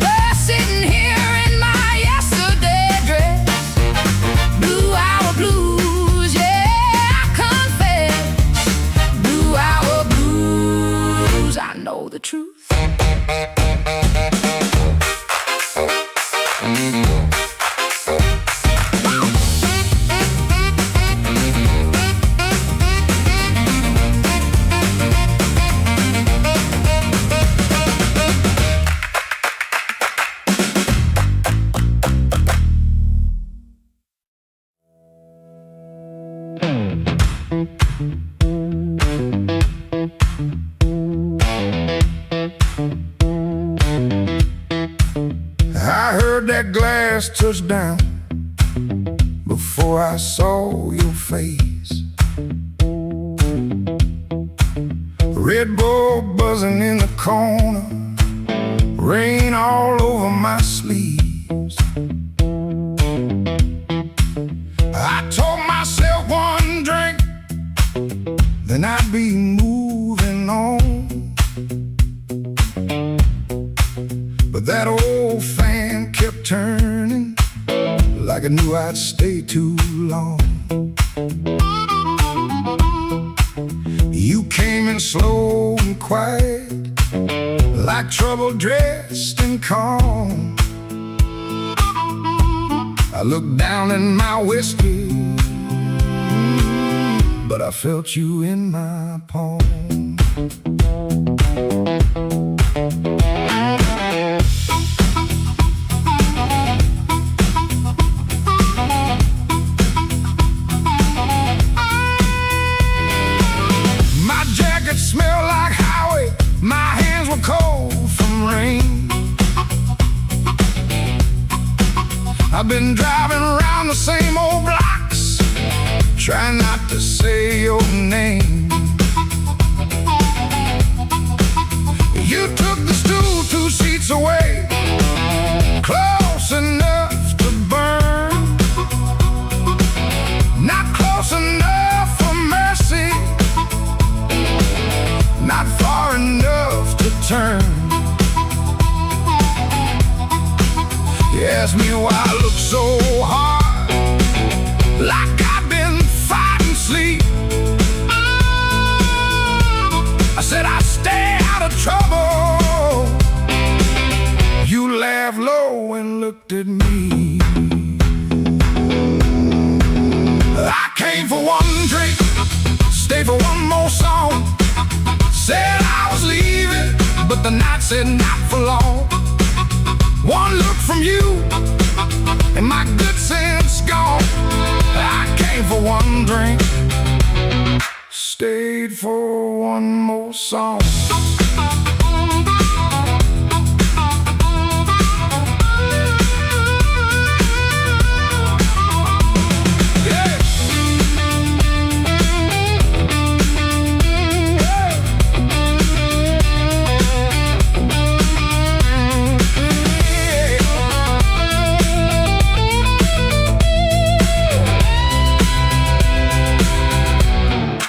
they're sitting here in my yesterday dress. Blue hour blues, yeah, I confess. Blue hour blues, I know the truth. I heard that glass touch down before I saw your face. Red Bull buzzing in the corner, rain all over my sleeves. I told myself one drink, then I'd be moving on. But that old fan kept turning like it knew I'd stay too long. You came in slow and quiet, like trouble dressed in calm. I looked down in my whiskey, but I felt you in my palm. My jacket smelled like highway, my hands were cold from rain. I've been driving around the same old blocks, trying not to say your name. You took the stool 2 seats away, close enough to burn, not close enough for mercy, not far enough to turn. You asked me why I look so hard, like I've been fighting sleep. I said I stay out of trouble. You laughed low and looked at me. I came for one drink, stay for one more song. Said I was leaving, but the night said not for long. One look from you, and my good sense gone. I came for one drink, stayed for one more song.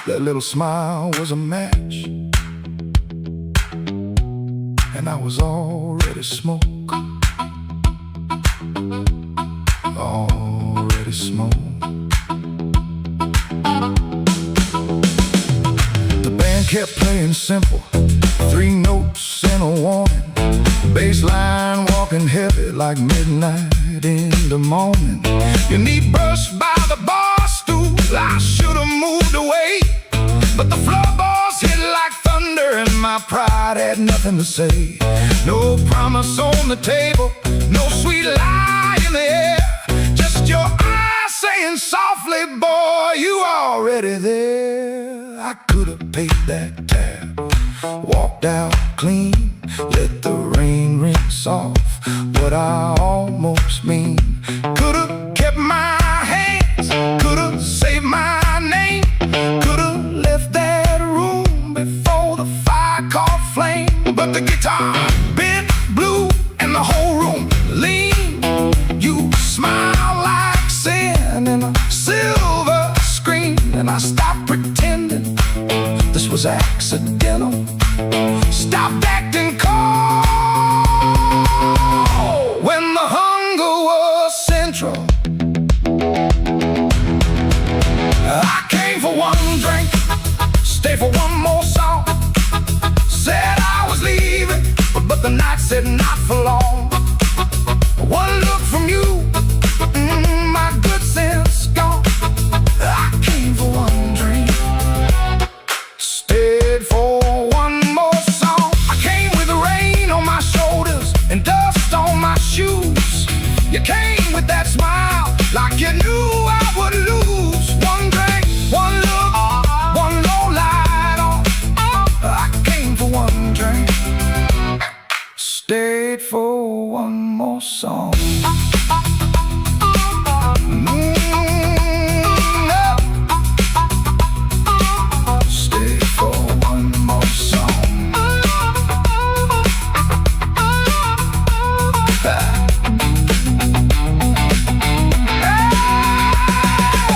That little smile was a match, and I was already smoke, already smoke. The band kept playing simple, 3 notes and a warning. Bass line walking heavy like midnight in the morning. You need brushed by the bar stool, I should have moved away, but the floorboards hit like thunder and my pride had nothing to say. No promise on the table, no sweet lie in the air, just your eyes saying softly, boy, you already there. I could have paid that tab, walked out clean, let the rain rinse off what I almost mean. Could have kept my hands, could have saved my name, could have left that room before the fire caught flame. But the guitar bent blue and the whole room lean. You smile like sin in a silver screen, and I stopped pretending this was accidental. Stopped acting cold when the hunger was central. I came for one drink, stay for one more song. Said I was leaving, but the night said not for long. One look from you, my good sense gone. I came for one drink, stayed for one more song. I came with the rain on my shoulders and dust on my shoes. You came with that smile, like you knew I would lose. One drink, one look, one low light on. I came for one drink, stayed for one more song. Stayed for one more song.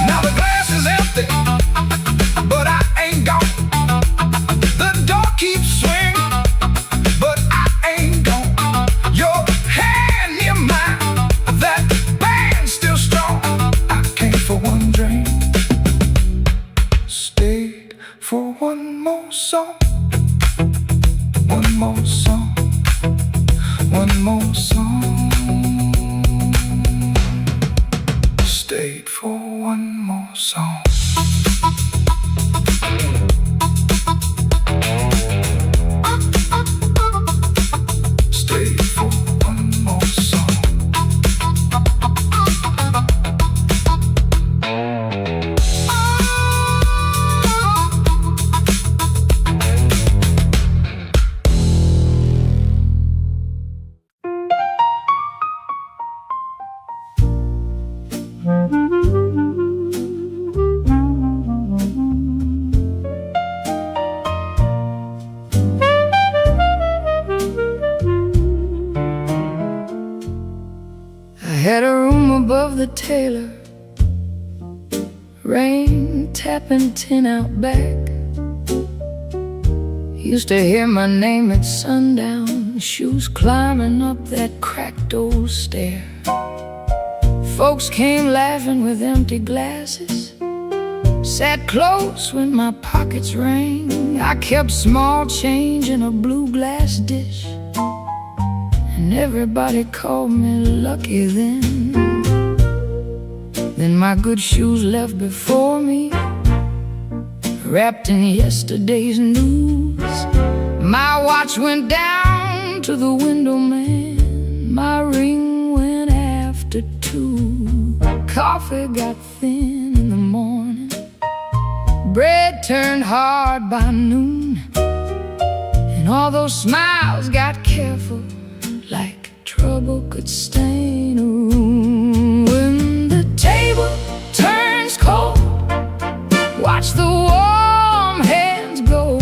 Now the glass is empty, but I ain't gone. The door keeps swinging, but I ain't gone. Your stayed for one more song. Stayed for one more song. Had a room above the tailor, rain tapping tin out back. Used to hear my name at sundown, shoes climbing up that cracked old stair. Folks came laughing with empty glasses, sat close when my pockets rang. I kept small change in a blue glass dish, and everybody called me lucky then. Then my good shoes left before me, wrapped in yesterday's news. My watch went down to the window man, my ring went after 2. Coffee got thin in the morning, bread turned hard by noon, and all those smiles got careful, like trouble could stain a room. When the table turns cold, watch the warm hands go.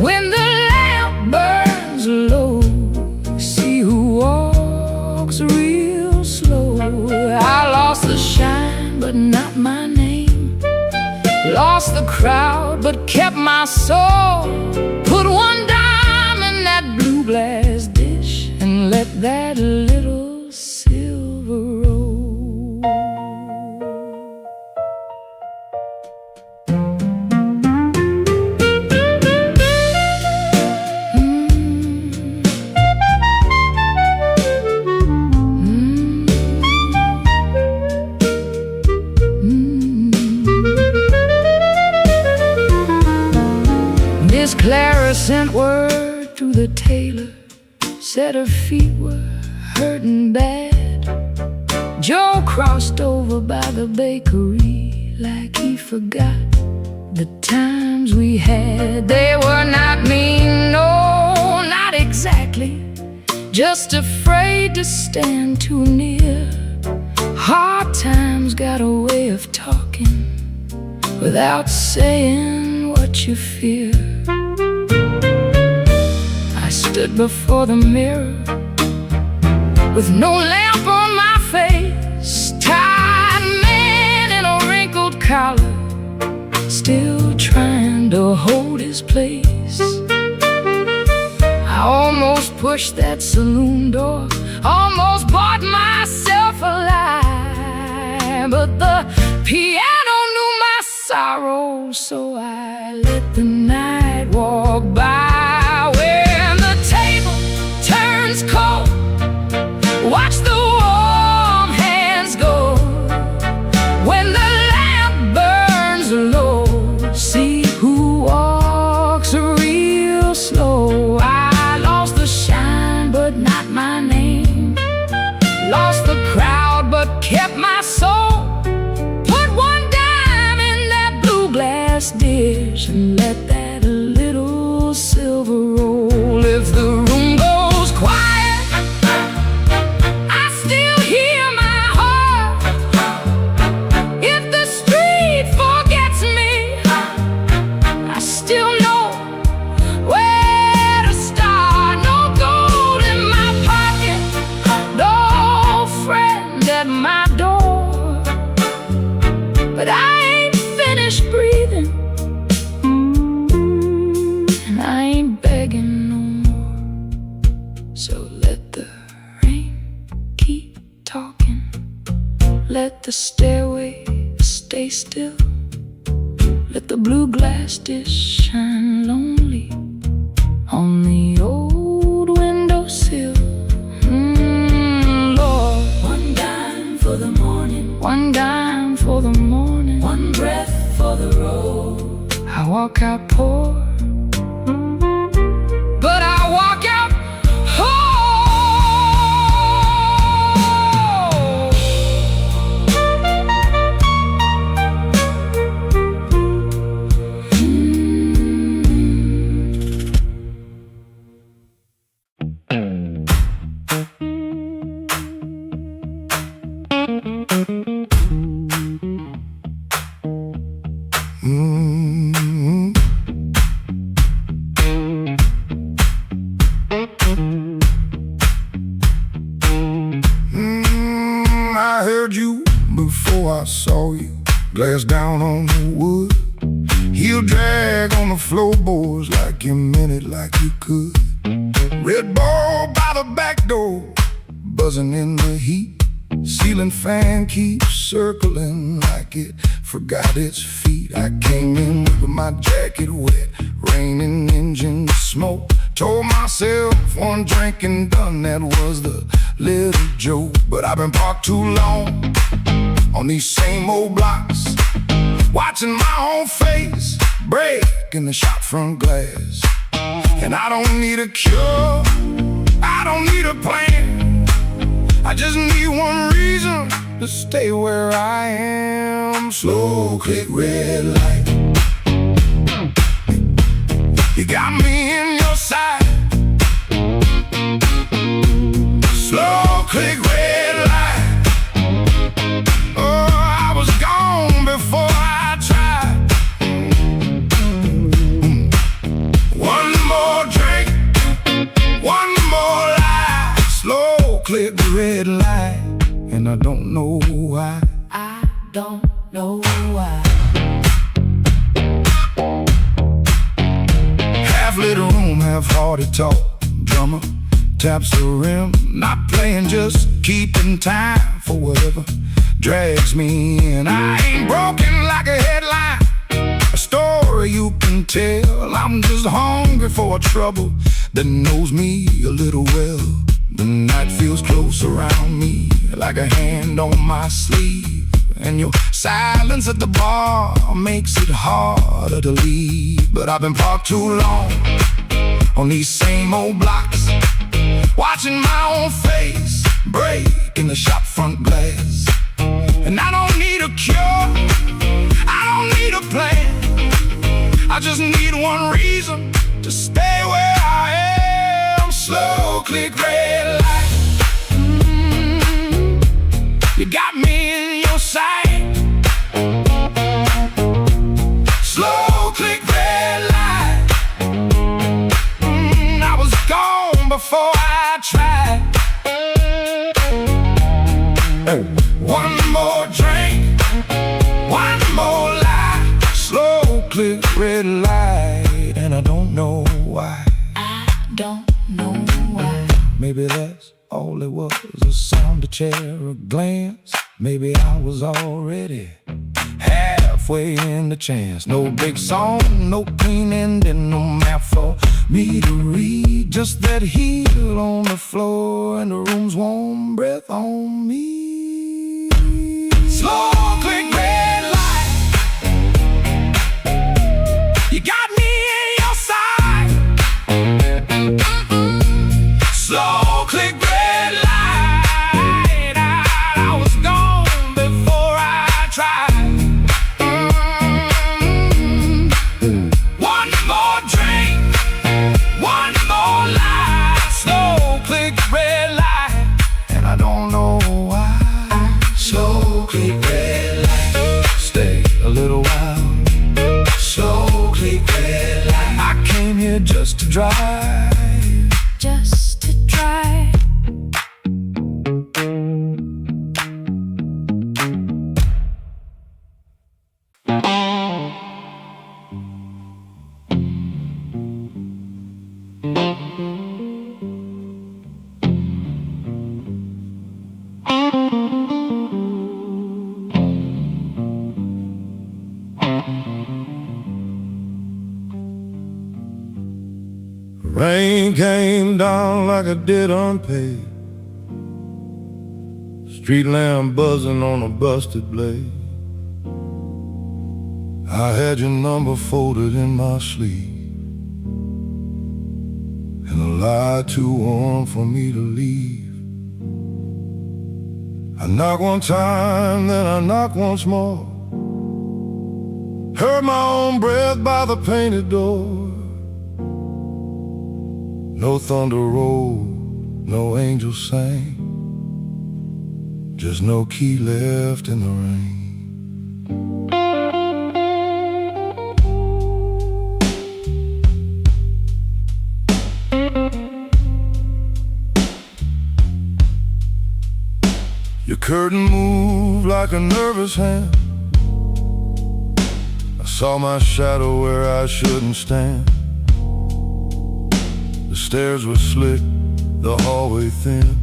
When the lamp burns low, see who walks real slow. I lost the shine, but not my name. Lost the crowd, but kept my soul. Put one dime in that blue glass dish, and let that little silver roll. Miss Clara sent word to the tailor, said her feet were hurting bad. Joe crossed over by the bakery like he forgot the times we had. They were not mean, no, not exactly, just afraid to stand too near. Hard times got a way of talking without saying what you fear. I stood before the mirror with no lamp on my face, tired man in a wrinkled collar, still trying to hold his place. I almost pushed that saloon door, almost bought myself a lie, but the piano knew my sorrow, so I let the night walk by. When the table turns cold, watch the warm hands go. When the lamp burns low, see who walks real slow. I lost the shine, but not my name. Lost the crowd, but kept my soul. Put one dime in that blue glass dish, and let that little silver roll. If the room goes quiet, I still hear my heart. If the street forgets me, I still know where to start. No gold in my pocket, no friend at my door, but I ain't finished breathing, and I ain't begging no more. So let the rain keep talking, let the stairway stay still, let the blue glass dish shine lonely on the old windowsill. Lord, one dime for the morning, one dime walk out poor, but I walk out whole. I heard you before I saw you. Glass down on the wood, heel drag on the floorboards like you meant it, like you could. Red ball by the back door, buzzing in the heat. Ceiling fan keeps circling like it forgot its feet. I came in with my jacket wet, raining engine smoke. Told myself one drink and done, that was the little joke. But I've been parked too long on these same old blocks, watching my own face break in the shop front glass. And I don't need a cure, I don't need a plan, I just need one reason to stay where I am. Slow click red light, you got me in your sight. Slow click red light, oh, I was gone before I tried. One more drink, one more lie. Slow click red light, and I don't know why. I don't know why. Half-lit room, half-hearted talk. Drummer taps the rim, not playing, just keeping time for whatever drags me in. I ain't broken like a headline, a story you can tell. I'm just hungry for a trouble that knows me a little well. The night feels close around me, like a hand on my sleeve, and your silence at the bar makes it harder to leave. But I've been parked too long on these same old blocks, watching my own face break in the shop front glass. And I don't need a cure, I don't need a plan, I just need one reason to stay where I am. Slow click red light, you got me in your sight. Slow click red light, I was gone before I tried. One more drink, one more lie. Slow click red light, and I don't know why. I don't know why. Maybe that's all it was, a sound, a chair, a glance. Maybe I was already halfway in the chance. No big song, no clean ending, no map for me to read. Just that heel on the floor and the room's warm breath on me. Slow click red light, you got me in your sight. Slow click red light, I was gone before I tried. One more drink, one more lie. Slow click red light, and I don't know why. Slow click red light, stay a little while. Slow click red light, I came here just to drive, Just to try. Rain came down like it did unpaid. Street lamp buzzing on a busted blade. I had your number folded in my sleeve, and a lie too warm for me to leave. I knock one time, then I knock once more. Heard my own breath by the painted door. No thunder rolled, no angel sang, just no key left in the rain. Your curtain moved like a nervous hand. I saw my shadow where I shouldn't stand. The stairs were slick, the hallway thin.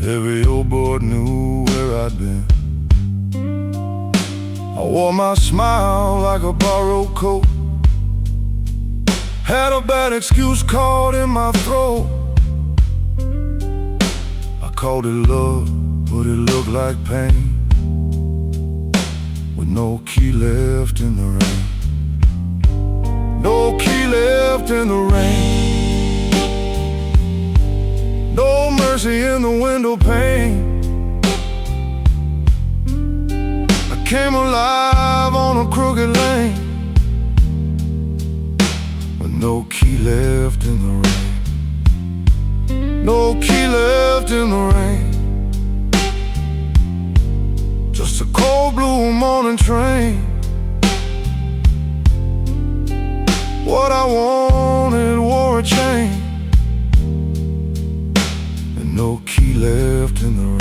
Every old board knew where I'd been. I wore my smile like a borrowed coat. Had a bad excuse caught in my throat. Called it love, but it looked like pain, with no key left in the rain. No key left in the rain. No mercy in the window pane. I came alive on a crooked lane, with no key left in the rain. No key left in the rain. Just a cold blue morning train. What I wanted wore a chain, and no key left in the rain.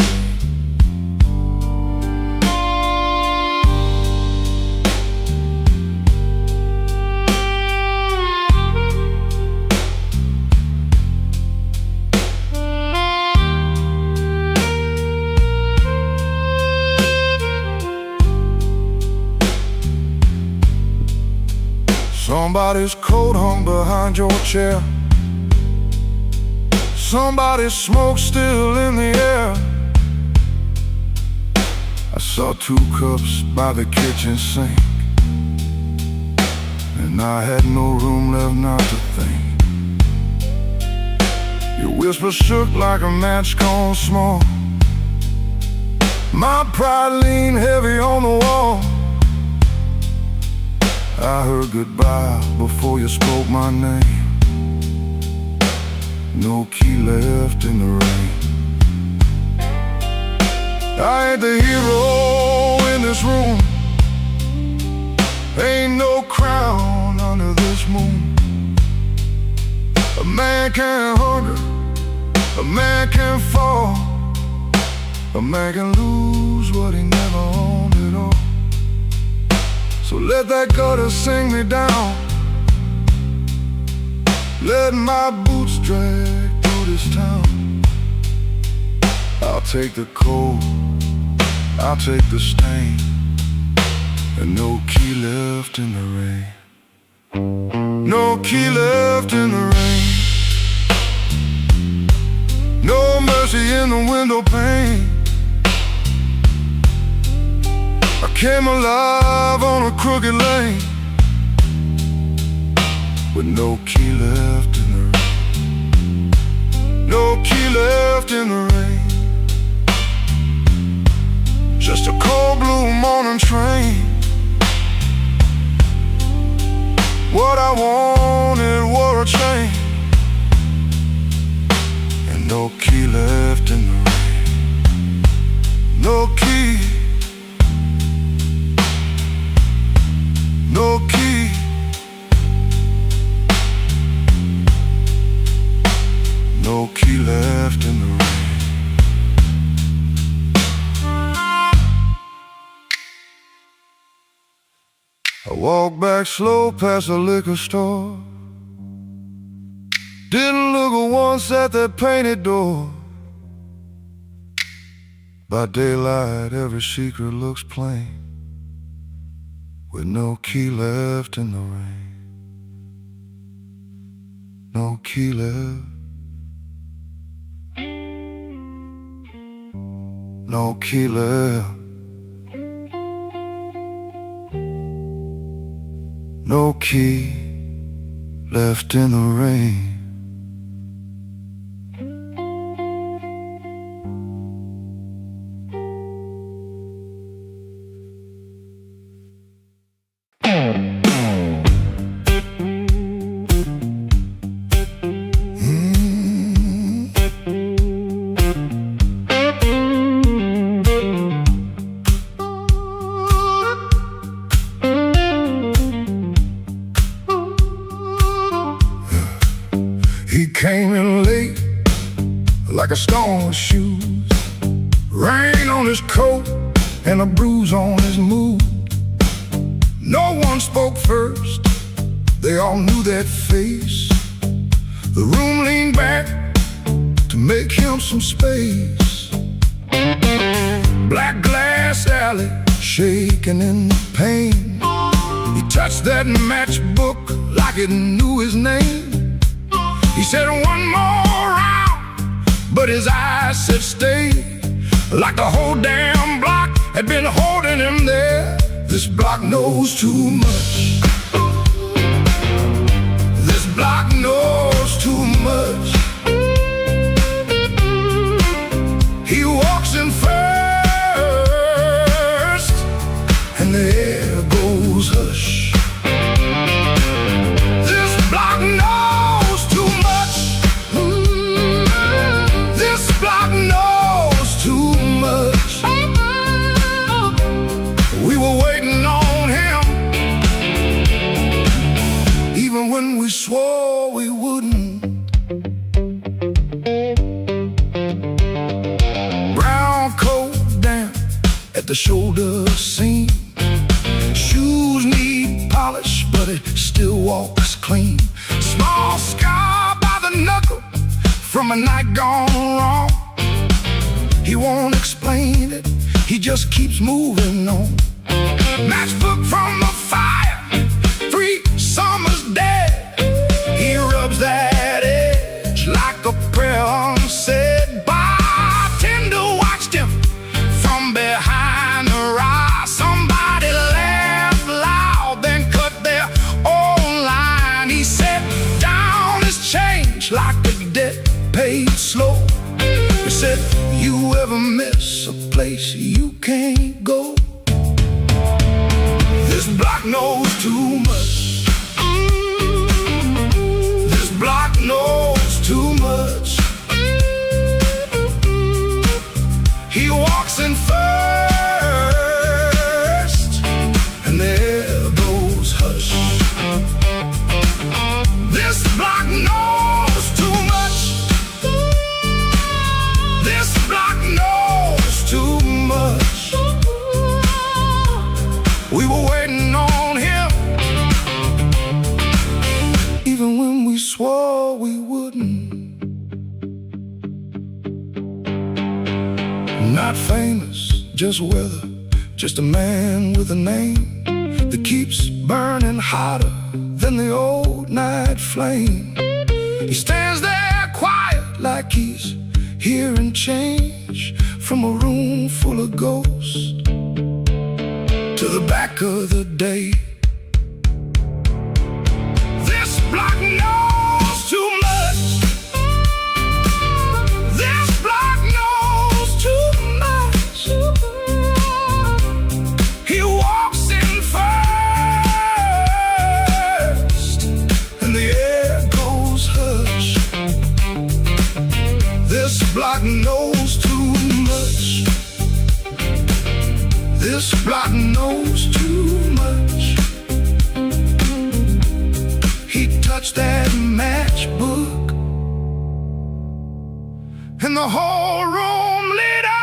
Somebody's coat hung behind your chair. Somebody's smoke still in the air. I saw 2 cups by the kitchen sink, and I had no room left not to think. Your whisper shook like a match gone small. My pride leaned heavy on the wall. I heard goodbye before you spoke my name. No key left in the rain. I ain't the hero in this room. Ain't no crown under this moon. A man can hunger, a man can fall, a man can lose what he never owned at all. So let that gutter sing me down. Let my boots drag through this town. I'll take the cold, I'll take the stain, and no key left in the rain. No key left in the rain. No mercy in the window pane. I came alive on a crooked lane, with no key left in the rain. No key left in the rain. Just a cold blue morning train. What I wanted wore a chain, and no key left in the rain. No key. No key. No key left in the rain. I walked back slow past the liquor store. Didn't look once at that painted door. By daylight every secret looks plain, with no key left in the rain. No key left. No key left. no key left in the rain. He came in late like a storm with shoes, rain on his coat and a bruise on his mood. No one spoke first, they all knew that face. The room leaned back to make him some space. Black glass alley shaking in the pain. He touched that matchbook like it knew his name. He said one more round, but his eyes said stay. Like the whole damn block had been holding him there. This block knows too much. This block knows too much. He walks in first, and the air goes hush. This block knows too much. This block knows too much. We were waiting on him, even when we swore we wouldn't. Brown coat down at the shoulder seam. Shoes need polish, but it still walks clean. Small scar by the knuckle from a night gone wrong. He won't explain it, he just keeps moving on. Matchbook from the fire, 3 summers dead. He rubs that edge like a prayer unsaid. Bartender watched him from behind the rise. Somebody laughed loud, then cut their own line. He set down his change like a debt paid slow. He said, you ever miss a place you can't go? This block knows too much. This block knows too much. He walks in first, and the air goes hush. This block knows too much. This block knows too much. We were waiting on him, even when we swore we wouldn't. Not famous, just weather, just a man with a name that keeps burning hotter than the old night flame. He stands there quiet like he's hearing change from a room full of ghosts to the back of the day. This block knows too much. This block knows too much. He walks in first, and the air goes hush. This block knows too much. This block knows too much. He touched that matchbook, and the whole room lit up.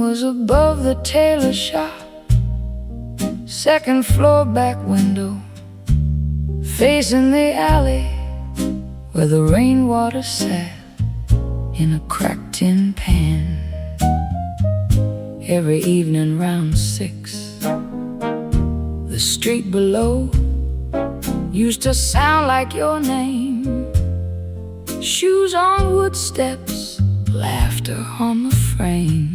was above the tailor shop, second floor back window, facing the alley where the rainwater sat in a cracked tin pan. Every evening round 6, the street below used to sound like your name. Shoes on wood steps, laughter on the frame.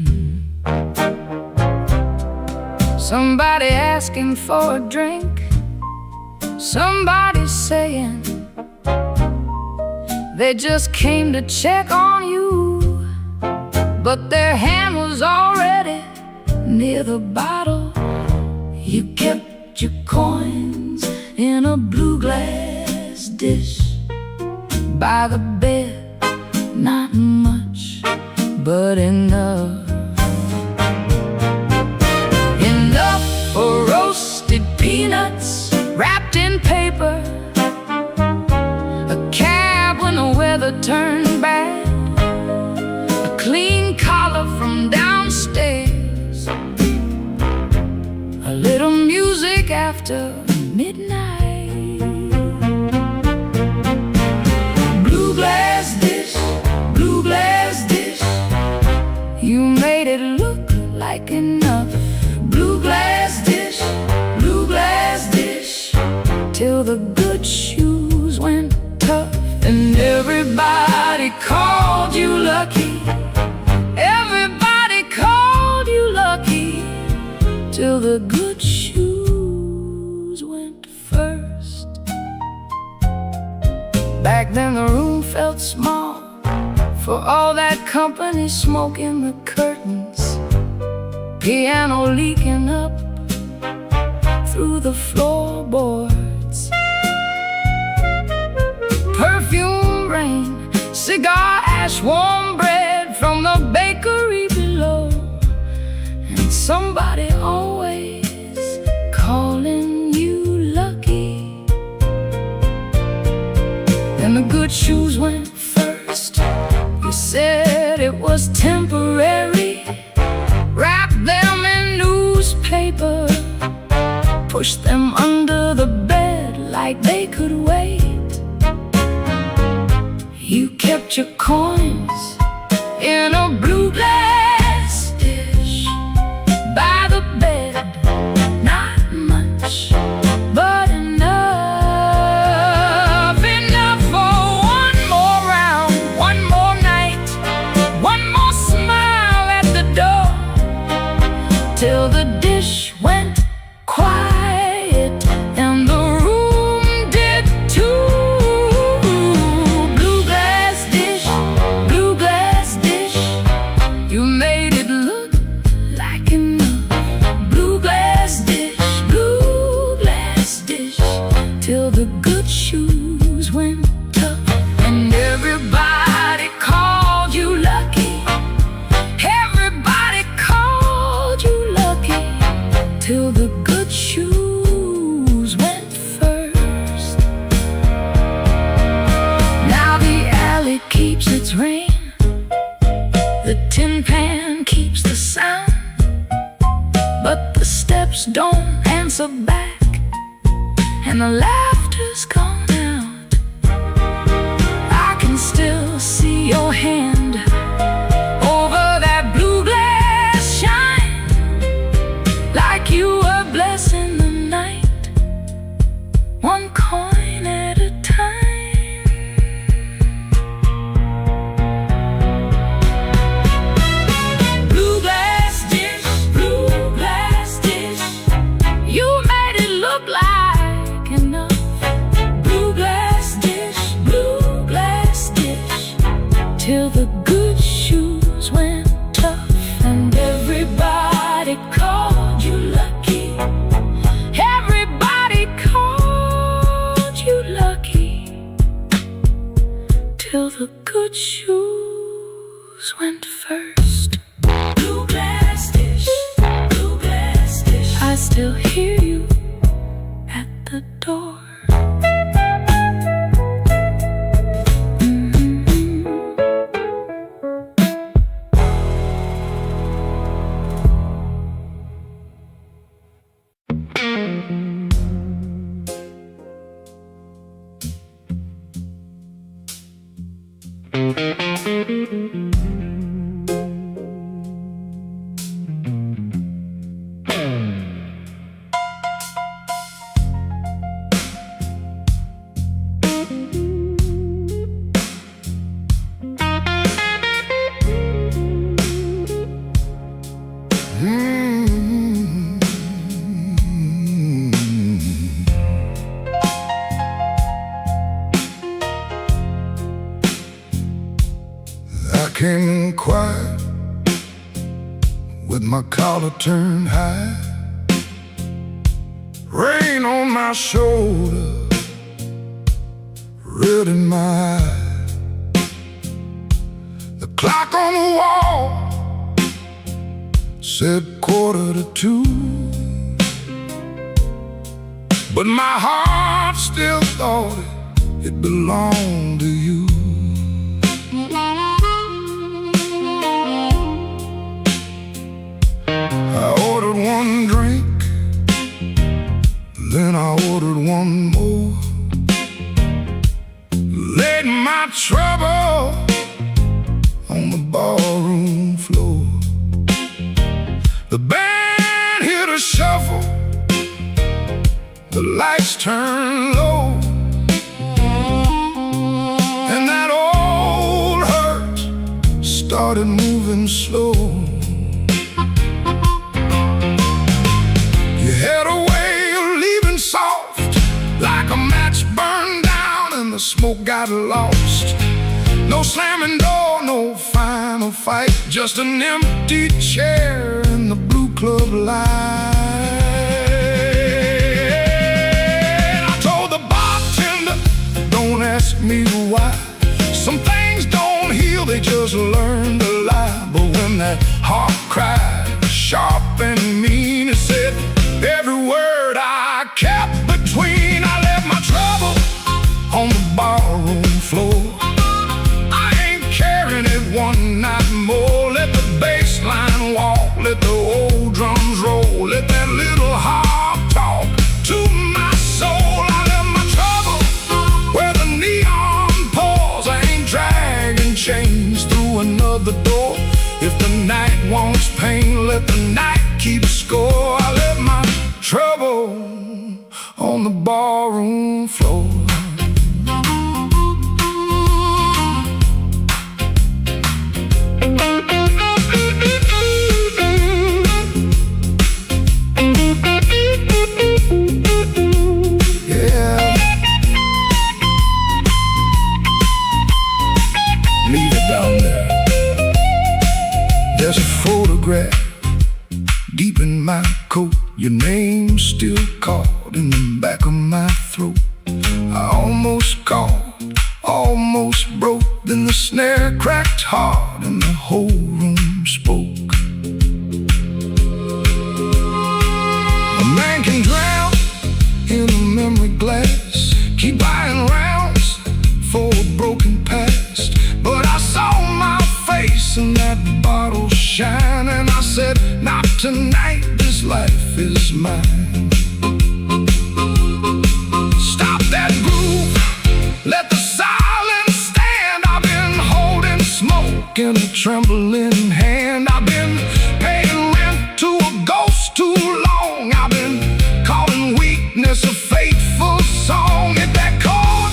Somebody asking for a drink, somebody saying they just came to check on you, but their hand was already near the bottle. You kept your coins in a blue glass dish by the bed, not much, but enough. Enough for roasted peanuts wrapped in paper, a cab when the weather turned bad, a clean collar from downstairs, a little music after midnight. Blue glass dish, blue glass dish, you made it look like enough. Blue glass dish, till the good shoes went tough. And everybody called you lucky, everybody called you lucky, till the good shoes went first. Back then the room felt small, for all that company smoking the curtains, piano leaking up through the floorboards, perfume rain, cigar ash, warm bread from the bakery below, and somebody always calling you lucky. Then the good shoes went first. You said it was temporary, wrapped them in newspaper, pushed them under the bed like they could wait. You kept your coins in a blue glass dish by the bed, not much, but enough. Enough for one more round, one more night, one more smile at the door, till the dish went quiet and the room did too. Blue glass dish, you made it look like enough. Blue glass dish, till the good shoes went tough. And everybody called you lucky, everybody called you lucky, till the good shoes went first. Now the alley keeps its rain, the tin pan keeps the sound, but the steps don't answer back, and the laughter's gone out. I can still see your hand over that blue glass shine, like you were blessing the night, one coin at a time. Blue glass dish, you made it look like enough. Blue glass dish, till the good shoes went tough. And everybody called you lucky, everybody called you lucky, till the good shoes went first. Blue glass dish, I still hear you at the door. I came in quiet with my collar turned high, rain on my shoulder, red in my eye. The clock on the wall said 1:45, but my heart still thought it belonged to you. I ordered one drink, then I ordered one more, laid my trouble on the ballroom floor. The band hit a shuffle, the lights turned low, and that old hurt started moving slow. You had a way of leaving soft, like a match burned down and the smoke got lost. No slamming door, no final fight, just an empty chair in the blue club light. I told the bartender, don't ask me why. Some things don't heal, they just learn to lie. But when that heart cried, sharp and mean, it said every word I kept between. I left my trouble on the barroom floor. I ain't carrying it one night more. Let the bass line walk, let the old drums roll, let that little heart talk to my soul. I left my trouble where the neon pours. I ain't dragging chains through another door. If the night wants pain, let the night keep score. I left my trouble on the barroom floor. Yeah, leave it down there. There's a photograph deep in my coat, your name still caught in the back of my throat. I almost called, almost broke, then the snare cracked hard and the whole room spoke. A man can drown in a memory glass, keep buying rounds for a broken past. But I saw my face in that bottle shine, and I said, not tonight, this life is mine. Stop that groove, let the silence stand. I've been holding smoke in a trembling hand. I've been paying rent to a ghost too long. I've been calling weakness a fateful song. Hit that chord,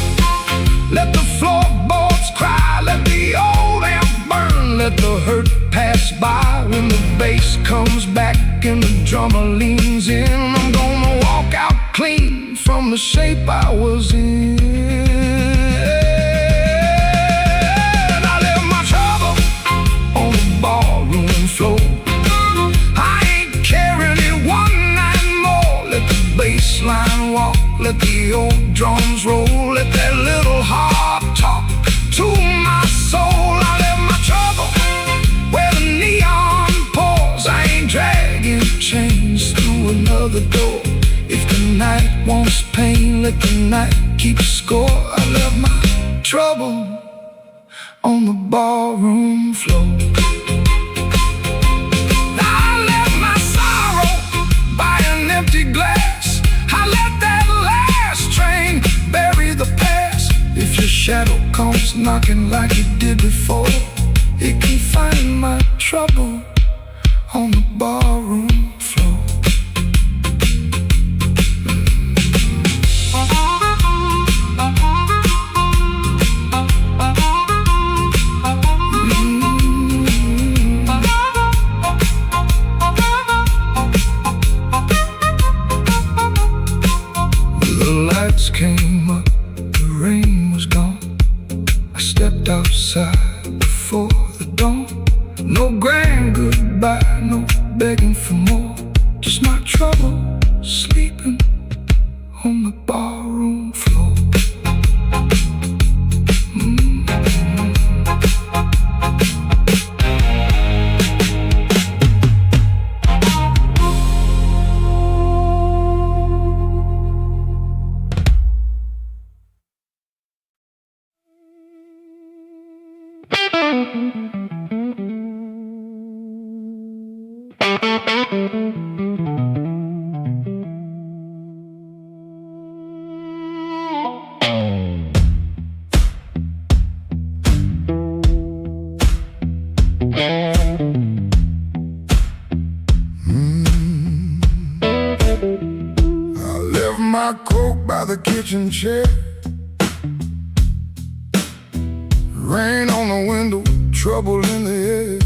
let the floorboards cry, let the old amp burn, let the hurt pass by. When the bass comes back and the drummer leans in, I'm gonna walk out clean from the shape I was in. I left my trouble on the ballroom floor. I ain't carrying it one night more. Let the bass line walk, let the old drums roll, let that little heart talk to my soul. I left my trouble where the neon pours. I ain't dragging chains through another door. If the night wants pain, let the night keep score. I left my trouble on the ballroom floor. I left my sorrow by an empty glass. I let that last train bury the past. If your shadow comes knocking like it did before, it can find my trouble on the barroom floor. It's not trouble sleeping on the barroom floor. My coat by the kitchen chair, rain on the window, trouble in the air.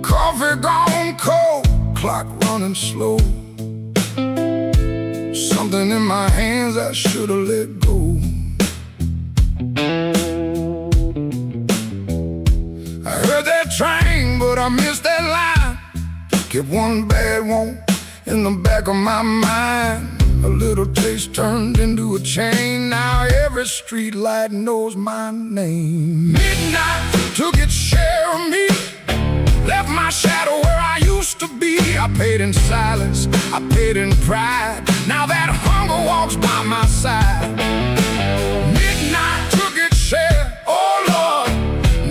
Coffee gone cold, clock running slow. Something in my hands I should've let go. I heard that train, but I missed that line. Kept one bad one in the back of my mind. A little taste turned into a chain. Now every street light knows my name. Midnight took its share of me, left my shadow where I used to be. I paid in silence, I paid in pride. Now that hunger walks by my side. Midnight took its share, oh Lord,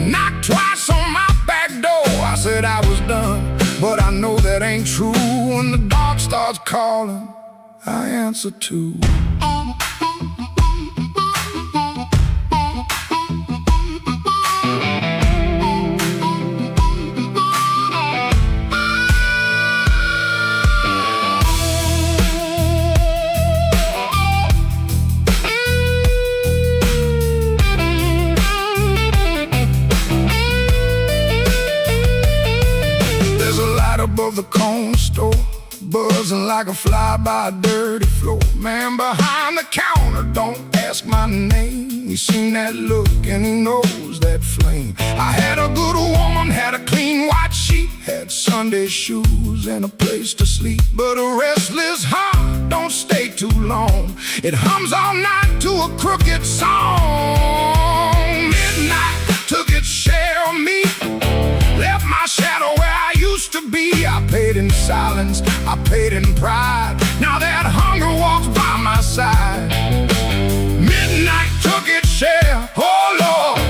knocked twice on my back door. I said I was done, but I know that ain't true. When the dark starts calling, I answer too. There's a light above the corner store, buzzing like a fly by a dirty floor. Man behind the counter, don't ask my name. He's seen that look and he knows that flame. I had a good woman, had a clean white sheet, had Sunday shoes and a place to sleep. But a restless heart don't stay too long. It hums all night to a crooked song. Midnight took its share of me, left my shadow where I used to be. I paid in silence, I paid in pride. Now that hunger walks by my side. Midnight took its share, oh Lord,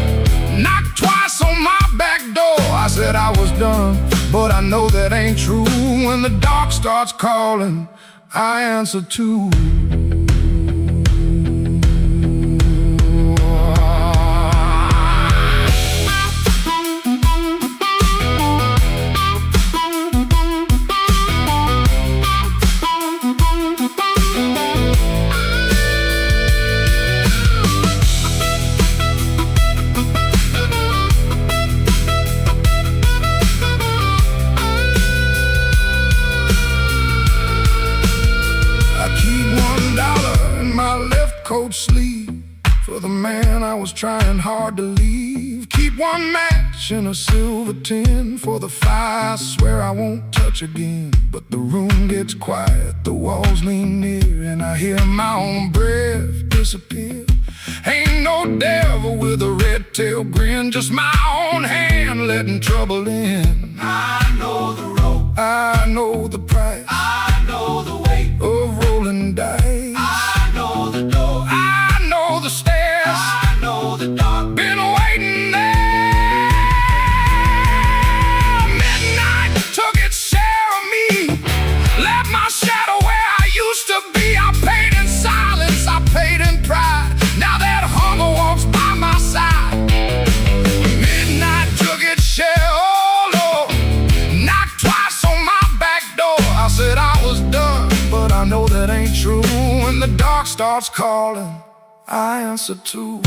knocked twice on my back door. I said I was done, but I know that ain't true. When the dark starts calling, I answer too. Coat sleeve for the man I was trying hard to leave. Keep one match in a silver tin for the fire I swear I won't touch again. But the room gets quiet, the walls lean near, and I hear my own breath disappear. Ain't no devil with a red tail grin, just my own hand letting trouble in. I know the road, I know the price, I know the weight of rolling dice. I know the door, I know the stairs, I know the dark. been waiting there. Midnight took its share of me, left my shadow where I used to be. I paid in silence, I paid in pride. Now that hunger walks by my side. Midnight took its share, oh Lord, knocked twice on my back door. I said I was done, but I know that ain't true. When the dark starts calling, I answer too.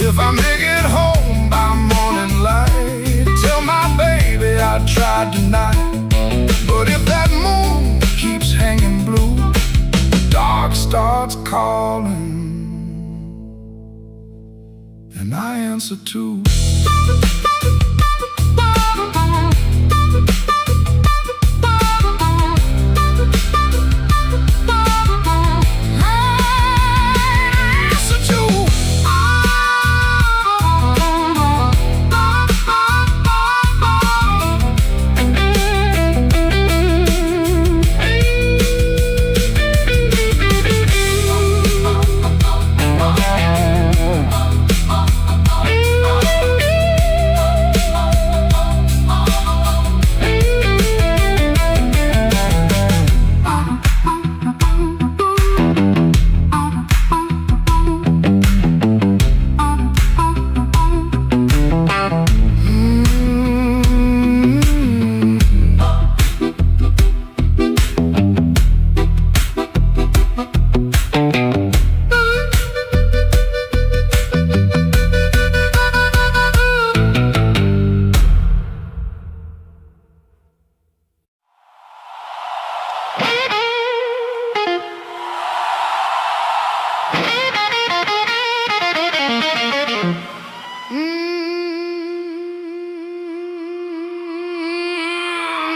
If I make it home by morning light, tell my baby I tried tonight. But if that moon keeps hanging blue, the dark starts calling, and I answer too.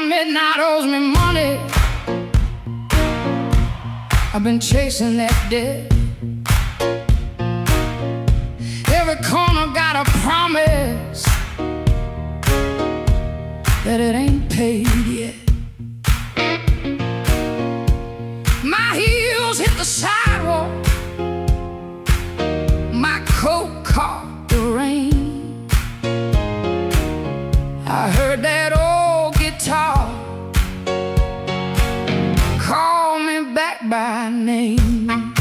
Midnight owes me money. I've been chasing that debt. Every corner got a promise that it ain't paid yet. My heels hit the sidewalk, my coat caught the rain. I heard that old guitar call me back by name.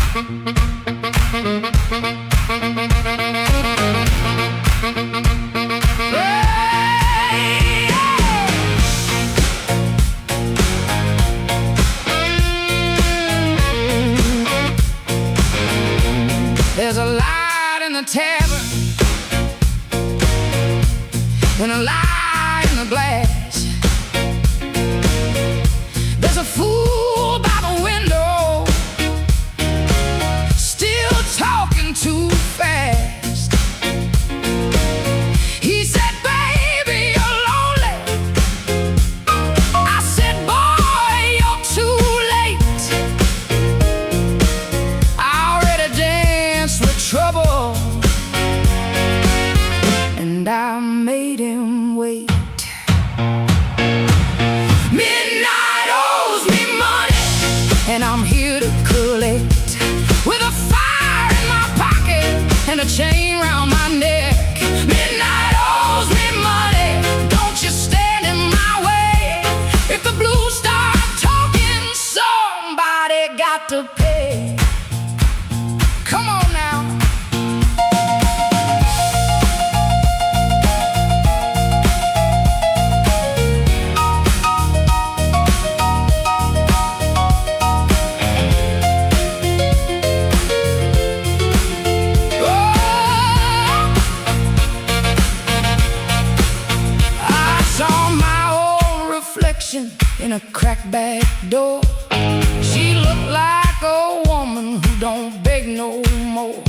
There's a light in the tavern and a light in the glass. There's a fool by the window, still talking too fast. He said, baby, you're lonely. I said, boy, you're too late. I already danced with trouble, and I made him wait. Midnight owes me money, and I'm here to collect. With a fire in my pocket and a chain round my neck. Midnight owes me money, don't you stand in my way. If the blues start talking, somebody got to pay. Come on now. I saw my old reflection in a cracked back door. She looked like a woman who don't beg no more.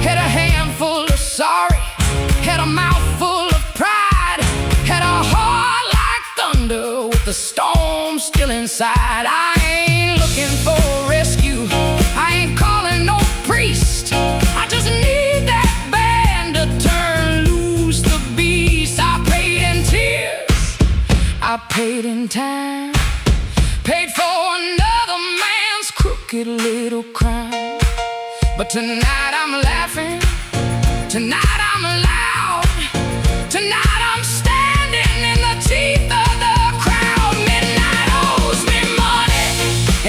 Had a handful of sorry, had a mouthful of pride, had a heart like thunder with the storm still inside. I ain't looking for rescue, I ain't calling no priest. I just need that band to turn loose the beast. I paid in tears, I paid in time, paid for another man's crooked little crime. But tonight I'm laughing, tonight I'm loud, tonight I'm standing in the teeth of the crowd. Midnight owes me money,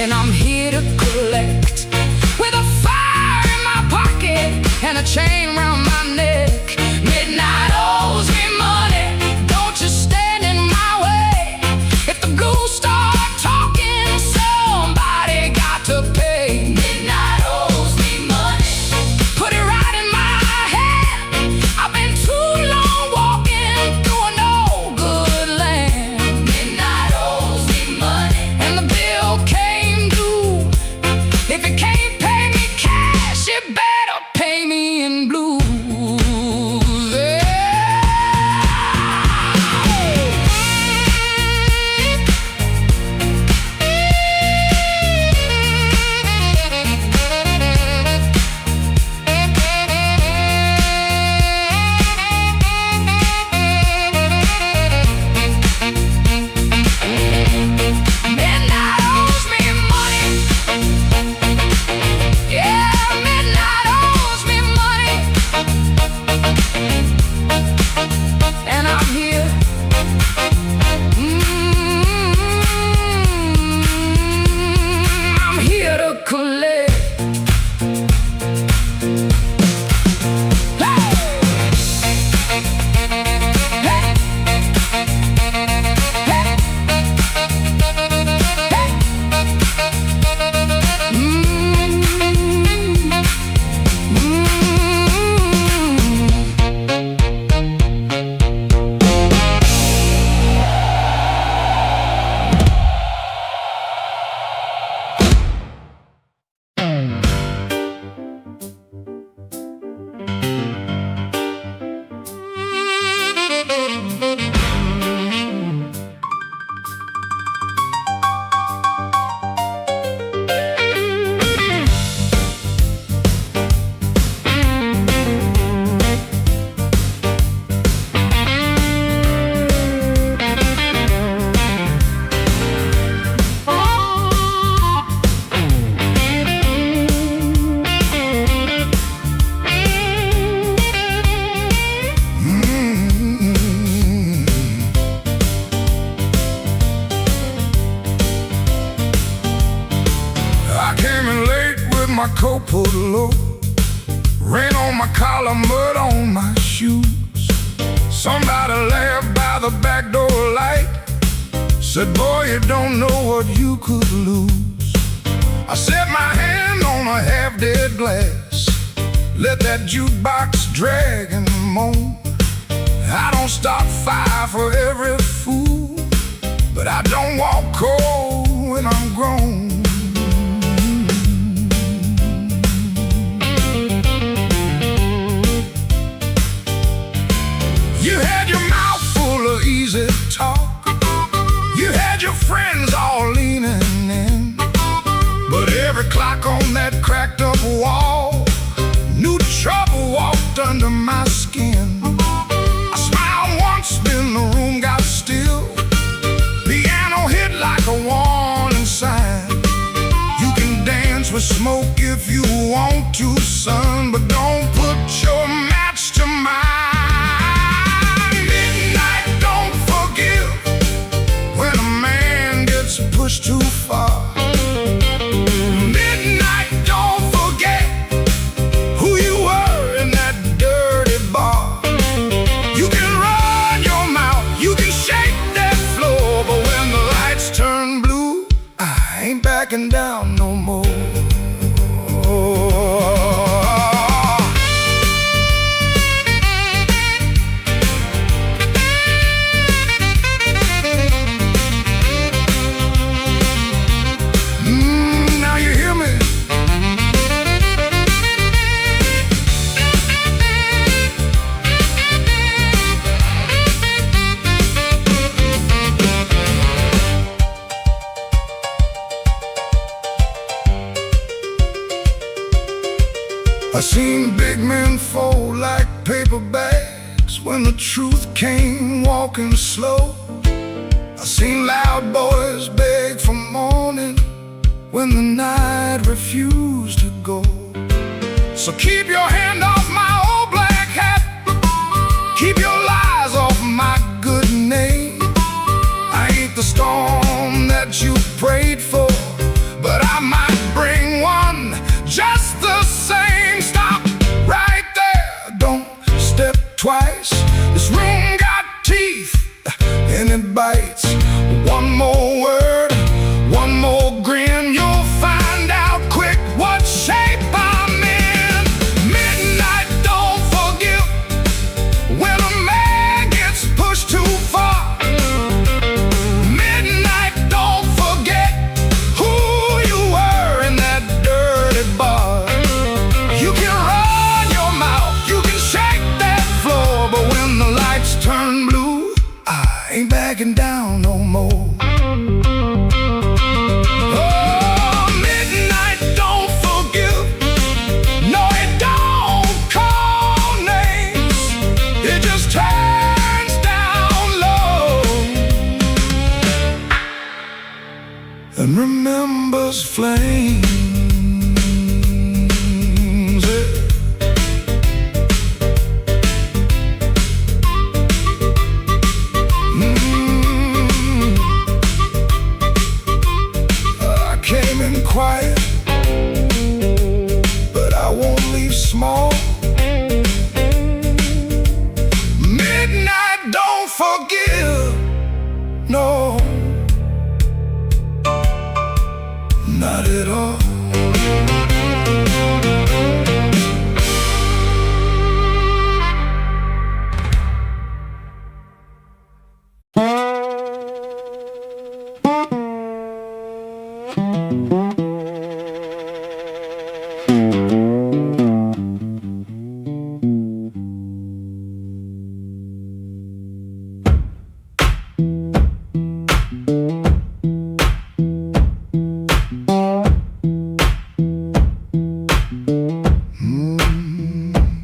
and I'm here to collect. With a fire in my pocket and a chain round my neck. Midnight owes me money, don't you stand in my way. If the ghouls start talking, somebody got to pay. Midnight owes me money, put it right in my hand. I've been too long walking through a no good land. Midnight owes me money, and the bill came due. If you can't pay me cash, you better pay me in blue. coat pulled low, rain on my collar, mud on my shoes. Somebody laughed by the back door light, said, boy, you don't know what you could lose. I set my hand on a half-dead glass, let that jukebox drag and moan. I don't stop fire for every fool, but I don't walk cold when I'm grown. You had your mouth full of easy talk, you had your friends all leaning in, but every clock on that cracked up wall knew trouble walked under my skin. I smiled once, then the room got still, piano hit like a warning sign. You can dance with smoke if you want to, son, but don't put your match to mine. Pushed too far. Midnight, don't forget who you were in that dirty bar. You can run your mouth, you can shake that floor, but when the lights turn blue, I ain't backing down no more. I seen big men fold like paper bags when the truth came walking slow. I seen loud boys beg for morning when the night refused to go. So keep your hand off my old black hat, keep your lies off my good name. I ain't the storm that you prayed for, but I might bring one just the same. Stop right there, don't step twice. This room got teeth and it bites. One more word, one more grin, you'll find out quick what shape I'm in. Midnight, don't forgive when a man gets pushed too far. Midnight, don't forget who you were in that dirty bar. You can run your mouth, you can shake that floor, but when the lights turn blue, I ain't backing down no more. Oh, midnight, don't forgive. No, it don't call names, it just turns down low and remembers flames. I came in quiet, but I won't leave small. Midnight, don't forgive. No, not at all.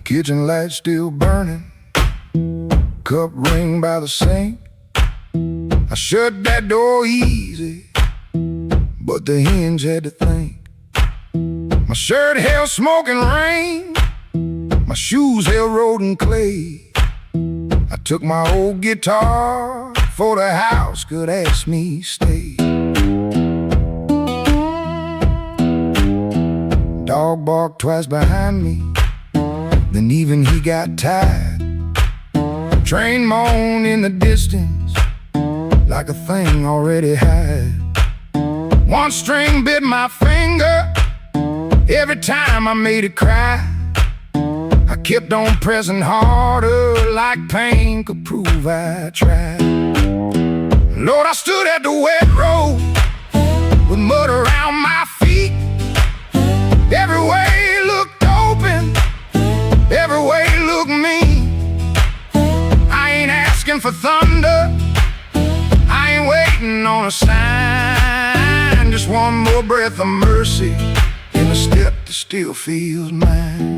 Kitchen light still burning, cup ring by the sink. I shut that door easy, but the hinge had to think. My shirt held smoke and rain, my shoes held road and clay. I took my old guitar, for the house could ask me stay. Dog barked twice behind me, then even he got tired. Train moaned in the distance like a thing already had. One string bit my finger every time I made it cry. I kept on pressing harder like pain could prove I tried. Lord, I stood at the wet road with mud around my feet. Every way looked open, every way looked mean. I ain't asking for thunder, I ain't waiting on a sign. Just one more breath of mercy in a step that still feels mine.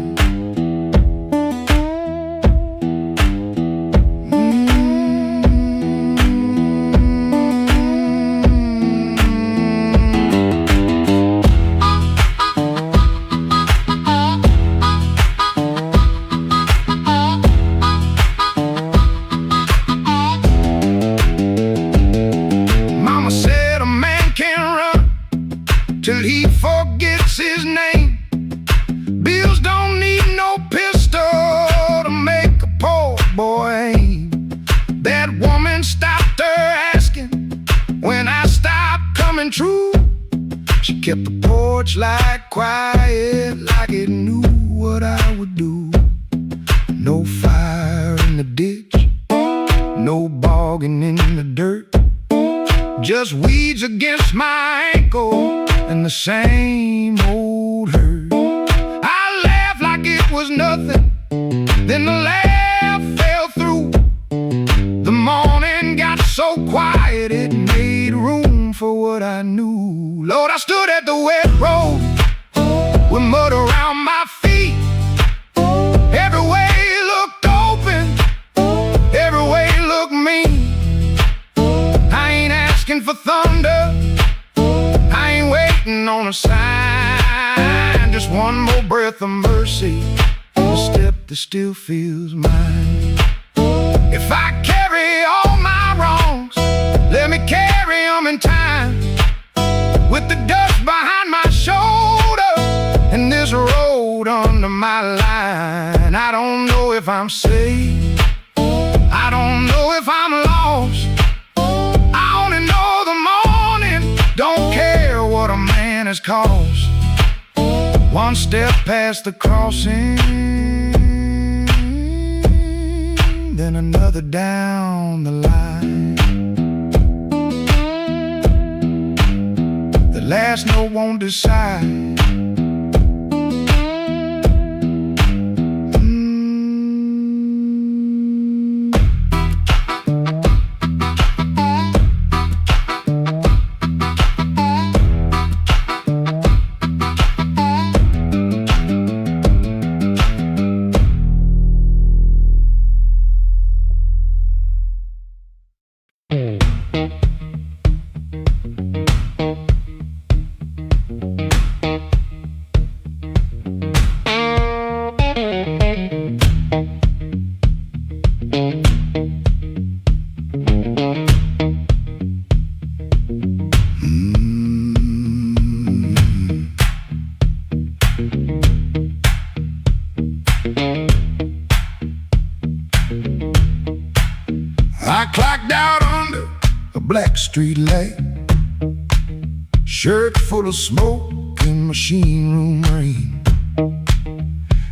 Till he forgets his name. Bills don't need no pistol to make a poor boy aim. That woman stopped her asking when I stopped coming true. She kept the porch light quiet like it knew what I would do. No fire in the ditch, no bogging in the dirt, just weeds against my ankle and the same old hurt. I laughed like it was nothing, then the laugh fell through. The morning got so quiet it made room for what I knew. Lord, I stood at the wet road with mud around my feet. Every way looked open, every way looked mean. I ain't asking for thunder, I ain't waiting on a sign. Just one more breath of mercy, a step that still feels mine. If I carry all my wrongs, let me carry them in time. With the dust behind my shoulder and this road under my line. I don't know if I'm safe, I don't know if I'm lost. I only know the morning don't care what a man has cost. One step past the crossing, then another down the line. The last note won't decide. I clocked out under a black street light, shirt full of smoke and machine room rain.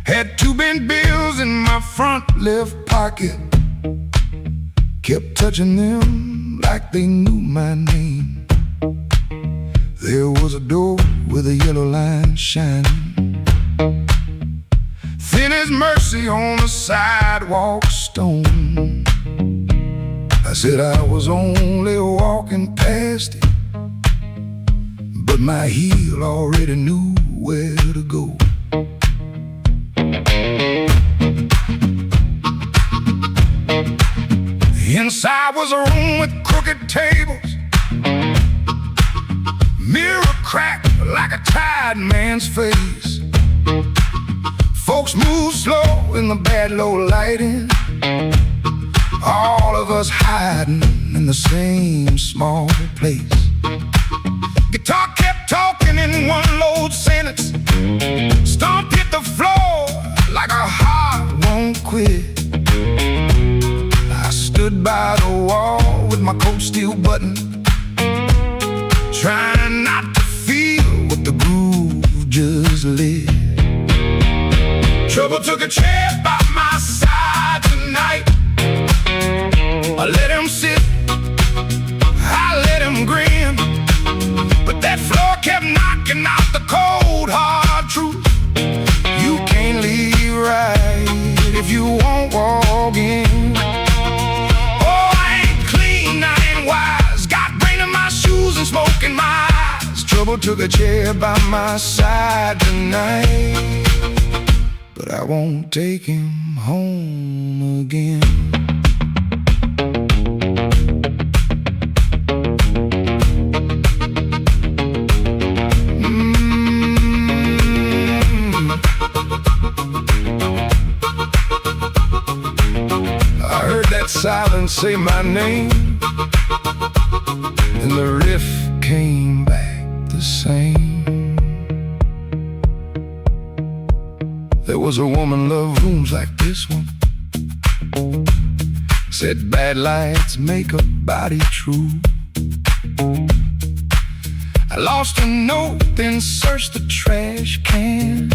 Had 2 bent bills in my front left pocket, kept touching them like they knew my name. There was a door with a yellow line shining, thin as mercy on the sidewalk stone. I said I was only walking past it, but my heel already knew where to go. Inside was a room with crooked tables, mirror cracked like a tired man's face. Folks moved slow in the bad low lighting, all of us hiding in the same small place. Guitar kept talking talking in one load sentence. Stomp hit the floor like a heart won't quit. I stood by the wall with my coat still buttoned, trying not to feel what the groove just lit. Trouble took a chair by my side tonight. I let him sit, I let him grin, but that floor kept knocking out the cold hard truth. You can't leave right if you won't walk in. Oh, I ain't clean, I ain't wise, got brain in my shoes and smoke in my eyes. Trouble took a chair by my side tonight, but I won't take him home again. I heard that silence say my name, and the riff came back the same. There was a woman loved rooms like this one. Said bad lights make a body true. I lost a note, then searched the trash can.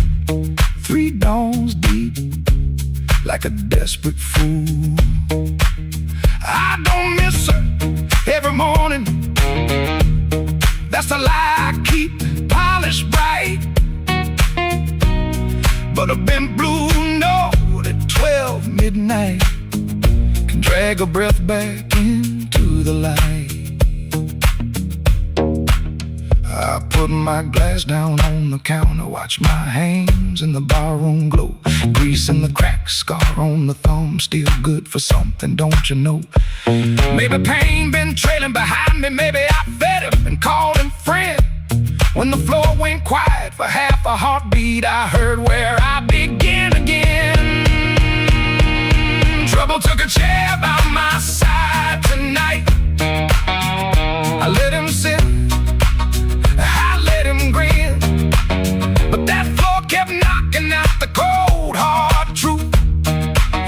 3 dawns deep, like a desperate fool. I don't miss her every morning, that's the lie I keep polished bright. But a bent blue note at 12 midnight can drag a breath back into the light. I put my glass down on the counter, watch my hands in the barroom glow. Grease in the crack, scar on the thumb, still good for something, don't you know? Maybe pain been trailing behind me, maybe I fed him and called him friend. When the floor went quiet for half a heartbeat, I heard where I begin again. Trouble took a chair by my side tonight. I let him sit, I let him grin, but that floor kept knocking out the cold hard truth.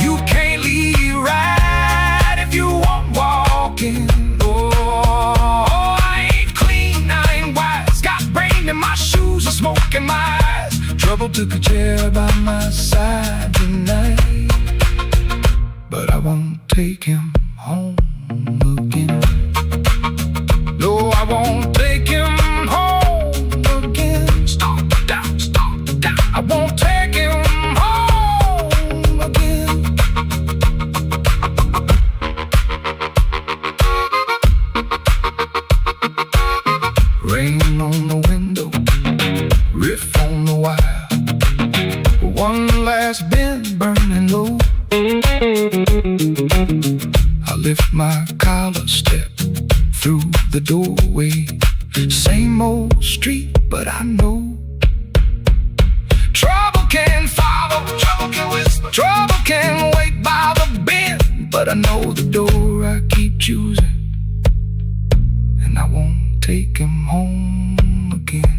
You can't leave right if you won't walk in. In my shoes and smoke in my eyes. Trouble took a chair by my side tonight, but I won't take him home again. No, I won't take him home again. Stop down, I won't take him home again. Rain on the window, riff on the wire, one last bend burning low. I lift my collar, step through the doorway. Same old street, but I know trouble can follow, trouble can whisper, trouble can wait by the bend. But I know the door I keep choosing, and I won't take him home again.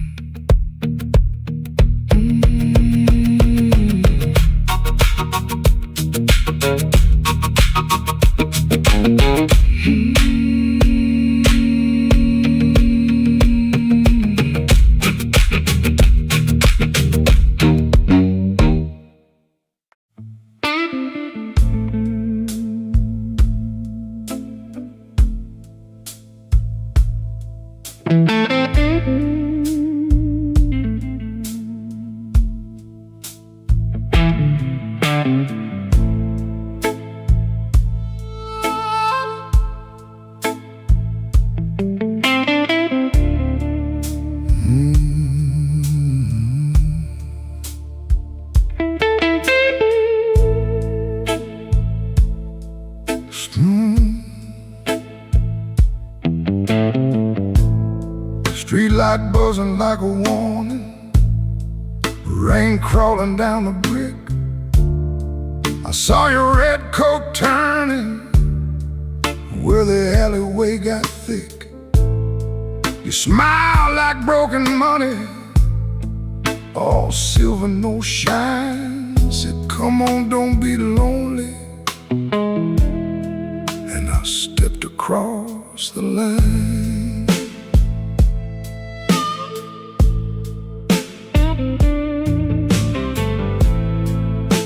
Street light buzzing like a warning, rain crawling down the brick. I saw your red coat turning where the alleyway got thick. You smile like broken money, all silver, no shine. Said, come on, don't be lonely. And I stepped across the line.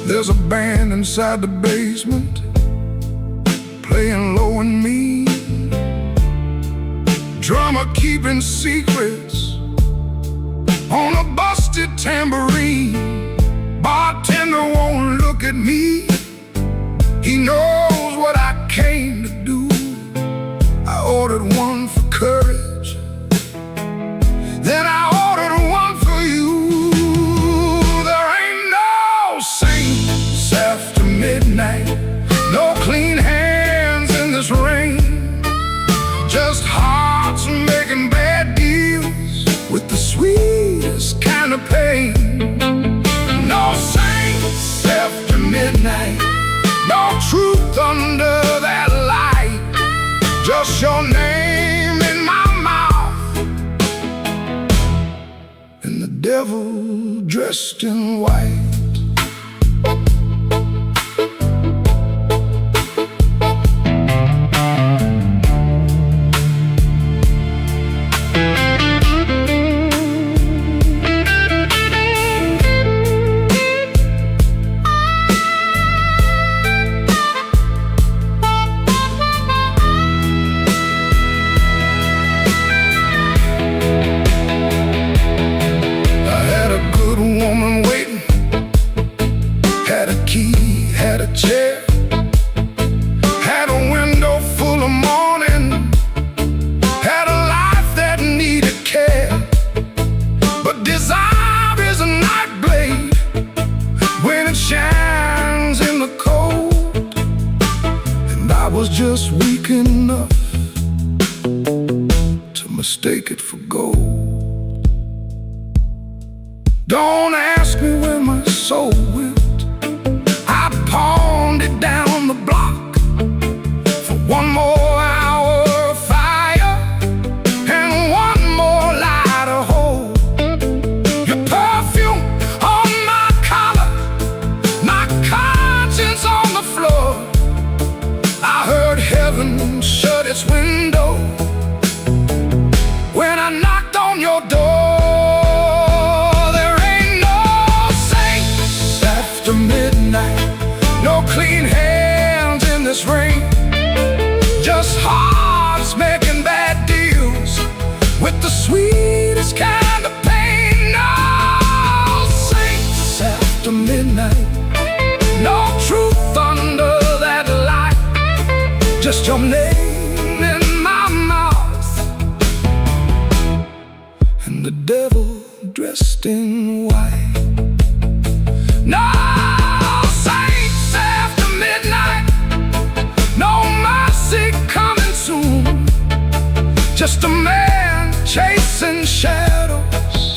There's a band inside the basement, playing low and mean. Drummer keeping secrets on a busted tambourine. Bartender won't look at me, he knows what I came to do. I ordered one for courage, then I ordered one for you. There ain't no saints after midnight, no clean hands in this rain, just hearts making bad deals with the sweetest kind of pain. No saints after midnight, no truth under that light, just your name in my mouth, and the devil dressed in white. Chair, had a window full of morning, had a life that needed care. But desire is a night blade when it shines in the cold, and I was just weak enough to mistake it for gold. Don't ask me where my soul went, pawned it down the block for one more hour of fire and one more light of hope. Your perfume on my collar, my conscience on the floor. I heard heaven shut its window when I knocked on your door. There ain't no saints after midnight, no clean hands in this rain, just hearts making bad deals with the sweetest kind of pain. No saints after midnight, no truth under that light, just your name in my mouth, and the devil dressed in white. No coming soon, just a man chasing shadows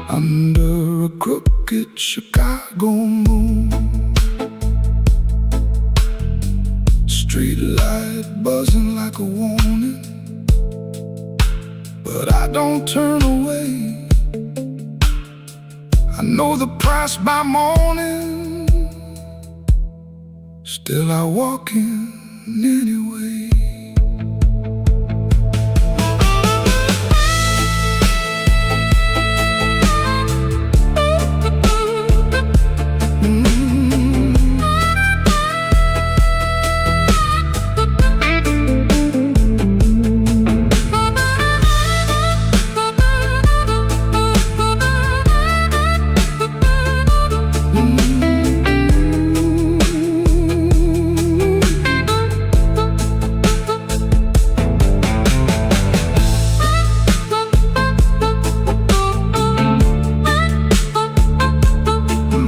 under a crooked Chicago moon. Street light buzzing like a warning, but I don't turn away. I know the price by morning, still I walk in anyway.